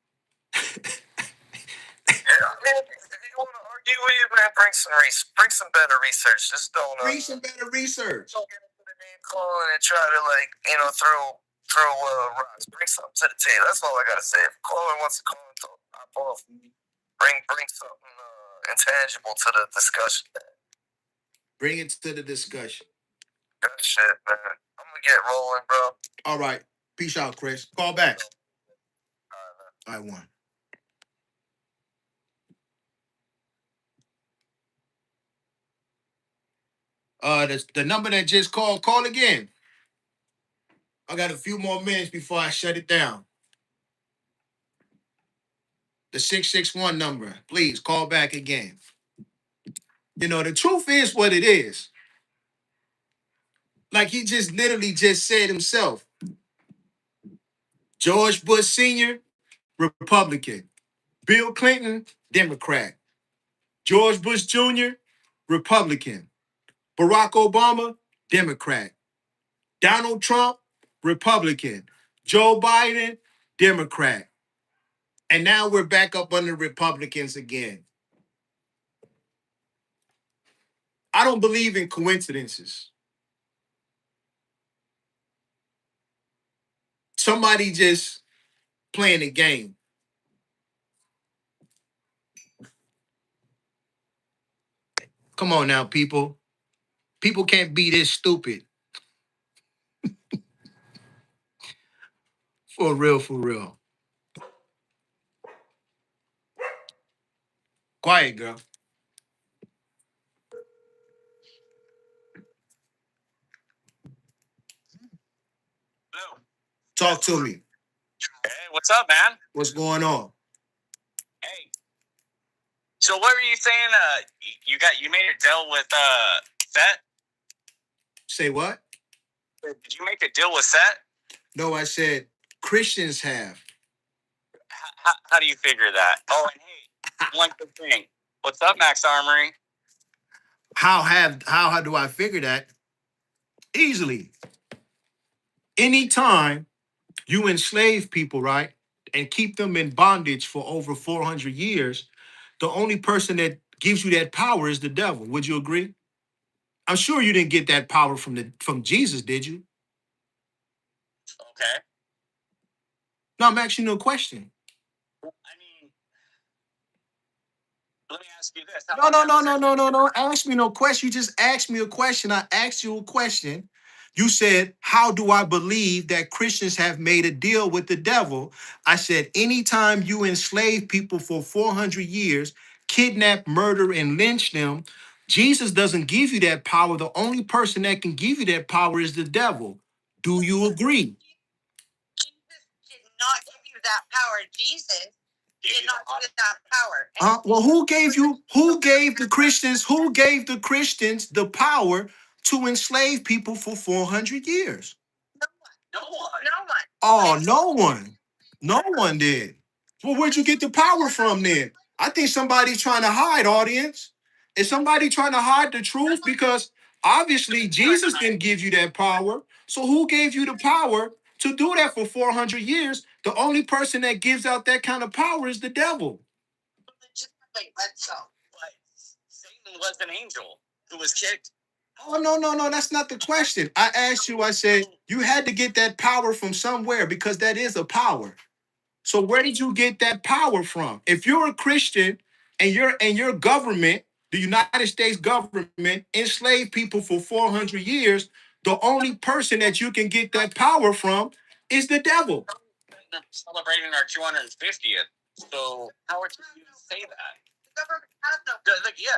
Yeah, I mean, if you want to argue with you, man, bring some better research. Just don't bring some better research. Don't get into the name calling and try to throw rocks. Bring something to the table. That's all I gotta say. If caller wants to call and talk, hop off. Bring something intangible to the discussion. Bring it to the discussion. Good shit, man. I'm gonna get rolling, bro. All right. Peace out, Chris. Call back. All right, one. The number that just called, call again. I got a few more minutes before I shut it down. The 661 number, please call back again. You know, the truth is what it is. Like he just literally just said himself. George Bush Sr., Republican. Bill Clinton, Democrat. George Bush Jr., Republican. Barack Obama, Democrat. Donald Trump, Republican. Joe Biden, Democrat. And now we're back up under Republicans again. I don't believe in coincidences. Somebody just playing a game. Come on now, people. People can't be this stupid. For real, for real. Quiet, girl. Hello. Talk to me. Hey, what's up, man? What's going on? Hey. So what were you saying? You made a deal with Set? Say what? Did you make a deal with Set? No, I said Christians have. How do you figure that? Oh, and hey, one good thing. What's up, Max Armory? How do I figure that? Easily. Anytime you enslave people, right, and keep them in bondage for over 400 years, the only person that gives you that power is the devil. Would you agree? I'm sure you didn't get that power from Jesus, did you? Okay. No, I'm asking you a question. I mean, let me ask you this. No. Ask me no question. You just asked me a question. I asked you a question. You said, how do I believe that Christians have made a deal with the devil? I said, anytime you enslave people for 400 years, kidnap, murder, and lynch them, Jesus doesn't give you that power. The only person that can give you that power is the devil. Do you agree? Jesus did not give you that power. Jesus did not give you that power. Well, who gave the Christians the power to enslave people for 400 years? No one. No one. Oh, no one. No one did. Well, where'd you get the power from then? I think somebody's trying to hide, audience. Is somebody trying to hide the truth? Because obviously Jesus didn't give you that power. So who gave you the power to do that for 400 years? The only person that gives out that kind of power is the devil. Wait, let's go. But Satan was an angel who was kicked. Oh, no, no, no. That's not the question. I asked you, I said, you had to get that power from somewhere because that is a power. So where did you get that power from? If you're a Christian and your government, the United States government, enslaved people for 400 years, the only person that you can get that power from is the devil. Celebrating our 250th. So how would you say that? The government has no. Yeah,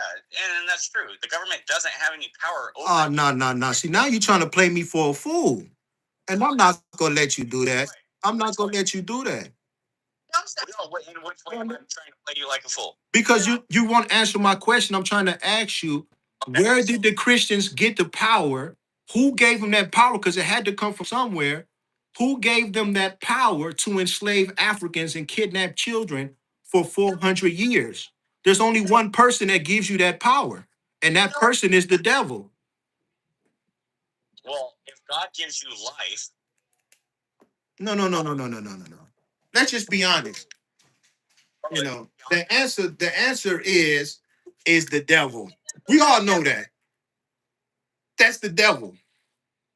and that's true. The government doesn't have any power over. Oh, no, no, no. See, now you're trying to play me for a fool. And I'm not going to let you do that. I'm not going to let you do that. No, in which way am I trying to play you like a fool? Because you won't answer my question. I'm trying to ask you, where did the Christians get the power? Who gave them that power? Because it had to come from somewhere. Who gave them that power to enslave Africans and kidnap children for 400 years? There's only one person that gives you that power, and that person is the devil. Well, if God gives you life. No, no, no, no, no, no, no, no, no. Let's just be honest. You know, the answer is the devil. We all know that. That's the devil.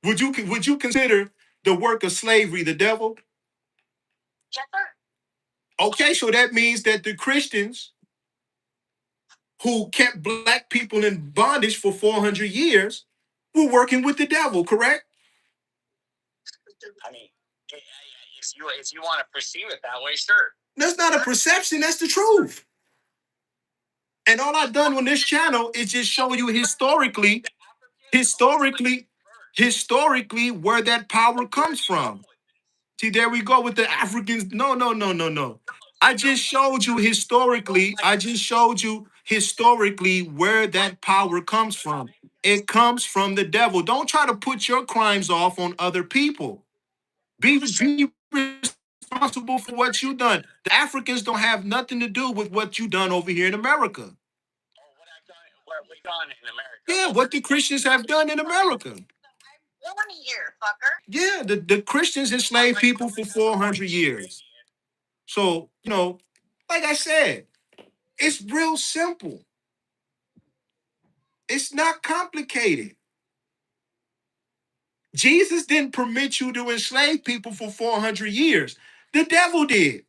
Would you consider the work of slavery the devil? Yes, sir. Okay, so that means that the Christians who kept black people in bondage for 400 years were working with the devil, correct? I mean, if you want to perceive it that way, sure. That's not a perception, that's the truth. And all I've done on this channel is just show you historically where that power comes from. See, there we go with the Africans. No, no, no, no, no. I just showed you historically. I just showed you historically where that power comes from. It comes from the devil. Don't try to put your crimes off on other people. Be responsible for what you done. The Africans don't have nothing to do with what you done over here in America. What we done in America. Yeah, what the Christians have done in America. I'm born here, fucker. Yeah, the Christians enslaved people for 400 years. So, like I said, it's real simple. It's not complicated. Jesus didn't permit you to enslave people for 400 years. The devil did.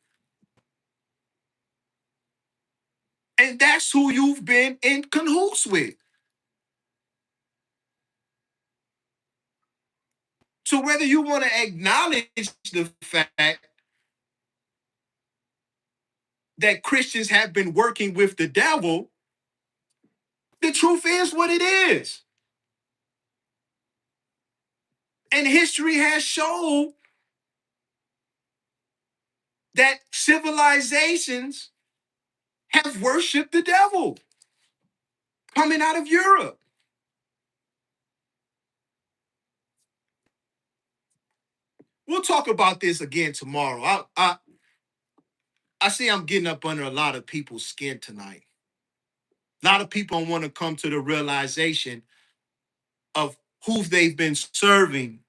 And that's who you've been in cahoots with. So whether you want to acknowledge the fact that Christians have been working with the devil, the truth is what it is. And history has shown that civilizations have worshiped the devil coming out of Europe. We'll talk about this again tomorrow. I see I'm getting up under a lot of people's skin tonight. A lot of people don't want to come to the realization of who they've been serving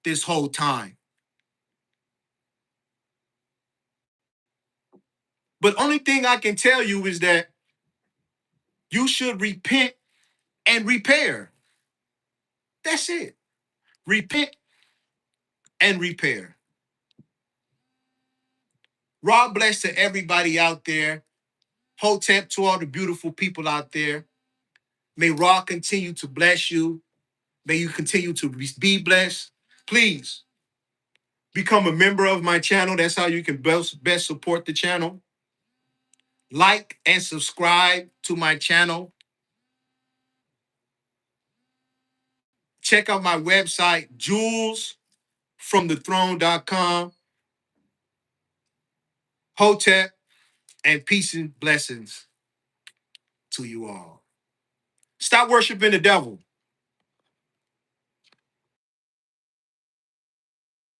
this whole time. But only thing I can tell you is that you should repent and repair. That's it. Repent and repair. Rob bless to everybody out there. Hotep to all the beautiful people out there. May Ra continue to bless you. May you continue to be blessed. Please become a member of my channel. That's how you can best support the channel. Like and subscribe to my channel. Check out my website, julesfromthethrone.com. Hotep and peace and blessings to you all. Stop worshiping the devil.